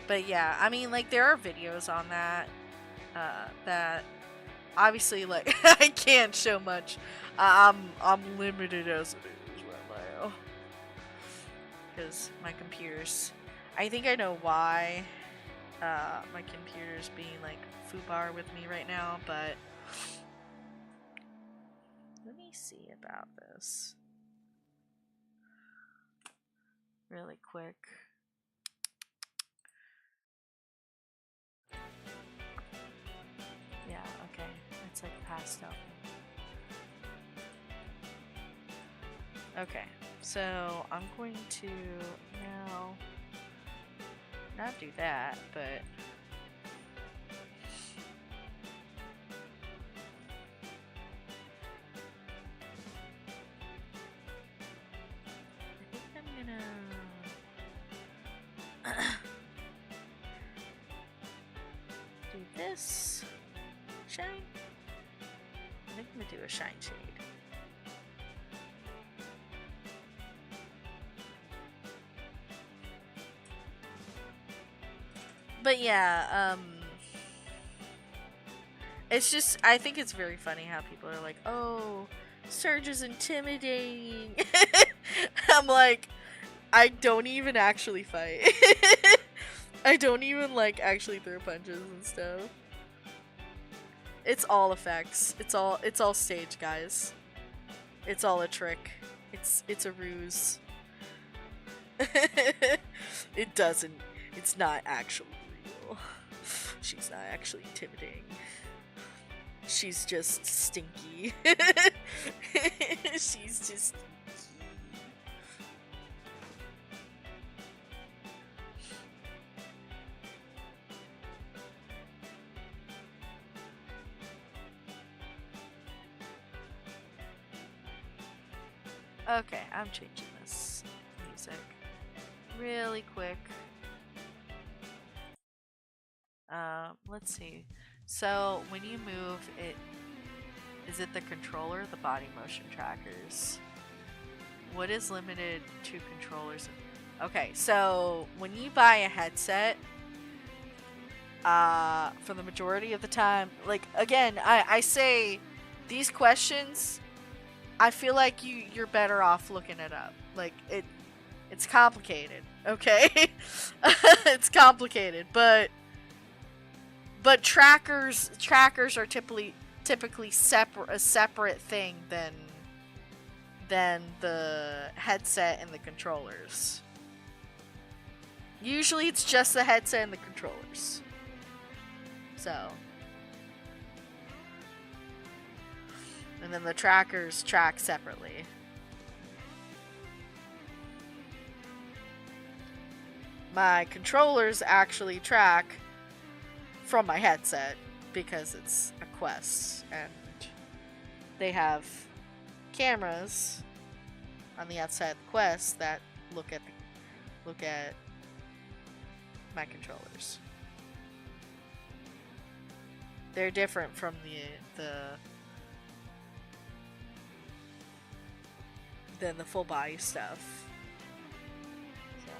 But yeah, I mean, like, there are videos on that, that obviously, like, I can't show much. I'm limited as it is right now, because my computer's, I think I know why, my computer's being, like, foobar with me right now, but let me see about this really quick. Yeah, okay. It's like passed out. Okay, so I'm going to now not do that, but I think I'm gonna do this shine. I think I'm gonna do a shine shade. But yeah, it's just, I think it's very funny how people are like, oh, Surge is intimidating. I'm like, I don't even actually fight. I don't even, like, actually throw punches and stuff. It's all effects. It's all stage, guys. It's all a trick. It's a ruse. It's not actually real. She's not actually intimidating. She's just stinky. She's just stinky. Okay, I'm changing this music really quick. Let's see. So when you move, is it the controller or the body motion trackers? What is limited to controllers? Okay, so when you buy a headset, for the majority of the time, like, again, I say these questions, I feel like you're better off looking it up. Like, it's complicated, okay? It's complicated, but trackers are typically a separate thing than the headset and the controllers. Usually it's just the headset and the controllers. So And then the trackers track separately. My controllers actually track from my headset because it's a Quest, and they have cameras on the outside of the Quest that look at my controllers. They're different from than the full body stuff. So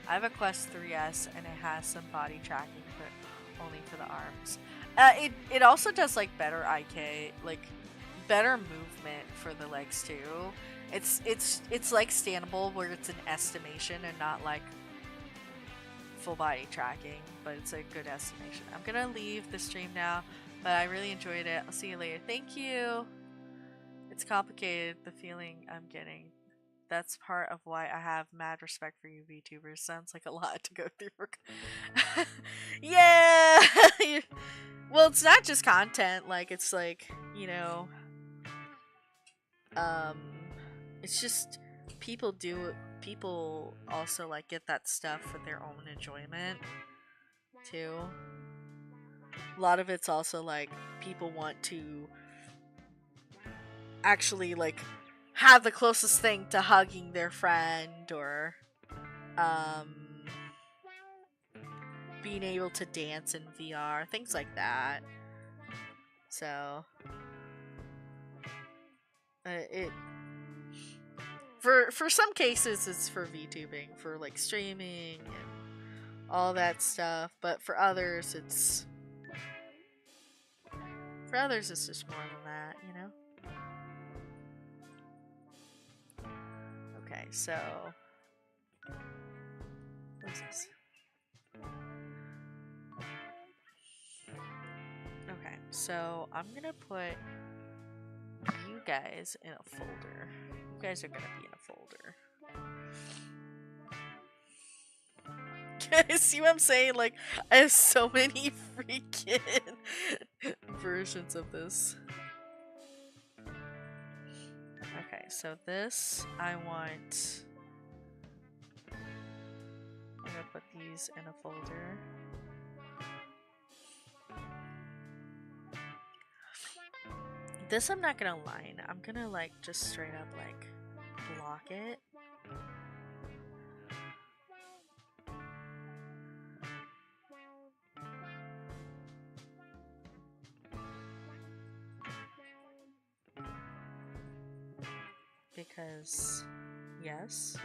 I have a Quest 3S and it has some body tracking, but only for the arms. It also does like better IK, like better movement for the legs too. It's like standable where it's an estimation and not like full body tracking, but it's a good estimation. I'm gonna leave the stream now, but I really enjoyed it. I'll see you later. Thank you. It's complicated, the feeling I'm getting. That's part of why I have mad respect for you VTubers. Sounds like a lot to go through. Yeah! Well, it's not just content, like, it's like, you know, it's just people also, like, get that stuff for their own enjoyment, too. A lot of it's also, like, people want to actually, like, have the closest thing to hugging their friend, or being able to dance in VR, things like that. So for some cases it's for VTubing, for like streaming and all that stuff, but for others it's just more than that, you know? Okay, so what's this? Okay, so I'm gonna put you guys in a folder. You guys are gonna be in a folder. See what I'm saying? Like, I have so many freaking versions of this. Okay, so this, I'm gonna put these in a folder. This I'm not gonna line. I'm gonna like just straight up like block it. Because yes.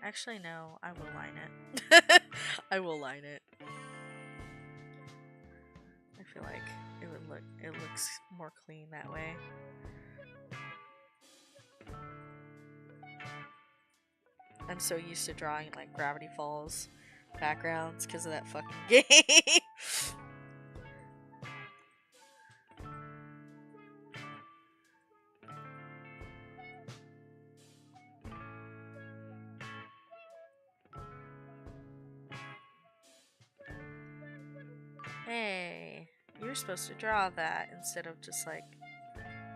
Actually, no, I will line it. I will line it. I feel like it looks more clean that way. I'm so used to drawing like Gravity Falls backgrounds because of that fucking game. Hey, you're supposed to draw that instead of just like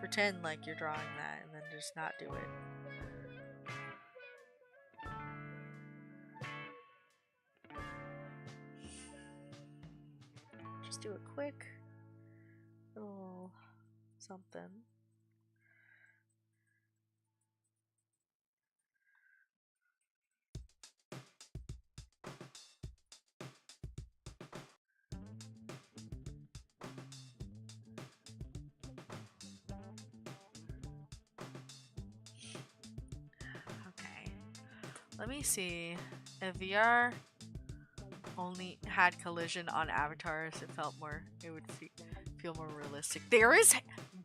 pretend like you're drawing that and then just not do it. Just do a quick little something. Let me see. If VR only had collision on avatars, it would feel more realistic. There is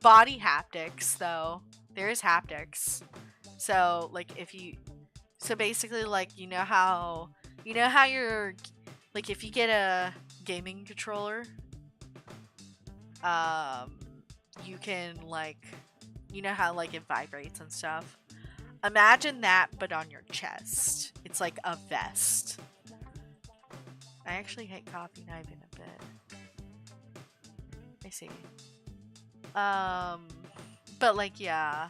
body haptics, though. There is haptics So like if you, so basically like you know how you're like if you get a gaming controller, you can like you know how like it vibrates and stuff. Imagine that but on your chest. It's like a vest. I actually hate coffee knife in a bit. I see. But like yeah.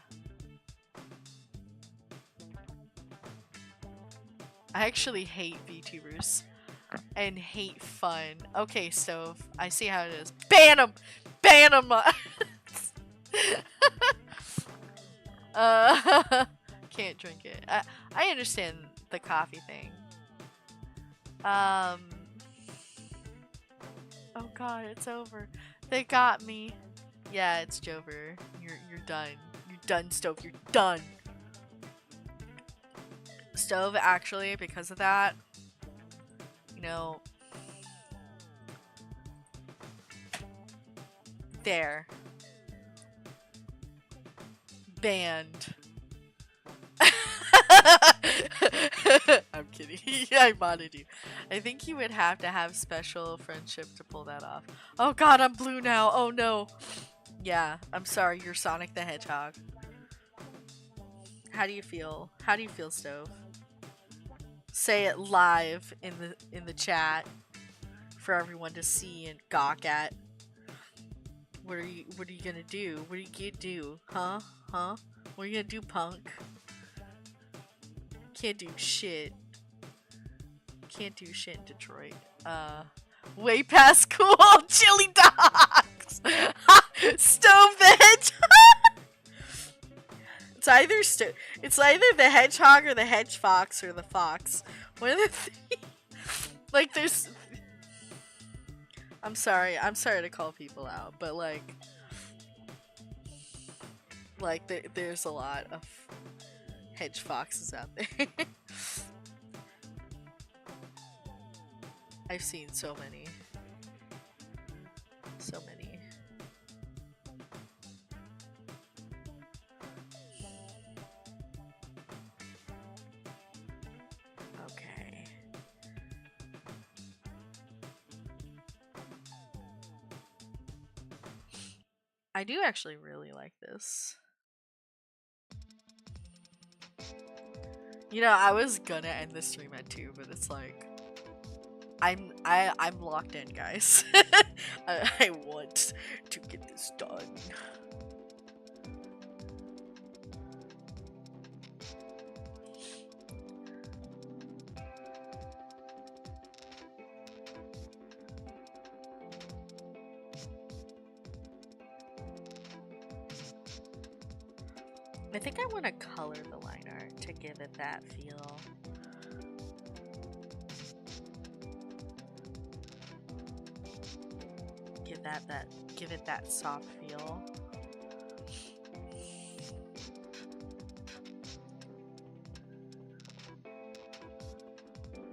I actually hate VTubers and hate fun. Okay, Stove. I see how it is. Ban them! Ban them! Can't drink it. I understand the coffee thing. Oh god, it's over. They got me. Yeah, it's Jover. You're done. You're done, Stove. You're done. Stove, actually, because of that, you know, there. Banned. I'm kidding. I modded you. I think you would have to have special friendship to pull that off. Oh god, I'm blue now. Oh no. Yeah, I'm sorry. You're Sonic the Hedgehog. How do you feel? How do you feel, Stove? Say it live in the chat for everyone to see and gawk at. What are you gonna do? What are you gonna do? Huh? Huh? What are you gonna do, punk? Can't do shit. Can't do shit in Detroit. Way past cool. Chili dogs. Stove the Hedgehog. It's either the hedgehog or the hedge fox or the fox. One of the like there's. I'm sorry to call people out, but like there's a lot of hedge foxes out there. I've seen so many. So many. Okay. I do actually really like this. You know, I was gonna end the stream at 2, but it's like I'm locked in, guys. I want to get this done. I think I want to color the line art to give it that feel. Give it that soft feel.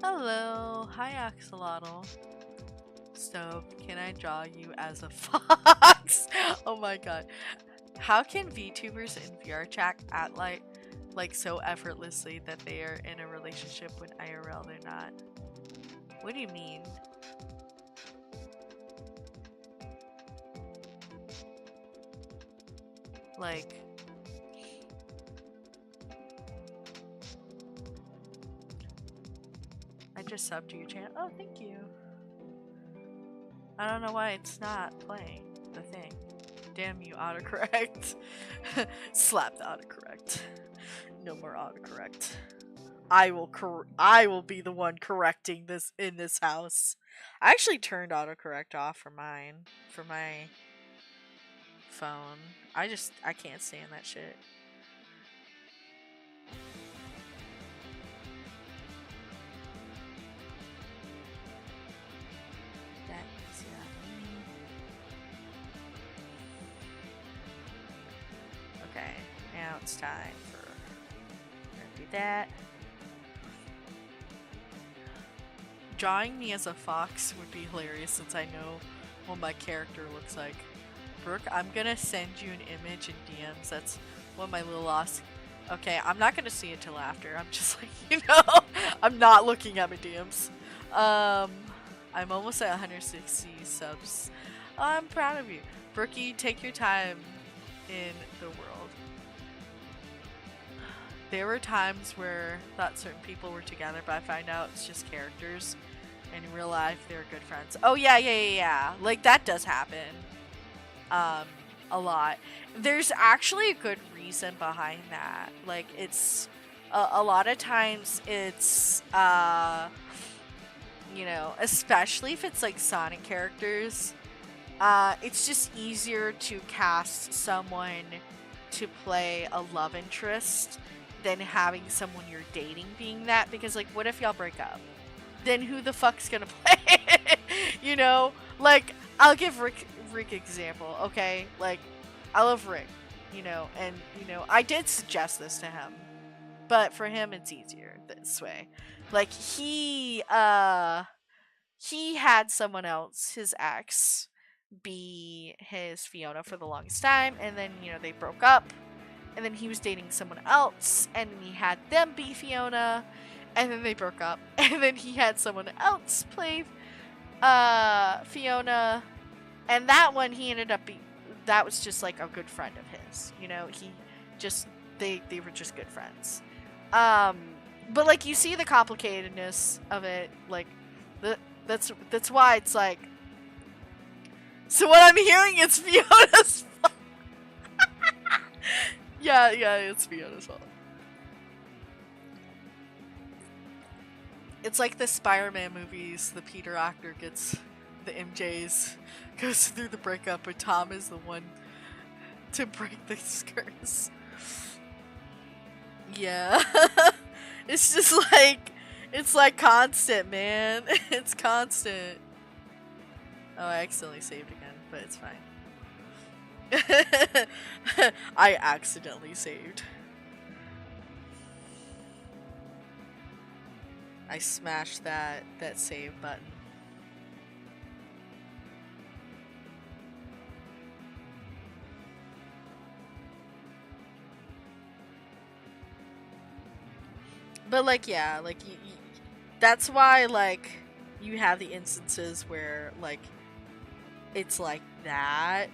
Hello, hi Axolotl. Stove, can I draw you as a fox? Oh my god. How can VTubers in VR chat act like so effortlessly that they are in a relationship when IRL they're not? What do you mean? Like, I just subbed to your channel. Oh, thank you. I don't know why it's not playing the thing. Damn you, autocorrect. Slap the autocorrect. No more autocorrect. I will be the one correcting this in this house. I actually turned autocorrect off for my phone. I can't stand that shit. That is okay, now it's time for do that. Drawing me as a fox would be hilarious since I know what my character looks like. Brooke, I'm gonna send you an image in DMs. That's what my little Okay, I'm not gonna see it till after. I'm just like, I'm not looking at my DMs. I'm almost at 160 subs. I'm proud of you. Brookie, take your time in the world. There were times where I thought certain people were together, but I find out it's just characters. And in real life, they're good friends. Oh, yeah. Like, that does happen. A lot. There's actually a good reason behind that. Like, it's... a lot of times, it's... especially if it's, like, Sonic characters... it's just easier to cast someone to play a love interest than having someone you're dating being that, because, like, what if y'all break up? Then who the fuck's gonna play it? Like, I'll give Rick example, okay? Like, I love Rick, and, I did suggest this to him, but for him, it's easier this way. Like, he had someone else, his ex, be his Fiona for the longest time, and then, they broke up, and then he was dating someone else, and he had them be Fiona, and then they broke up, and then he had someone else play Fiona, and that one he ended up that was just like a good friend of his, he just they were just good friends. But like, you see the complicatedness of it, like that's why it's like, so what I'm hearing is Fiona's fault. yeah, it's Fiona's fault. It's like the Spider-Man movies, the Peter actor gets the MJs, goes through the breakup, but Tom is the one to break the curse. Yeah. It's just like, it's like constant, man. It's constant. Oh, I accidentally saved again, but it's fine. I accidentally saved. I smashed that save button. But like, yeah, like that's why, like, you have the instances where, like, it's like that,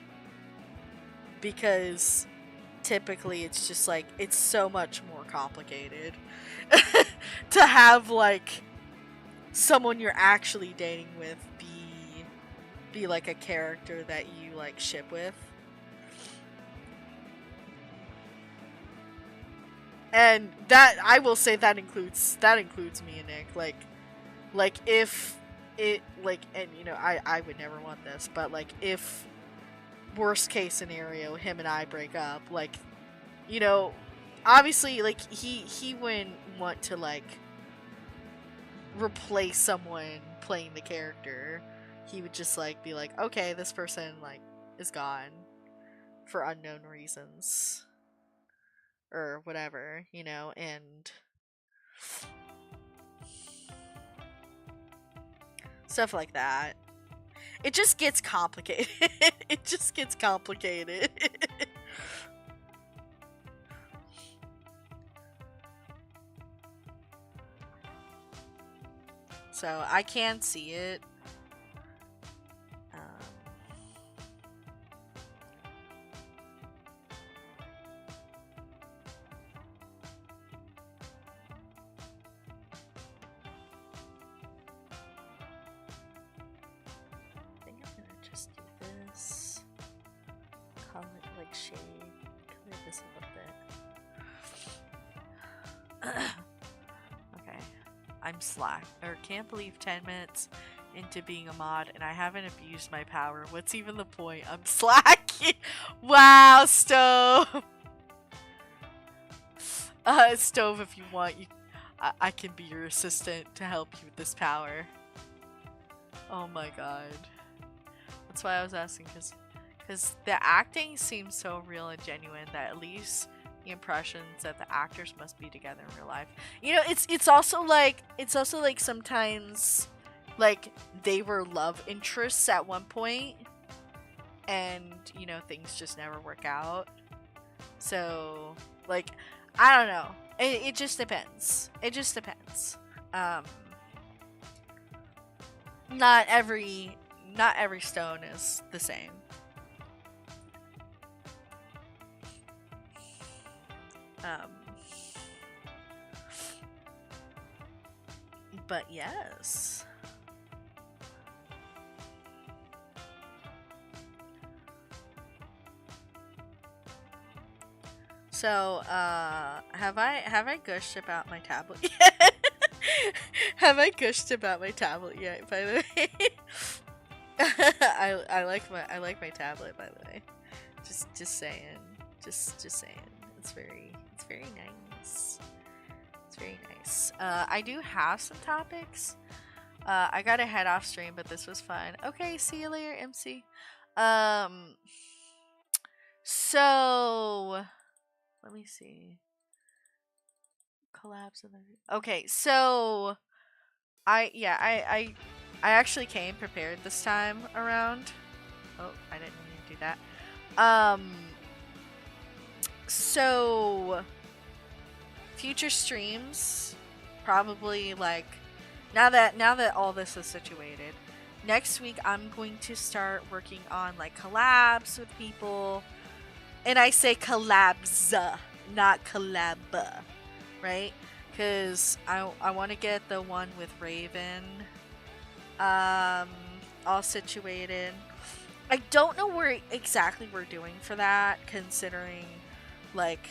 because typically it's just like, it's so much more complicated to have, like, someone you're actually dating with be like a character that you, like, ship with. And that, I will say, that includes me and Nick. Like if it, like, and I would never want this, but like, if worst case scenario, him and I break up, like, obviously, like, he wouldn't want to, like, replace someone playing the character. He would just, like, be like, okay, this person, like, is gone for unknown reasons or whatever, and stuff like that. It just gets complicated. It just gets complicated. So I can see it. I think I'm gonna just do this. Color, like, shade. Color this a little bit. Okay. I'm slack, or can't believe 10 minutes into being a mod and I haven't abused my power. What's even the point? I'm slacking. Wow, Stove. Stove, if you want, I can be your assistant to help you with this power. Oh my god. That's why I was asking, because the acting seems so real and genuine that at least the impressions that the actors must be together in real life. It's also like sometimes, like, they were love interests at one point and things just never work out. So, like, I don't know. It just depends. It just depends. Not every stone is the same. But yes. So, have I gushed about my tablet yet? Have I gushed about my tablet yet, by the way? I like my tablet, by the way. Just saying. Just saying. It's very nice. It's very nice. I do have some topics. I gotta head off stream, but this was fun. Okay, see you later, MC. So let me see. Collapse of the. Okay, so I actually came prepared this time around. Oh, I didn't mean to do that. So future streams, probably like now that all this is situated, next week I'm going to start working on like collabs with people, and I say collabs, not collab, right? Because I want to get the one with Raven all situated. I don't know where exactly we're doing for that, considering like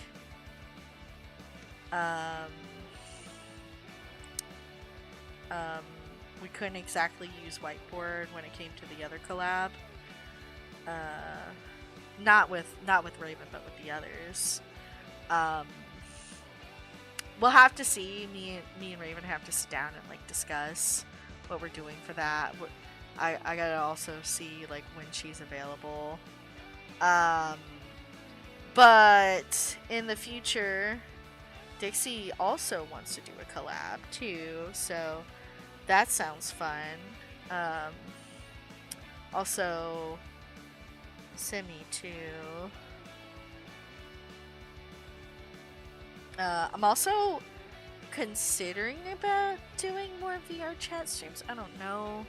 we couldn't exactly use whiteboard when it came to the other collab. Not with Raven, but with the others. We'll have to see. Me and Raven have to sit down and like discuss what we're doing for that. I gotta also see like when she's available. But in the future, Dixie also wants to do a collab too, so that sounds fun. Also, Simi too. I'm also considering about doing more VR chat streams. I don't know.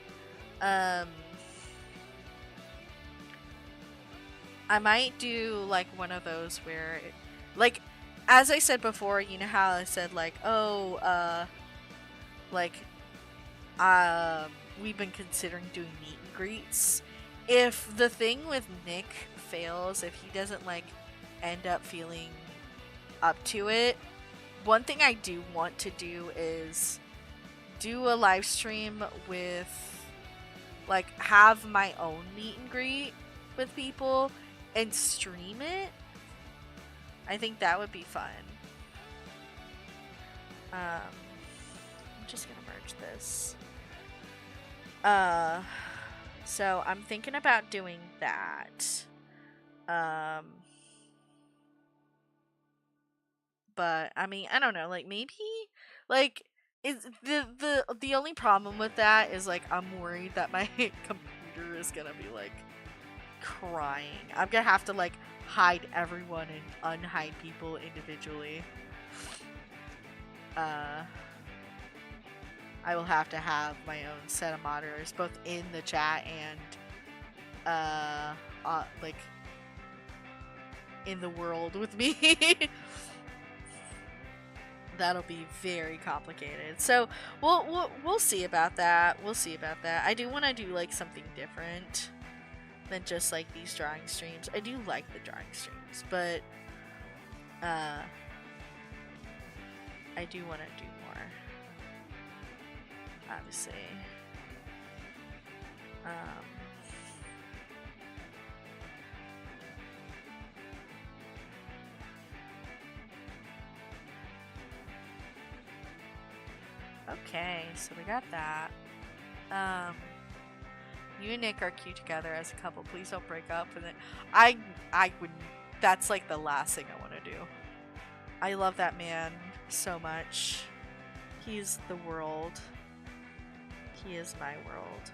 I might do like one of those where, like, as I said before, you know how I said like, oh, we've been considering doing meet and greets. If the thing with Nick fails, if he doesn't like end up feeling up to it, one thing I do want to do is do a live stream with, like, have my own meet and greet with people and stream it. I think that would be fun. I'm just gonna merge this. So I'm thinking about doing that. But I mean, I don't know, like maybe like is the only problem with that is like I'm worried that my computer is gonna be like crying. I'm gonna have to like hide everyone and unhide people individually. I will have to have my own set of monitors both in the chat and like in the world with me. That'll be very complicated. So we'll see about that. We'll see about that. I do want to do like something different than just like these drawing streams. I do like the drawing streams, but I do want to do more. Obviously. Okay, so we got that. You and Nick are cute together as a couple. Please don't break up. And then I would. That's like the last thing I want to do. I love that man so much. He's the world. He is my world.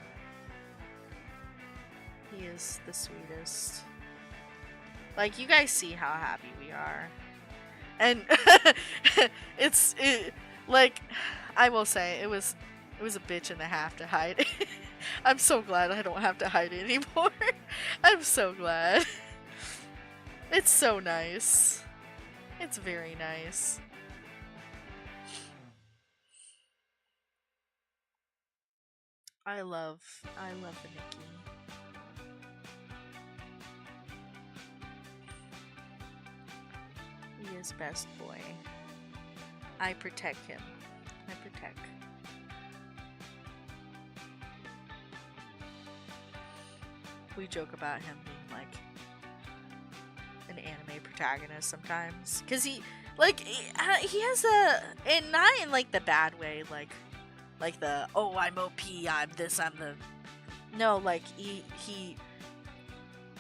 He is the sweetest. Like, you guys see how happy we are. And like, I will say it was a bitch and a half to hide it. I'm so glad I don't have to hide it anymore. I'm so glad. It's so nice. It's very nice. I love the Nikki. He is best boy. I protect him. I protect. We joke about him being like an anime protagonist sometimes, cause he has a, and not in like the bad way, like the, oh, I'm OP, I'm this, I'm the, no, like he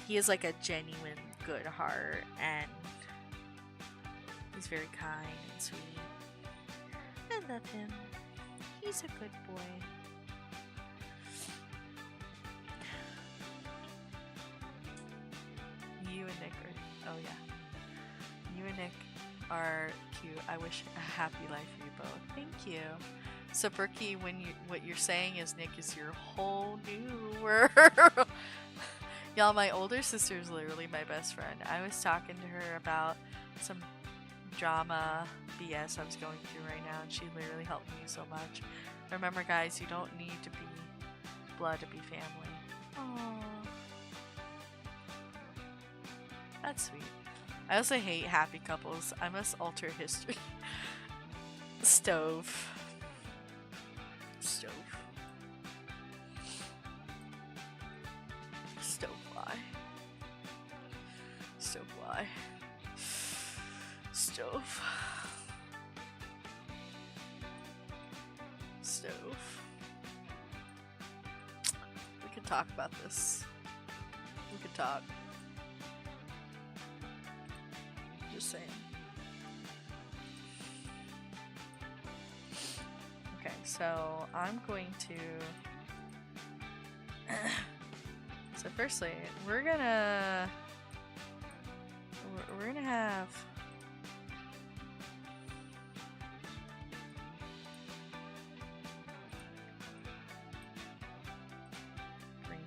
is like a genuine good heart, and he's very kind and sweet. I love him. He's a good boy. You and Nick are, oh yeah. You and Nick are cute. I wish a happy life for you both. Thank you. So Berkey, what you're saying is Nick is your whole new world. Y'all, my older sister is literally my best friend. I was talking to her about some drama BS I was going through right now, and she literally helped me so much. Remember, guys, you don't need to be blood to be family. Aww. That's sweet. I also hate happy couples. I must alter history. Stove. Stove. Stove fly. Stove fly. Stove. Stove. We could talk about this. We could talk. Just saying. Okay, so I'm going to so firstly, we're gonna have green.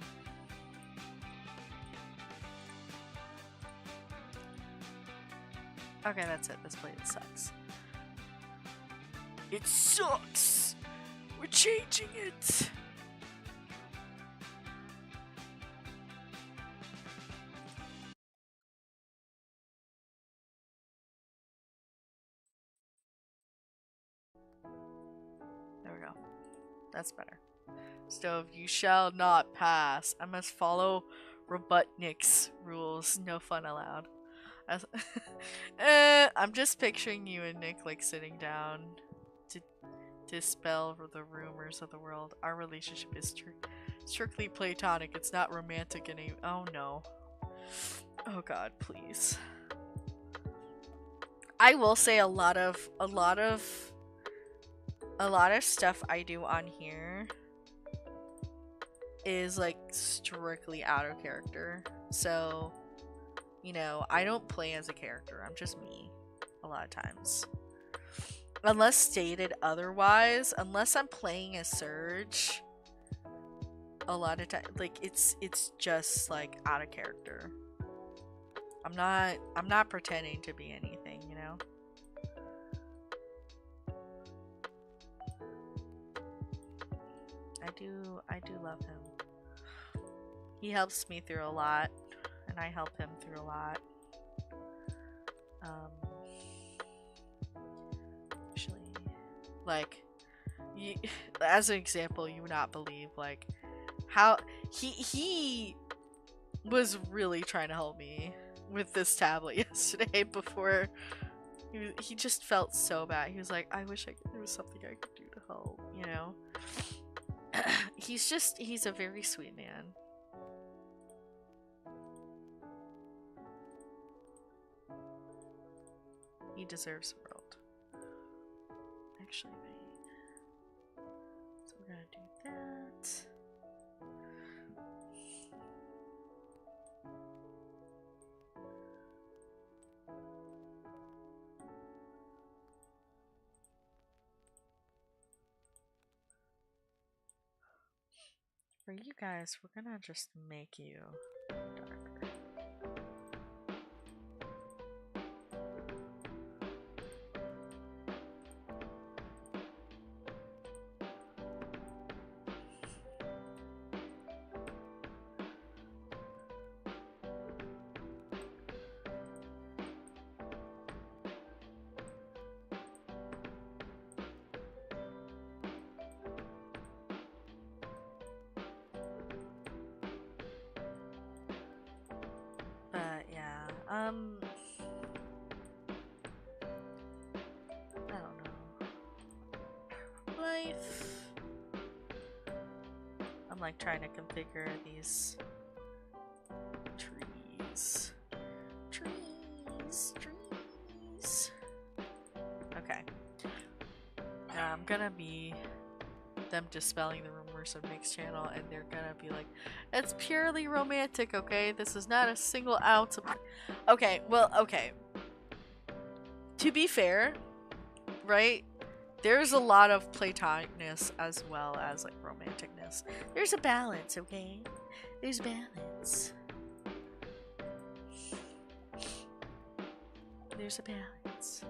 Okay, that's it. This plate sucks. It sucks! We're changing it! There we go. That's better. Stove, you shall not pass. I must follow Robotnik's rules. No fun allowed. I'm just picturing you and Nick like sitting down to dispel the rumors of the world. Our relationship is strictly platonic. It's not romantic any. Oh no. Oh god, please. I will say a lot of stuff I do on here is like strictly out of character. So, you know, I don't play as a character. I'm just me a lot of times. Unless stated otherwise, unless I'm playing as Surge, a lot of times, like, it's just like out of character. I'm not pretending to be anything, you know? I do love him. He helps me through a lot, and I help him through a lot. Actually, like, as an example, you would not believe, like, how he was really trying to help me with this tablet yesterday before he just felt so bad. He was like, I wish there was something I could do to help, you know? He's a very sweet man. He deserves the world. Actually, wait. So we're gonna do that. For you guys, we're gonna just make you darker. I don't know. Life. I'm like trying to configure these trees. Trees. Okay. Now I'm gonna be them dispelling the rumors of Nick's channel, and they're gonna be like, it's purely romantic, okay? This is not a single ounce of... Okay, well, okay. To be fair, right? There's a lot of platonicness as well as like romanticness. There's a balance, okay? There's balance. There's a balance.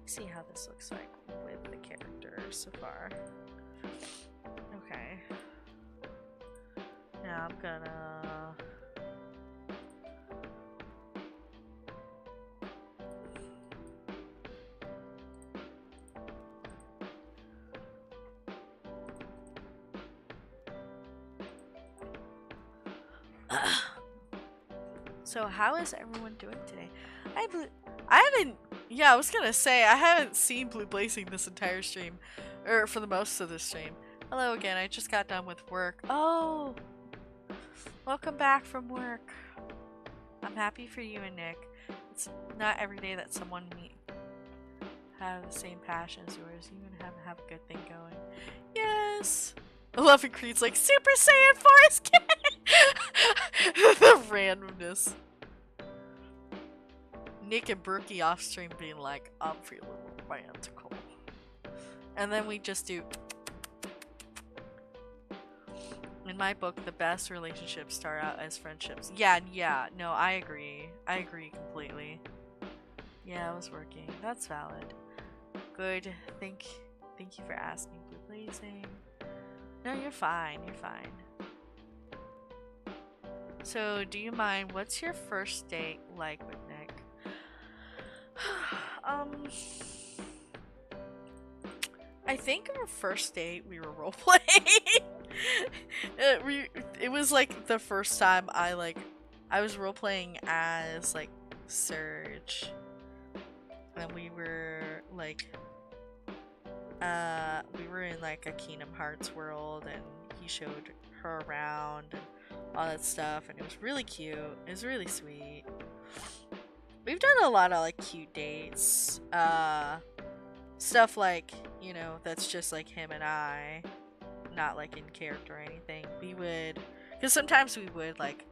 See how this looks like with the characters so far. Okay. Now I'm gonna... So how is everyone doing today? I haven't... Yeah, I was gonna say, I haven't seen Blue Blazing this entire stream. Or for the most of the stream. Hello again, I just got done with work. Oh! Welcome back from work. I'm happy for you and Nick. It's not every day that someone have the same passion as yours. You and him have a good thing going. Yes! I love it, Creed's like, Super Saiyan Forest Kid! The randomness. Nick and Brookie off stream being like, I'm feeling romantical. And then we just do. In my book, the best relationships start out as friendships. Yeah, no, I agree. I agree completely. Yeah, I was working. That's valid. Good. Thank you for asking, Blue Blazing. No, you're fine. You're fine. So, do you mind? What's your first date like with Nick? I think our first date we were roleplaying. It was like the first time I was roleplaying as like Surge, and we were in like a Kingdom Hearts world, and he showed her around and all that stuff, and it was really cute. It was really sweet. We've done a lot of like cute dates, stuff like, you know, that's just like him and I, not like in character or anything. We would, because sometimes we would like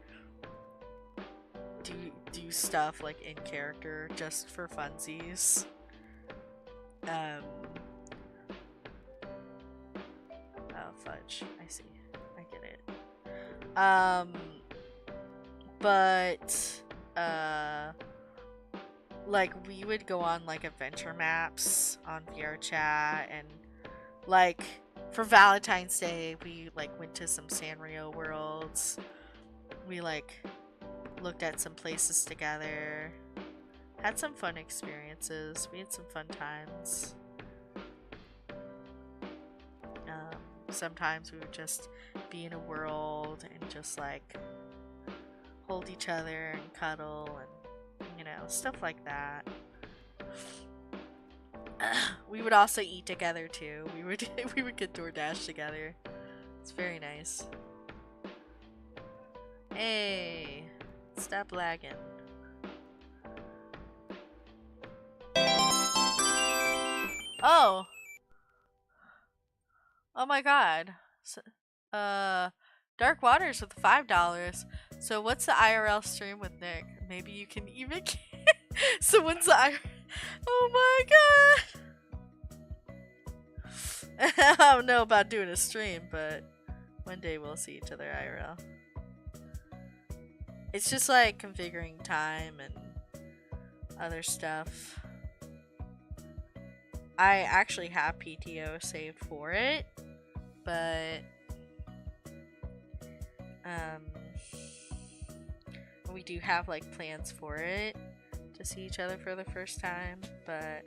do stuff like in character just for funsies. Oh fudge, I see, I get it. But like we would go on like adventure maps on VRChat, and like for Valentine's Day we like went to some Sanrio worlds. We like looked at some places together, had some fun experiences. We had some fun times. Sometimes we would just be in a world and just like hold each other and cuddle and, you know, stuff like that. We would also eat together too. We would get DoorDash together. It's very nice. Hey, stop lagging. Oh. Oh my god. So, Dark Waters with $5. So what's the IRL stream with Nick? Maybe you can even So when's the IRL? Oh my god. I don't know about doing a stream, but one day we'll see each other IRL. It's just like configuring time and other stuff. I actually have PTO saved for it, but we do have like plans for it to see each other for the first time, but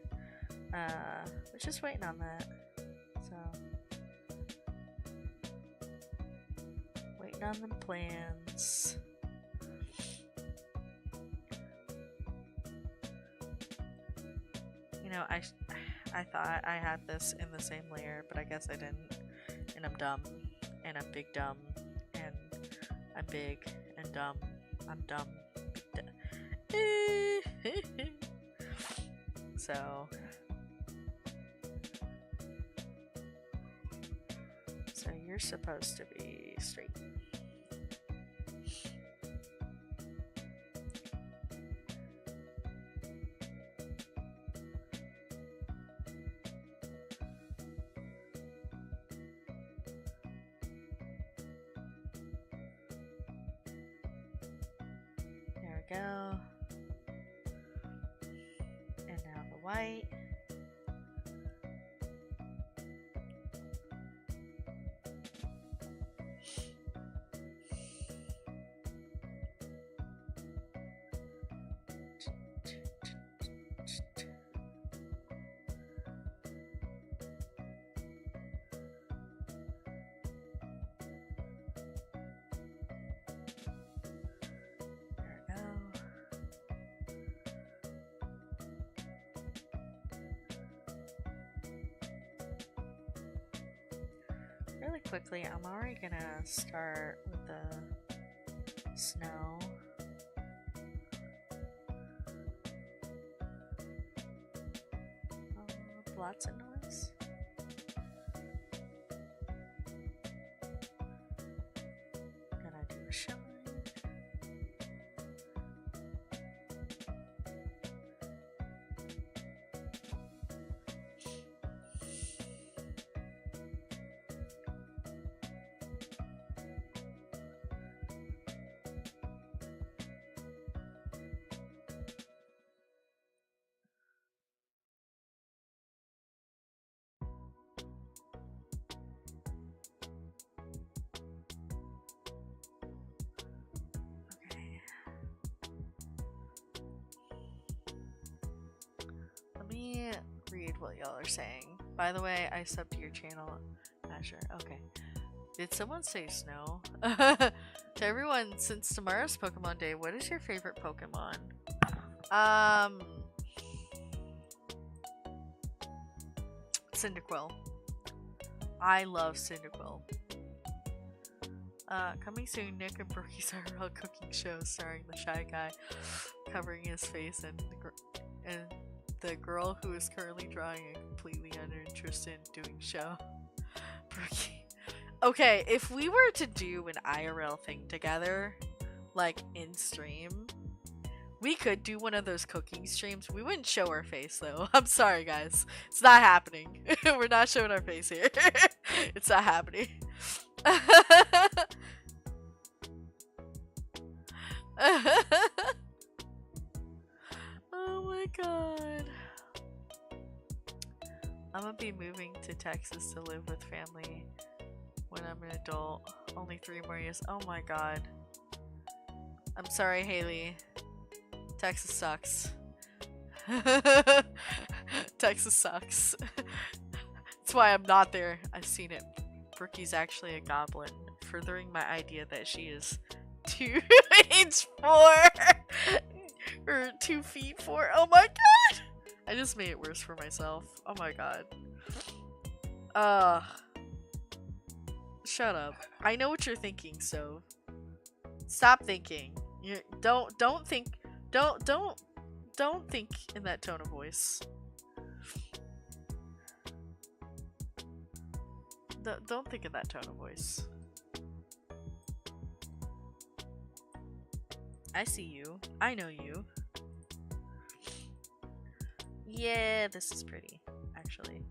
we're just waiting on that. So waiting on the plans. You know, I thought I had this in the same layer, but I guess I didn't. And I'm dumb. And I'm big dumb. And I'm big and dumb. I'm dumb. So you're supposed to be straight. There we go. And now the white. Really quickly, I'm already gonna start with the snow. Lots of noise. Gonna do a shine. Read what y'all are saying. By the way, I subbed to your channel, Asher. Okay. Did someone say snow? To everyone, since tomorrow's Pokemon Day, what is your favorite Pokemon? Cyndaquil. I love Cyndaquil. Coming soon, Nick and Brooky's IRL cooking show starring the shy guy covering his face and the girl who is currently drawing and completely uninterested in doing show. Brookie. Okay, if we were to do an IRL thing together, like in stream, we could do one of those cooking streams. We wouldn't show our face though. I'm sorry guys. It's not happening. We're not showing our face here. It's not happening. Oh my god. I'm gonna be moving to Texas to live with family when I'm an adult. Only 3 more years. Oh my god. I'm sorry, Haley. Texas sucks. Texas sucks. That's why I'm not there. I've seen it. Brookie's actually a goblin, furthering my idea that she is 2 age 4 or 2 feet 4. Oh my god! I just made it worse for myself. Oh my god. Shut up. I know what you're thinking, so stop thinking. Don't think in that tone of voice. Don't think in that tone of voice. I see you. I know you. Yeah, this is pretty, actually.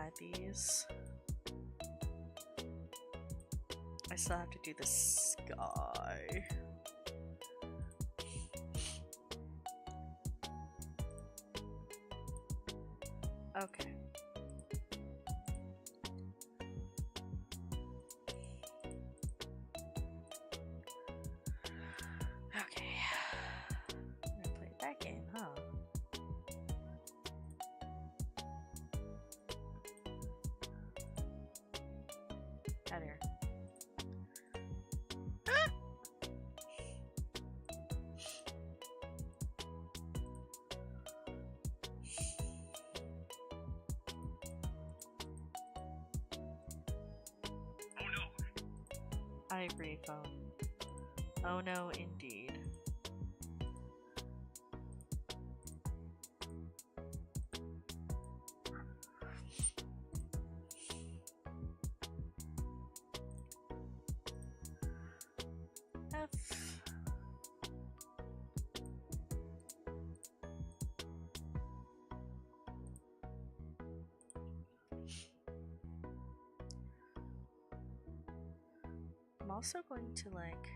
hide these. I still have to do the sky. Okay. Okay. I'm gonna play that game, huh? Out here. I agree, phone. Oh no, indeed. F. I'm also going to like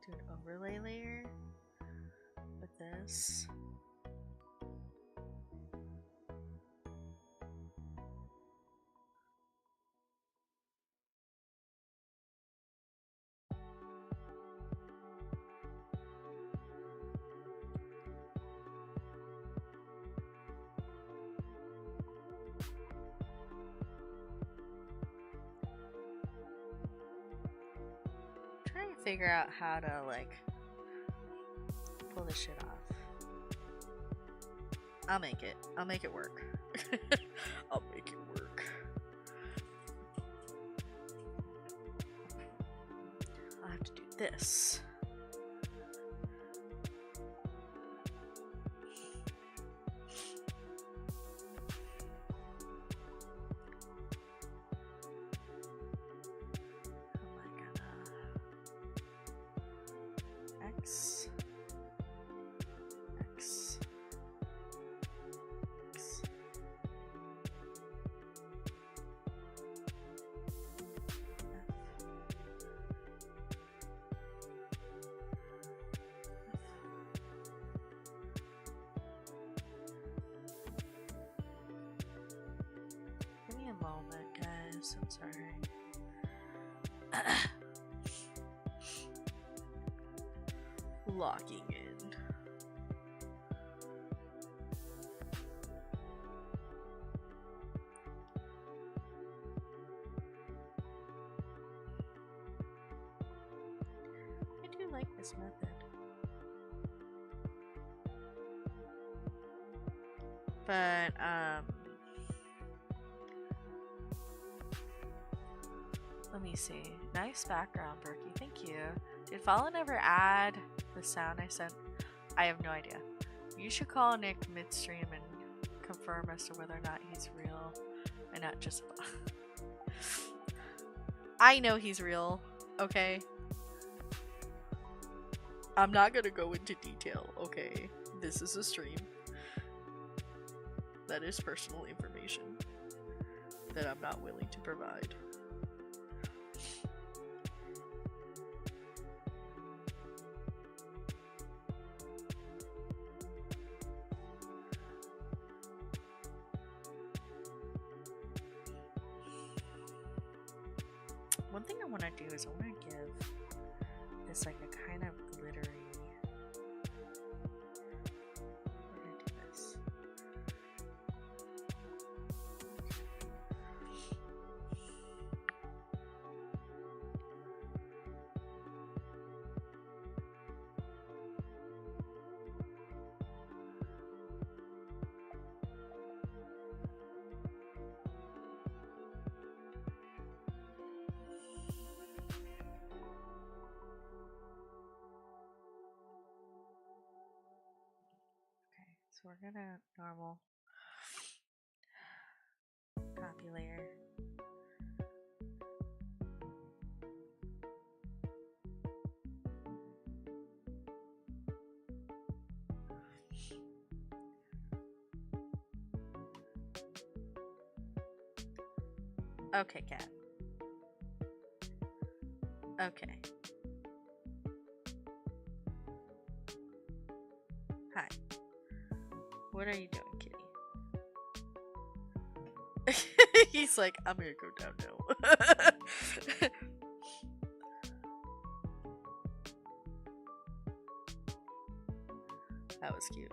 do an overlay layer with this. Trying to figure out how to like pull this shit off. I'll make it. I'll make it work. I'll make it work. I'll have to do this. X. X. X. Give me a moment, guys. I'm sorry. Locking in. I do like this method. But, let me see. Nice background, Berkey. Thank you. Did Fallen ever add the sound I sent? I have no idea. You should call Nick midstream and confirm as to whether or not he's real and not just a bot. I know he's real, okay? I'm not gonna go into detail, okay? This is a stream. That is personal information that I'm not willing to provide. One thing I want to do is I want to give this like a kind of glittery. We're gonna do this. So we're gonna normal copy layer. Okay, cat. Okay. Hi. What are you doing, kitty? He's like, I'm gonna go downhill. That was cute.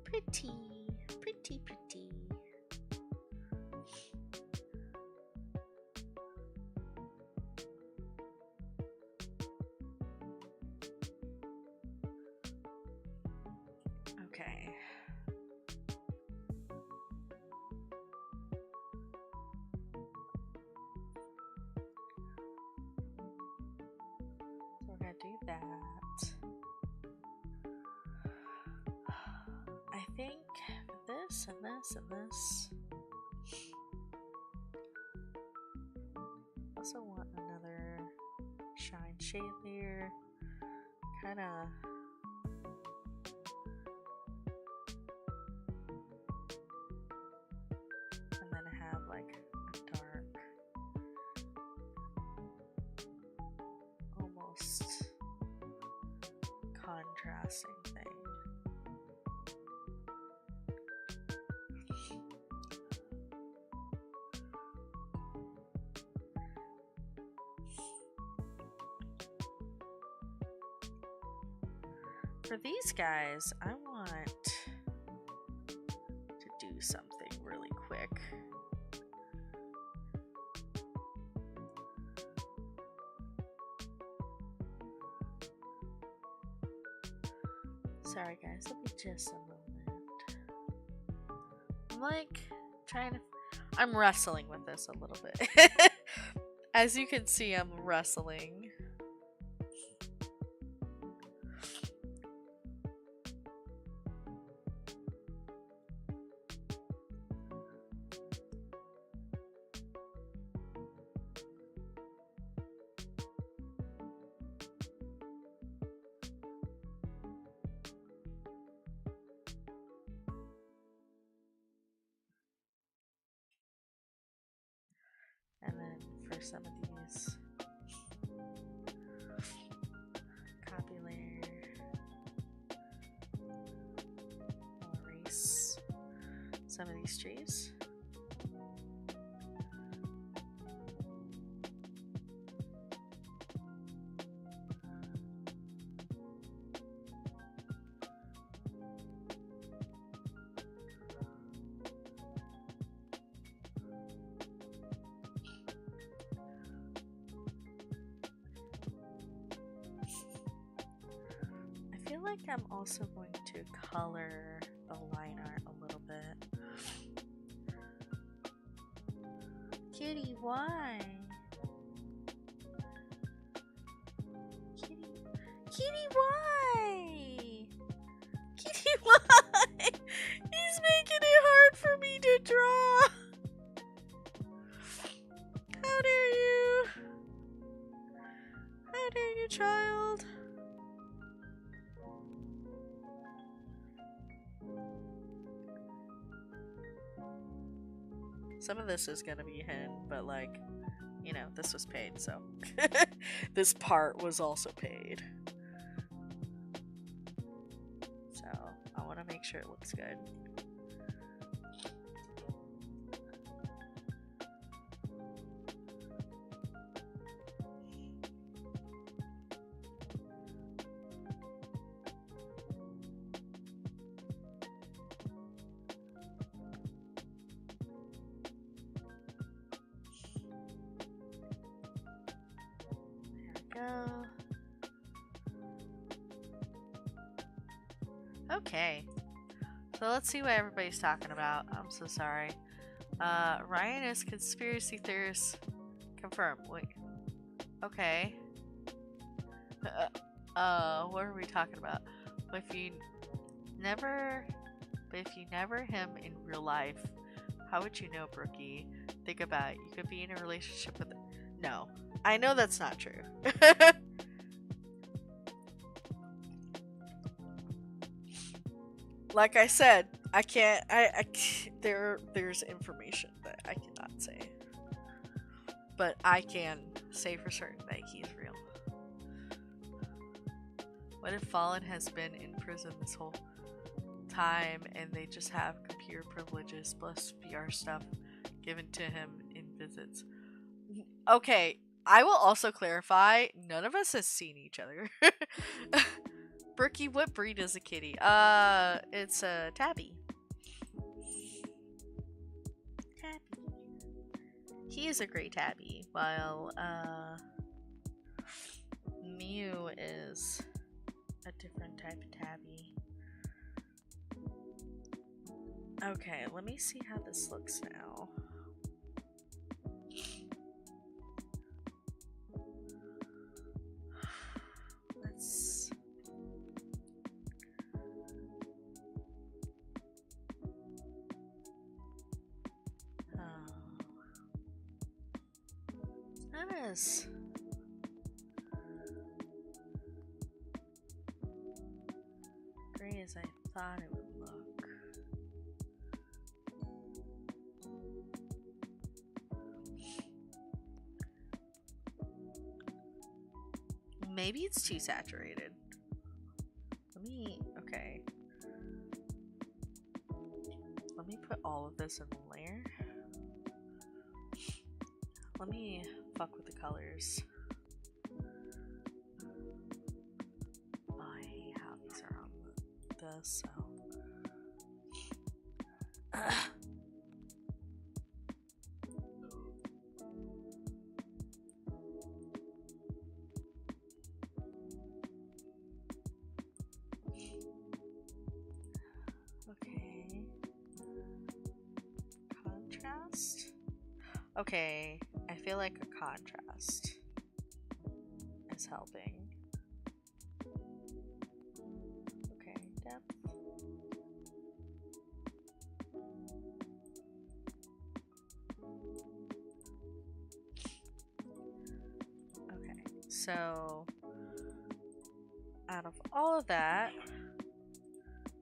Pretty, pretty, pretty. Okay. So we're gonna do that. I think this and this and this. Also want another shine shade layer. Kinda and then have like a dark almost contrasting thing. For these guys, I want to do something really quick. Sorry guys, let me just a moment. I'm like trying to... I'm wrestling with this a little bit. As you can see, I'm wrestling. And then for some of these, copy layer, I'll erase some of these trees. I feel like I'm also going to color the line art a little bit. Kitty, why? Kitty, why? Kitty, why? He's making it hard for me to draw. How dare you? How dare you, child? Some of this is gonna be hidden, but like, you know, this was paid, so this part was also paid. So I want to make sure it looks good. Go. Okay, so let's see what everybody's talking about. I'm so sorry. Ryan is conspiracy theorist confirmed. Wait. Okay. What are we talking about? If you never But if you never him in real life, how would you know, Brookie? Think about it. You could be in a relationship with... No. I know that's not true. Like I said, I can't... There's information that I cannot say. But I can say for certain that he's real. What if Fallen has been in prison this whole time and they just have computer privileges plus VR stuff given to him in visits? Okay, I will also clarify, none of us has seen each other. Brookie, what breed is a kitty? It's a tabby. Tabby. He is a gray tabby, while Mew is a different type of tabby. Okay, let me see how this looks now. Let's... That is... gray as I thought it would look. Maybe it's too saturated. Okay. Let me put all of this in a layer. Let me fuck with the colors. I hate how these are on this, so. Okay. Contrast. Okay, I feel like a contrast is helping. Okay, depth. Okay, so out of all of that,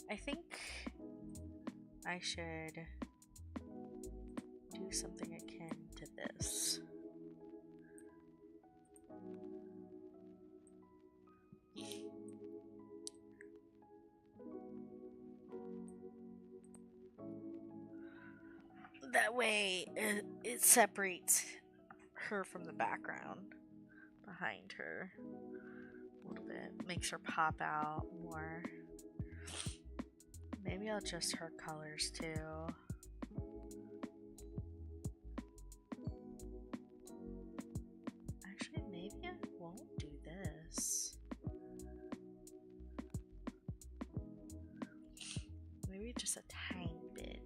I think I should do something akin to this. That way it separates her from the background behind her a little bit, makes her pop out more. Maybe I'll adjust her colors too. Actually, maybe I won't do this. Maybe just a tiny bit.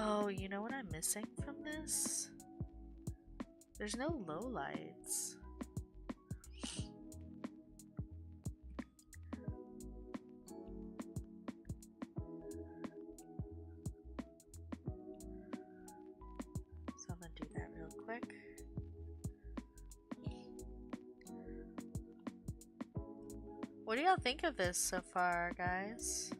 Oh, you know what I'm missing from this? There's no lowlights. So I'm gonna do that real quick. What do y'all think of this so far, guys?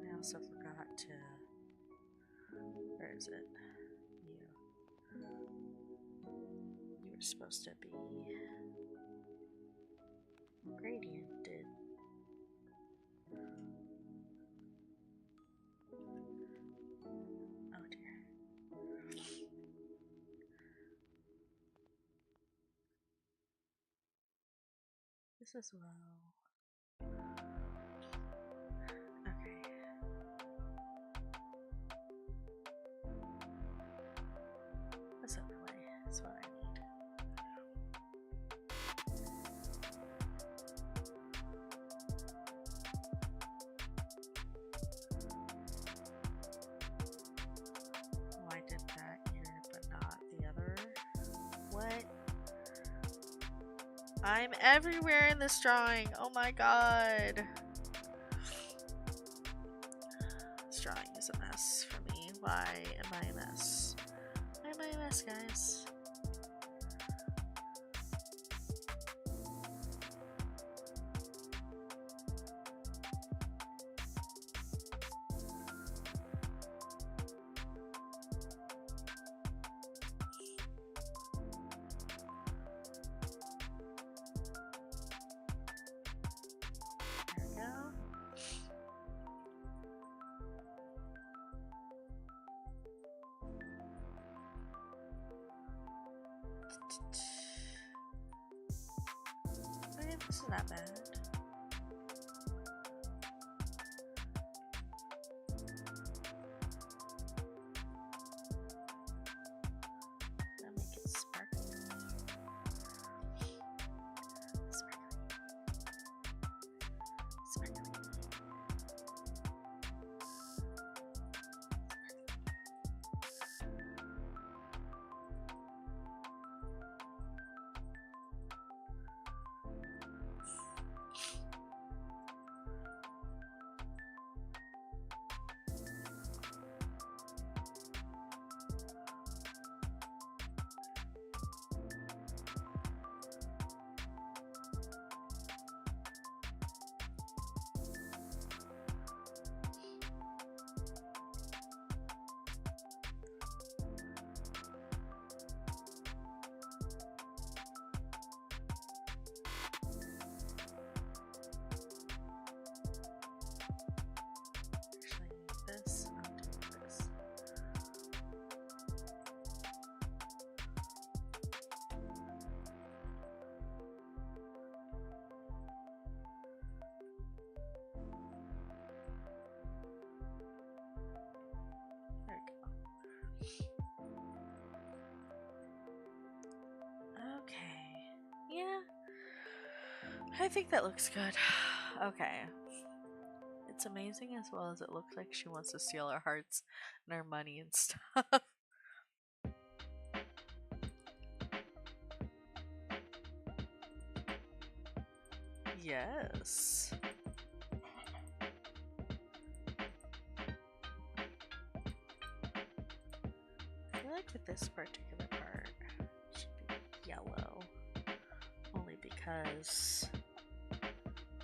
I also forgot to... Where is it? You were supposed to be gradiented. Oh dear. this as well. Okay. This overlay is what I need. Why did that here but not the other? What? I'm everywhere in this drawing. Oh my god. This drawing is a mess for me. Why am I a mess? Why am I a mess, guys? Okay, this is not bad. I'll make it sparkly. Sparkly. This, I'll do this. There we go. Okay. Yeah. I think that looks good. Okay. It's amazing as well as it looks like she wants to steal our hearts and our money and stuff. Yes. I feel like with this particular part, it should be yellow. Only because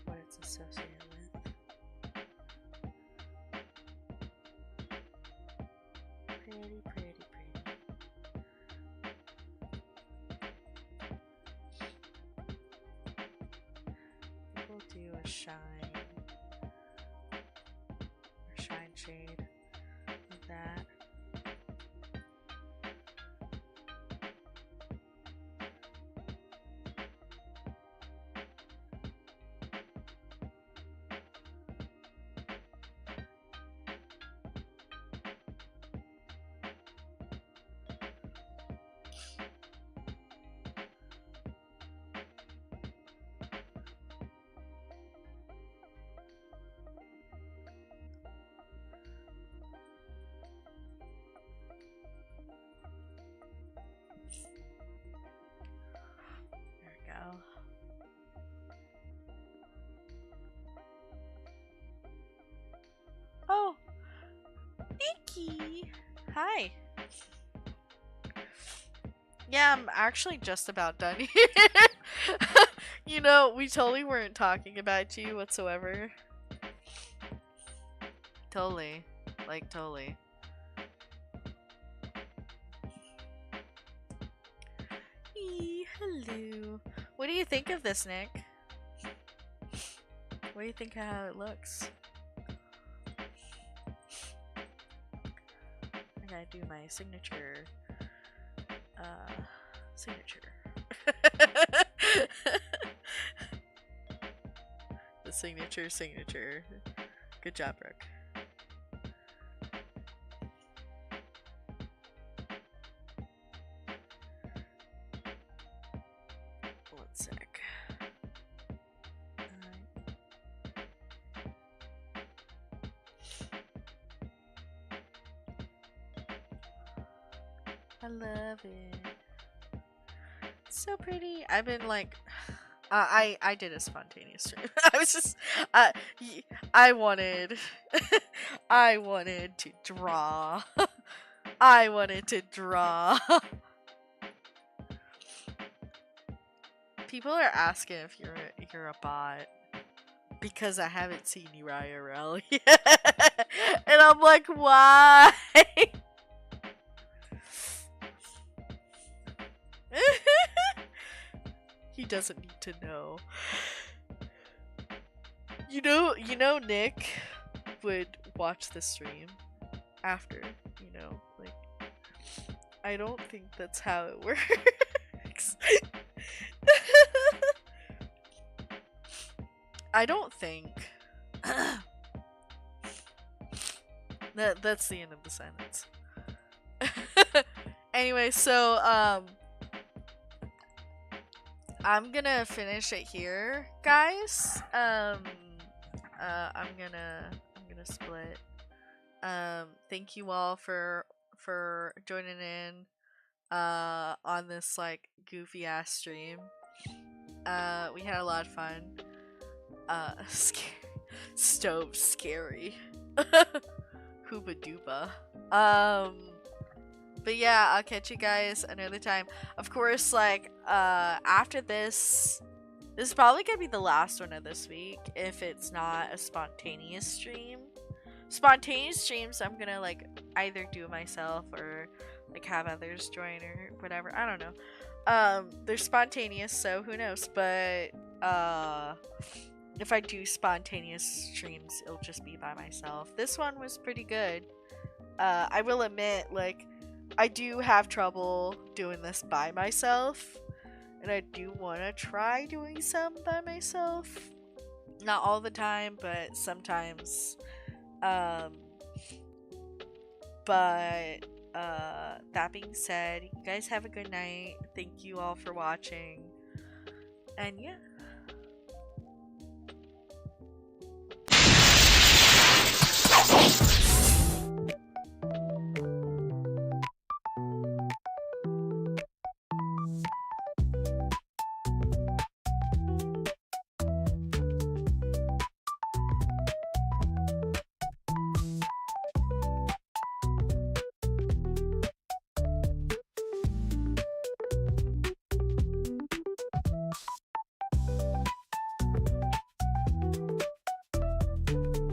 what it's associated with. Pretty, pretty, pretty. We'll do a shine or shine shade like that. There we go. Oh, Nikki! Hi. Yeah, I'm actually just about done here. You know, we totally weren't talking about you whatsoever. Totally. Like, totally. Hello. What do you think of this, Nick? What do you think of how it looks? I gotta do my signature. Signature. Signature. Good job, Brooke. One sec. I love it. It's so pretty. I've been like, I did a spontaneous stream. I was just, I wanted, I wanted to draw. I wanted to draw. People are asking if you're a bot because I haven't seen you IRL yet, and I'm like, why? He doesn't need to know. You know Nick would watch the stream after, like, I don't think that's how it works. I don't think that's the end of the sentence. Anyway, so I'm gonna finish it here, guys. I'm gonna split. Thank you all for joining in on this like goofy ass stream. We had a lot of fun. Stove scary. Hooba dooba. But yeah, I'll catch you guys another time. Of course, like, after this is probably gonna be the last one of this week if it's not a spontaneous stream. Spontaneous streams I'm gonna like either do myself or like have others join or whatever. I don't know. They're spontaneous, so who knows? But if I do spontaneous streams, it'll just be by myself. This one was pretty good. I will admit, like, I do have trouble doing this by myself, and I do want to try doing some by myself. Not all the time, but sometimes. But that being said, you guys have a good night. Thank you all for watching. And yeah.